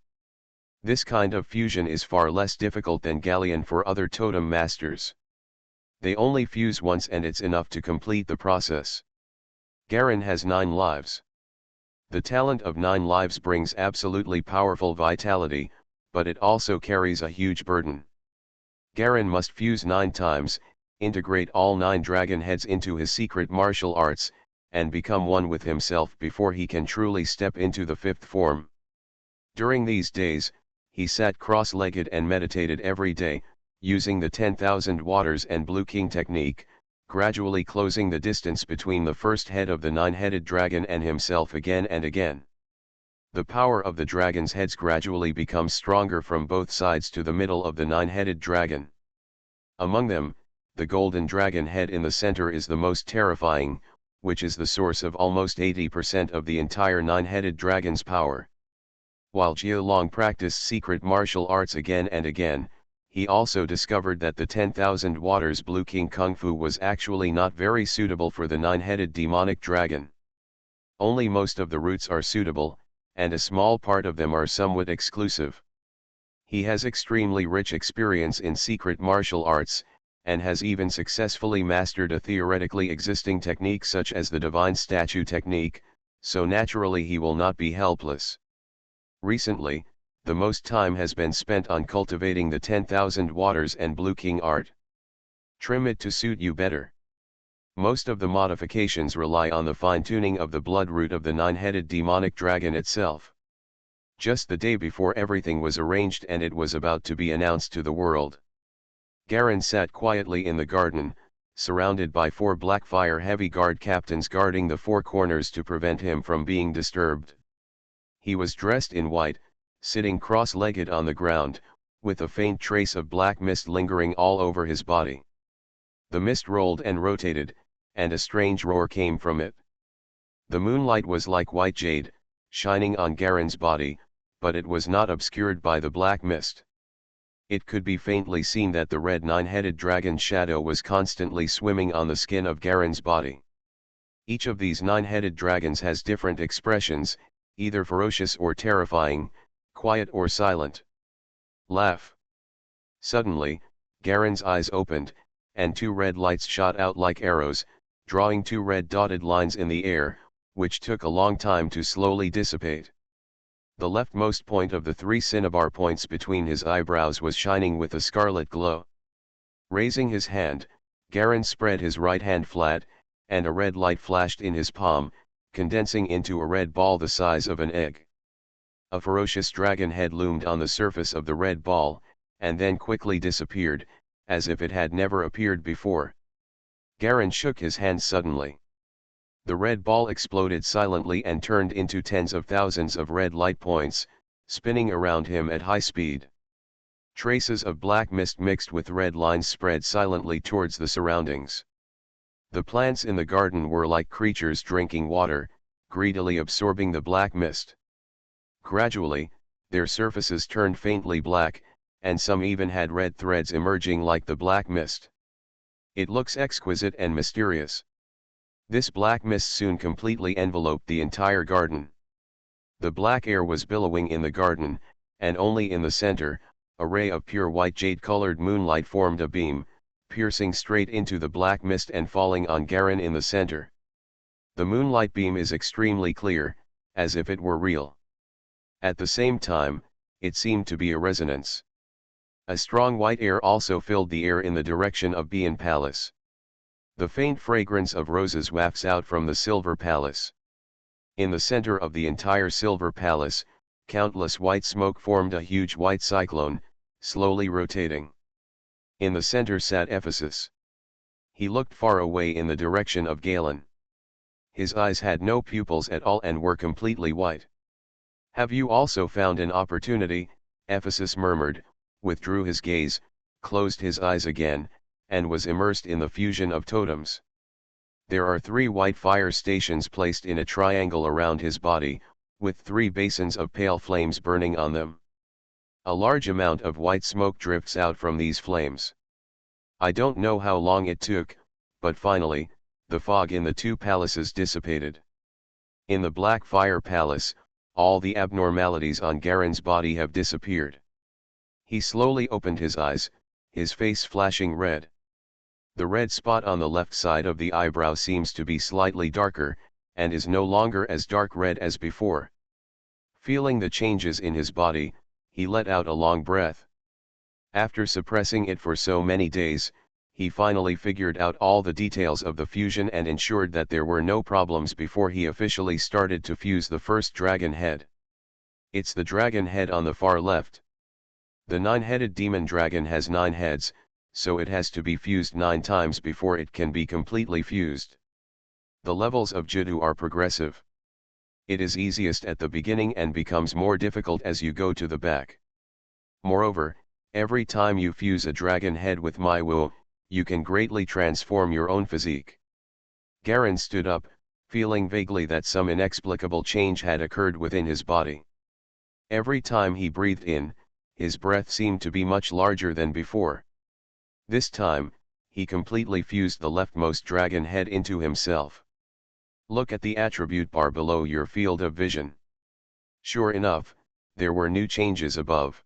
This kind of fusion is far less difficult than Galleon for other totem masters. They only fuse once and it's enough to complete the process. Garen has 9 lives. The talent of 9 lives brings absolutely powerful vitality, but it also carries a huge burden. Garen must fuse 9 times, integrate all 9 dragon heads into his secret martial arts, and become one with himself before he can truly step into the 5th form. During these days, he sat cross-legged and meditated every day, using the 10,000 waters and Blue King technique, gradually closing the distance between the first head of the 9-headed dragon and himself again and again. The power of the dragon's heads gradually becomes stronger from both sides to the middle of the 9-headed dragon. Among them, the golden dragon head in the center is the most terrifying, which is the source of almost 80% of the entire 9-headed dragon's power. While Jia Long practiced secret martial arts again and again, he also discovered that the 10,000 waters Blue King Kung Fu was actually not very suitable for the 9-headed demonic dragon. Only most of the roots are suitable, and a small part of them are somewhat exclusive. He has extremely rich experience in secret martial arts, and has even successfully mastered a theoretically existing technique such as the divine statue technique, so naturally he will not be helpless. Recently, the most time has been spent on cultivating the 10,000 waters and Blue King art. Trim it to suit you better. Most of the modifications rely on the fine-tuning of the bloodroot of the 9-headed demonic dragon itself. Just the day before everything was arranged and it was about to be announced to the world. Garen sat quietly in the garden, surrounded by 4 Blackfire heavy guard captains guarding the 4 corners to prevent him from being disturbed. He was dressed in white, sitting cross-legged on the ground, with a faint trace of black mist lingering all over his body. The mist rolled and rotated, and a strange roar came from it. The moonlight was like white jade, shining on Garen's body, but it was not obscured by the black mist. It could be faintly seen that the red 9-headed dragon's shadow was constantly swimming on the skin of Garen's body. Each of these 9-headed dragons has different expressions, either ferocious or terrifying, quiet or silent. Laugh. Suddenly, Garen's eyes opened, and 2 red lights shot out like arrows, drawing 2 red dotted lines in the air, which took a long time to slowly dissipate. The leftmost point of the 3 cinnabar points between his eyebrows was shining with a scarlet glow. Raising his hand, Garen spread his right hand flat, and a red light flashed in his palm, condensing into a red ball the size of an egg. A ferocious dragon head loomed on the surface of the red ball, and then quickly disappeared, as if it had never appeared before. Garen shook his hand suddenly. The red ball exploded silently and turned into tens of thousands of red light points, spinning around him at high speed. Traces of black mist mixed with red lines spread silently towards the surroundings. The plants in the garden were like creatures drinking water, greedily absorbing the black mist. Gradually, their surfaces turned faintly black, and some even had red threads emerging like the black mist. It looks exquisite and mysterious. This black mist soon completely enveloped the entire garden. The black air was billowing in the garden, and only in the center, a ray of pure white jade-colored moonlight formed a beam, piercing straight into the black mist and falling on Garen in the center. The moonlight beam is extremely clear, as if it were real. At the same time, it seemed to be a resonance. A strong white air also filled the air in the direction of Bian Palace. The faint fragrance of roses wafts out from the Silver Palace. In the center of the entire Silver Palace, countless white smoke formed a huge white cyclone, slowly rotating. In the center sat Ephesus. He looked far away in the direction of Galen. His eyes had no pupils at all and were completely white. "Have you also found an opportunity?" Ephesus murmured, withdrew his gaze, closed his eyes again, and was immersed in the fusion of totems. There are 3 white fire stations placed in a triangle around his body, with 3 basins of pale flames burning on them. A large amount of white smoke drifts out from these flames. I don't know how long it took, but finally, the fog in the 2 palaces dissipated. In the Black Fire Palace, all the abnormalities on Garen's body have disappeared. He slowly opened his eyes, his face flashing red. The red spot on the left side of the eyebrow seems to be slightly darker, and is no longer as dark red as before. Feeling the changes in his body, he let out a long breath. After suppressing it for so many days, he finally figured out all the details of the fusion and ensured that there were no problems before he officially started to fuse the first dragon head. It's the dragon head on the far left. The 9-headed demon dragon has 9 heads, so it has to be fused 9 times before it can be completely fused. The levels of Jiddu are progressive. It is easiest at the beginning and becomes more difficult as you go to the back. Moreover, every time you fuse a dragon head with my Wu, you can greatly transform your own physique. Garen stood up, feeling vaguely that some inexplicable change had occurred within his body. Every time he breathed in, his breath seemed to be much larger than before. This time, he completely fused the leftmost dragon head into himself. Look at the attribute bar below your field of vision. Sure enough, there were new changes above.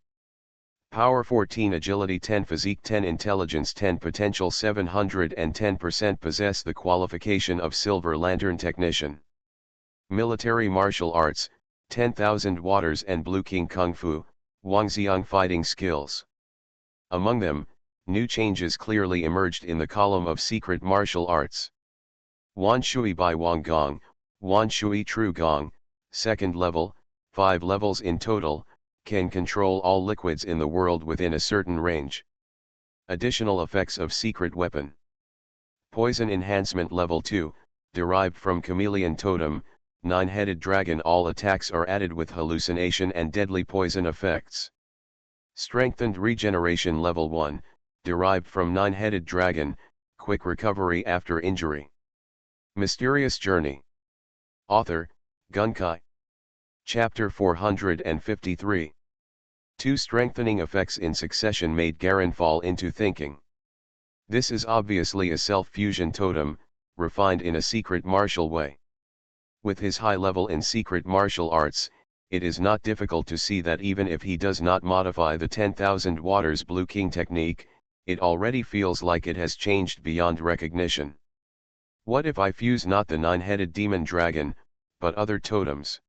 Power 14, Agility 10, Physique 10, Intelligence 10, Potential 710%. Possess the qualification of Silver Lantern Technician. Military Martial Arts, 10,000 Waters and Blue King Kung Fu, Wangxiang Fighting Skills. Among them, new changes clearly emerged in the column of Secret Martial Arts. Wan Shui by Wang Gong, Wan Shui True Gong, 2nd level, 5 levels in total, can control all liquids in the world within a certain range. Additional effects of Secret Weapon. Poison Enhancement Level 2, derived from Chameleon Totem, 9-headed dragon. All attacks are added with hallucination and deadly poison effects. Strengthened Regeneration Level 1, derived from 9-headed dragon, quick recovery after injury. Mysterious Journey. Author, Gunkai. Chapter 453. 2 strengthening effects in succession made Garen fall into thinking. This is obviously a self-fusion totem, refined in a secret martial way. With his high level in secret martial arts, it is not difficult to see that even if he does not modify the 10,000 Waters Blue King technique, it already feels like it has changed beyond recognition. What if I fuse not the 9-headed demon dragon, but other totems?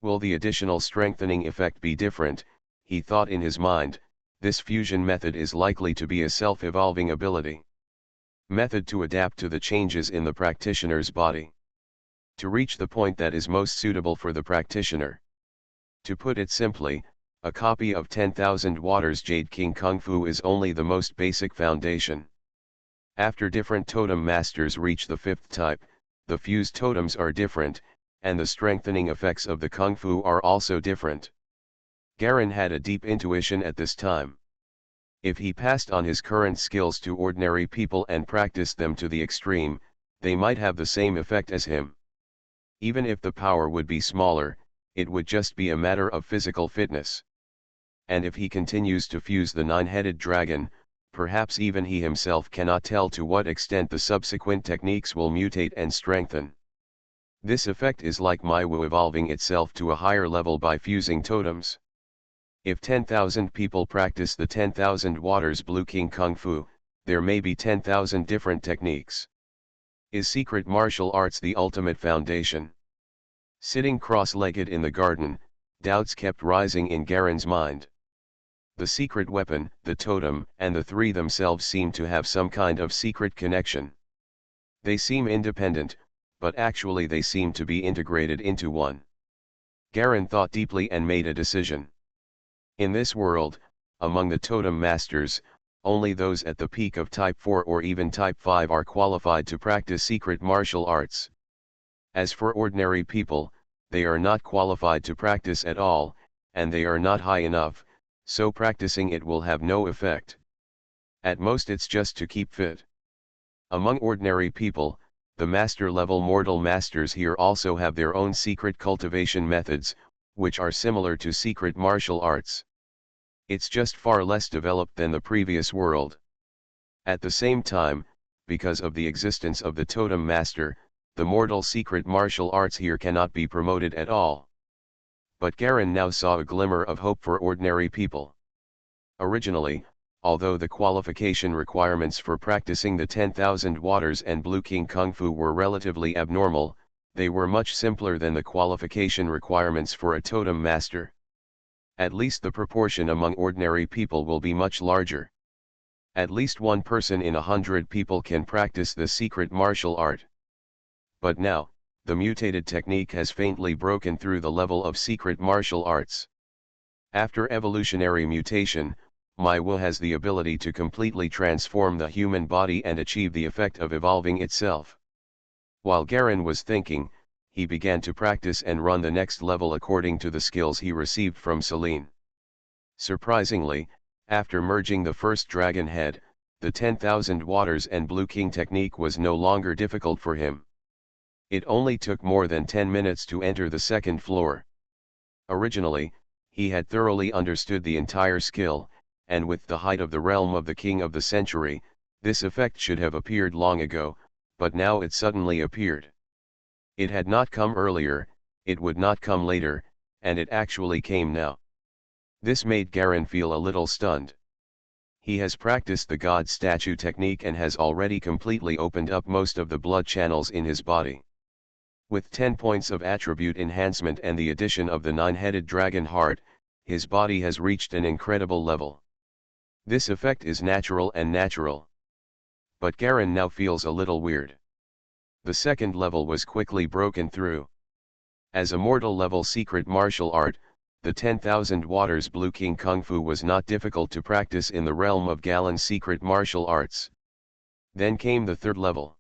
Will the additional strengthening effect be different? He thought in his mind. This fusion method is likely to be a self-evolving ability. Method to adapt to the changes in the practitioner's body. To reach the point that is most suitable for the practitioner. To put it simply, a copy of 10,000 Waters Jade King Kung Fu is only the most basic foundation. After different totem masters reach the 5th type, the fused totems are different, and the strengthening effects of the Kung Fu are also different. Garen had a deep intuition at this time. If he passed on his current skills to ordinary people and practiced them to the extreme, they might have the same effect as him. Even if the power would be smaller, it would just be a matter of physical fitness. And if he continues to fuse the 9-headed dragon, perhaps even he himself cannot tell to what extent the subsequent techniques will mutate and strengthen. This effect is like Maiwu evolving itself to a higher level by fusing totems. If 10,000 people practice the 10,000 Waters Blue King Kung Fu, there may be 10,000 different techniques. Is secret martial arts the ultimate foundation? Sitting cross-legged in the garden, doubts kept rising in Garen's mind. The secret weapon, the totem, and the three themselves seem to have some kind of secret connection. They seem independent, but actually they seem to be integrated into one. Garen thought deeply and made a decision. In this world, among the totem masters, only those at the peak of Type 4 or even Type 5 are qualified to practice secret martial arts. As for ordinary people, they are not qualified to practice at all, and they are not high enough, so practicing it will have no effect. At most it's just to keep fit. Among ordinary people, the master-level mortal masters here also have their own secret cultivation methods, which are similar to secret martial arts. It's just far less developed than the previous world. At the same time, because of the existence of the totem master, the mortal secret martial arts here cannot be promoted at all. But Garen now saw a glimmer of hope for ordinary people. Originally, although the qualification requirements for practicing the 10,000 Waters and Blue King Kung Fu were relatively abnormal, they were much simpler than the qualification requirements for a totem master. At least the proportion among ordinary people will be much larger. At least one person in 100 people can practice the secret martial art. But now, the mutated technique has faintly broken through the level of secret martial arts. After evolutionary mutation, Maiwu has the ability to completely transform the human body and achieve the effect of evolving itself. While Garen was thinking, he began to practice and run the next level according to the skills he received from Celine. Surprisingly, after merging the first dragon head, the 10,000 Waters and Blue King technique was no longer difficult for him. It only took more than 10 minutes to enter the second floor. Originally, he had thoroughly understood the entire skill, and with the height of the realm of the King of the Century, this effect should have appeared long ago, but now it suddenly appeared. It had not come earlier, it would not come later, and it actually came now. This made Garen feel a little stunned. He has practiced the God statue technique and has already completely opened up most of the blood channels in his body. With 10 points of attribute enhancement and the addition of the 9-headed dragon heart, his body has reached an incredible level. This effect is natural and natural. But Garen now feels a little weird. The second level was quickly broken through. As a mortal level secret martial art, the 10,000 Waters Blue King Kung Fu was not difficult to practice in the realm of Galen's secret martial arts. Then came the third level.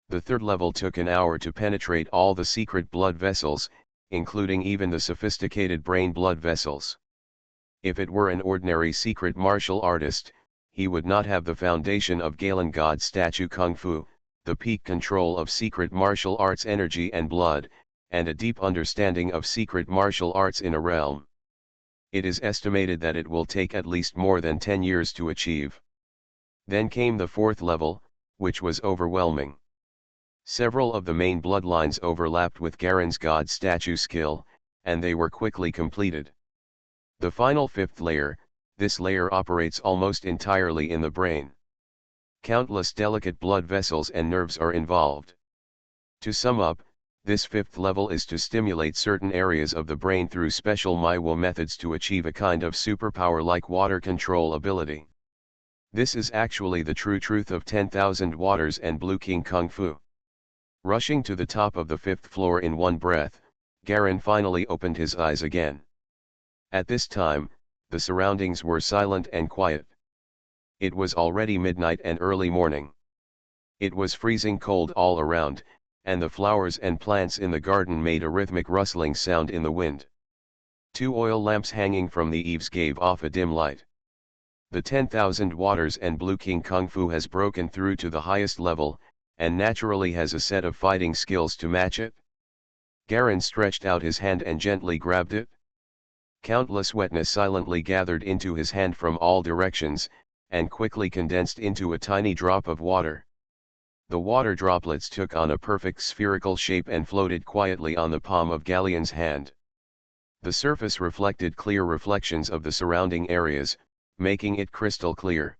The third level took an hour to penetrate all the secret blood vessels, including even the sophisticated brain blood vessels. If it were an ordinary secret martial artist, he would not have the foundation of Galen God statue Kung Fu, the peak control of secret martial arts energy and blood, and a deep understanding of secret martial arts in a realm. It is estimated that it will take at least more than 10 years to achieve. Then came the fourth level, which was overwhelming. Several of the main bloodlines overlapped with Garen's God statue skill, and they were quickly completed. The final fifth layer, this layer operates almost entirely in the brain. Countless delicate blood vessels and nerves are involved. To sum up, this fifth level is to stimulate certain areas of the brain through special Maiwu methods to achieve a kind of superpower like water control ability. This is actually the true truth of 10,000 Waters and Blue King Kung Fu. Rushing to the top of the fifth floor in one breath, Garen finally opened his eyes again. At this time, the surroundings were silent and quiet. It was already midnight and early morning. It was freezing cold all around, and the flowers and plants in the garden made a rhythmic rustling sound in the wind. 2 oil lamps hanging from the eaves gave off a dim light. The 10,000 Waters and Blue King Kung Fu has broken through to the highest level, and naturally has a set of fighting skills to match it. Garen stretched out his hand and gently grabbed it. Countless wetness silently gathered into his hand from all directions, and quickly condensed into a tiny drop of water. The water droplets took on a perfect spherical shape and floated quietly on the palm of Galleon's hand. The surface reflected clear reflections of the surrounding areas, making it crystal clear.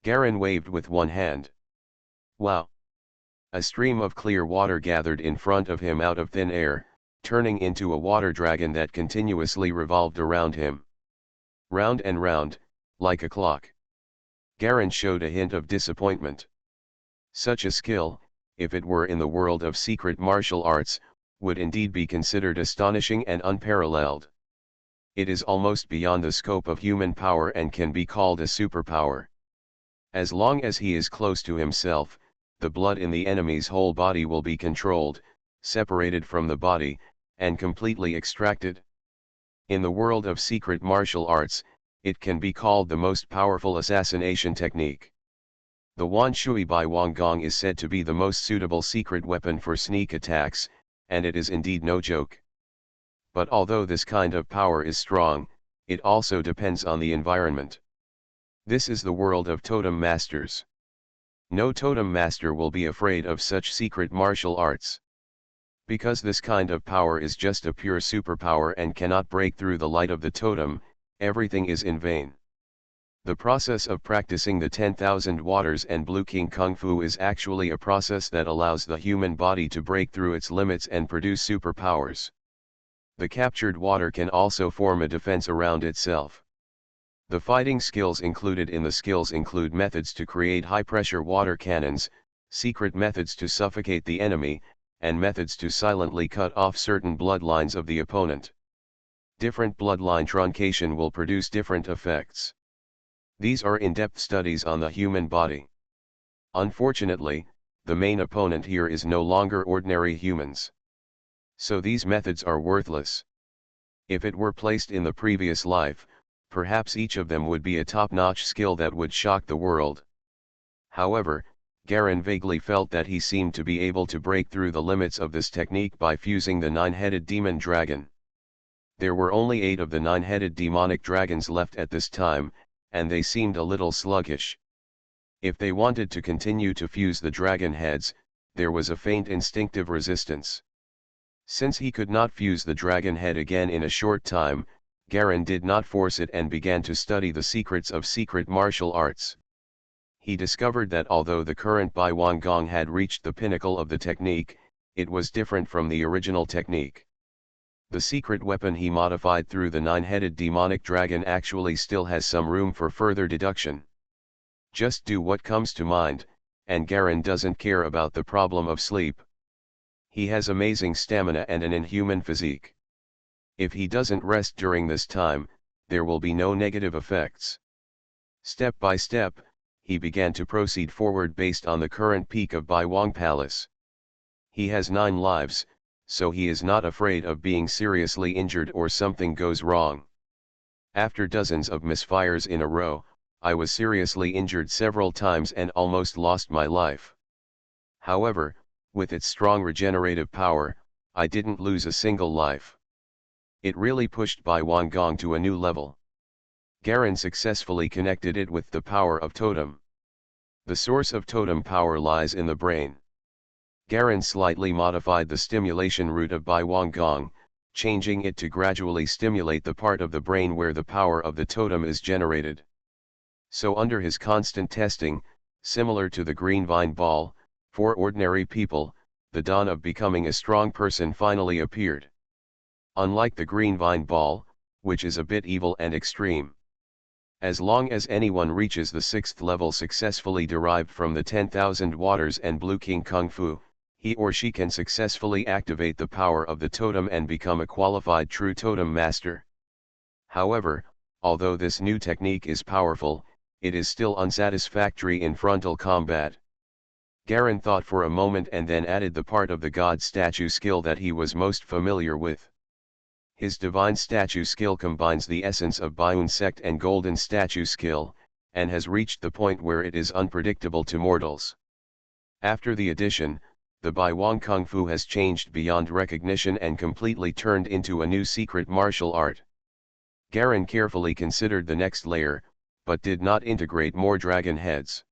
Garen waved with one hand. Wow! A stream of clear water gathered in front of him out of thin air, turning into a water dragon that continuously revolved around him. Round and round, like a clock. Garen showed a hint of disappointment. Such a skill, if it were in the world of secret martial arts, would indeed be considered astonishing and unparalleled. It is almost beyond the scope of human power and can be called a superpower. As long as he is close to himself, the blood in the enemy's whole body will be controlled, separated from the body, and completely extracted. In the world of secret martial arts, it can be called the most powerful assassination technique. The Wan Shui Bai Wang Gong is said to be the most suitable secret weapon for sneak attacks, and it is indeed no joke. But although this kind of power is strong, it also depends on the environment. This is the world of totem masters. No totem master will be afraid of such secret martial arts. Because this kind of power is just a pure superpower and cannot break through the light of the totem, everything is in vain. The process of practicing the 10,000 waters and Blue King Kung Fu is actually a process that allows the human body to break through its limits and produce superpowers. The captured water can also form a defense around itself. The fighting skills included in the skills include methods to create high-pressure water cannons, secret methods to suffocate the enemy, and methods to silently cut off certain bloodlines of the opponent. Different bloodline truncation will produce different effects. These are in-depth studies on the human body. Unfortunately, the main opponent here is no longer ordinary humans. So these methods are worthless. If it were placed in the previous life, perhaps each of them would be a top-notch skill that would shock the world. However, Garen vaguely felt that he seemed to be able to break through the limits of this technique by fusing the 9-headed demon dragon. There were only 8 of the 9-headed demonic dragons left at this time, and they seemed a little sluggish. If they wanted to continue to fuse the dragon heads, there was a faint instinctive resistance. Since he could not fuse the dragon head again in a short time, Garen did not force it and began to study the secrets of secret martial arts. He discovered that although the current Bai Wang Gong had reached the pinnacle of the technique, it was different from the original technique. The secret weapon he modified through the 9-headed demonic dragon actually still has some room for further deduction. Just do what comes to mind, and Garen doesn't care about the problem of sleep. He has amazing stamina and an inhuman physique. If he doesn't rest during this time, there will be no negative effects. Step by step, he began to proceed forward based on the current peak of Bai Wang Palace. He has 9 lives, so he is not afraid of being seriously injured or something goes wrong. After dozens of misfires in a row, I was seriously injured several times and almost lost my life. However, with its strong regenerative power, I didn't lose a single life. It really pushed Bai Wang Gong to a new level. Garen successfully connected it with the power of totem. The source of totem power lies in the brain. Garen slightly modified the stimulation route of Bai Wang Gong, changing it to gradually stimulate the part of the brain where the power of the totem is generated. So under his constant testing, similar to the green vine ball, for ordinary people, the dawn of becoming a strong person finally appeared. Unlike the green vine ball, which is a bit evil and extreme. As long as anyone reaches the 6th level successfully derived from the 10,000 waters and Blue King Kung Fu, he or she can successfully activate the power of the totem and become a qualified true totem master. However, although this new technique is powerful, it is still unsatisfactory in frontal combat. Garen thought for a moment and then added the part of the god statue skill that he was most familiar with. His divine statue skill combines the essence of Baiun sect and golden statue skill, and has reached the point where it is unpredictable to mortals. After the addition, the Bai Wang Kung Fu has changed beyond recognition and completely turned into a new secret martial art. Garen carefully considered the next layer, but did not integrate more dragon heads.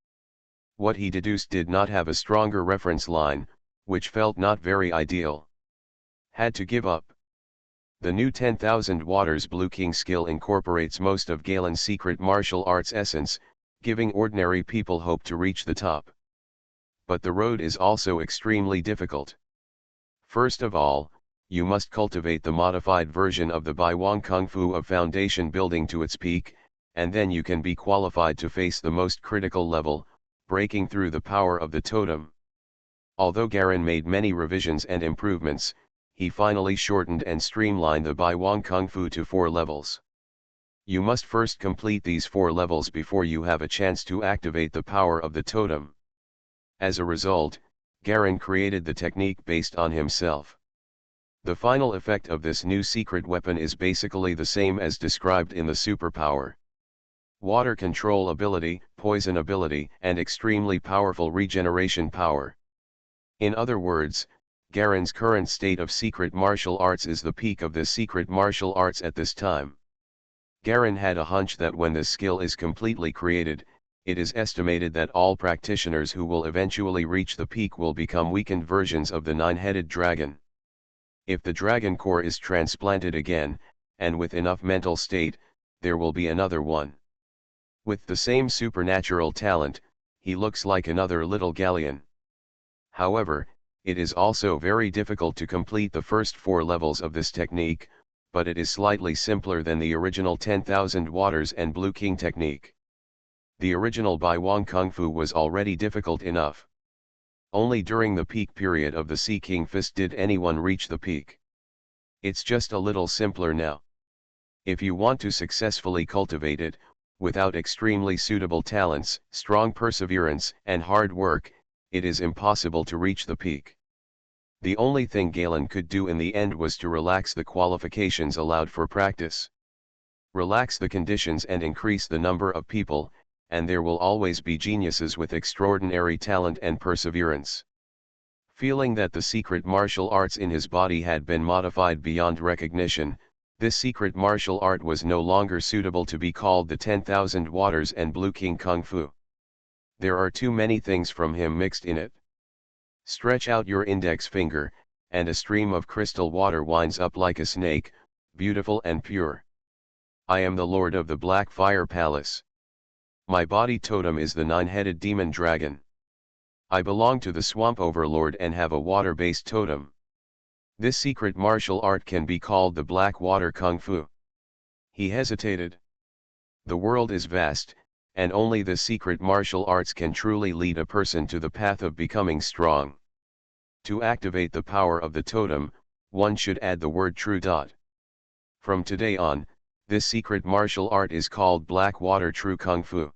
What he deduced did not have a stronger reference line, which felt not very ideal. Had to give up. The new 10,000 Waters Blue King skill incorporates most of Galen's secret martial arts essence, giving ordinary people hope to reach the top. But the road is also extremely difficult. First of all, you must cultivate the modified version of the Baiwang Kung Fu of foundation building to its peak, and then you can be qualified to face the most critical level, breaking through the power of the totem. Although Garen made many revisions and improvements, he finally shortened and streamlined the Baiwang Kung Fu to 4 levels. You must first complete these 4 levels before you have a chance to activate the power of the totem. As a result, Garen created the technique based on himself. The final effect of this new secret weapon is basically the same as described in the superpower. Water control ability, poison ability, and extremely powerful regeneration power. In other words, Garen's current state of secret martial arts is the peak of the secret martial arts at this time. Garen had a hunch that when this skill is completely created, it is estimated that all practitioners who will eventually reach the peak will become weakened versions of the 9-headed dragon. If the dragon core is transplanted again, and with enough mental state, there will be another one. With the same supernatural talent, he looks like another little galleon. However, it is also very difficult to complete the first 4 levels of this technique, but it is slightly simpler than the original 10,000 Waters and Blue King technique. The original Baiwang Kung Fu was already difficult enough. Only during the peak period of the Sea King Fist did anyone reach the peak. It's just a little simpler now. If you want to successfully cultivate it, without extremely suitable talents, strong perseverance, and hard work, it is impossible to reach the peak. The only thing Galen could do in the end was to relax the qualifications allowed for practice. Relax the conditions and increase the number of people, and there will always be geniuses with extraordinary talent and perseverance. Feeling that the secret martial arts in his body had been modified beyond recognition, this secret martial art was no longer suitable to be called the 10,000 Waters and Blue King Kung Fu. There are too many things from him mixed in it. Stretch out your index finger, and a stream of crystal water winds up like a snake, beautiful and pure. I am the Lord of the Black Fire Palace. My body totem is the 9-headed demon dragon. I belong to the Swamp Overlord and have a water-based totem. This secret martial art can be called the Black Water Kung Fu. He hesitated. The world is vast, and only the secret martial arts can truly lead a person to the path of becoming strong. To activate the power of the totem, one should add the word true. From today on, this secret martial art is called Black Water True Kung Fu.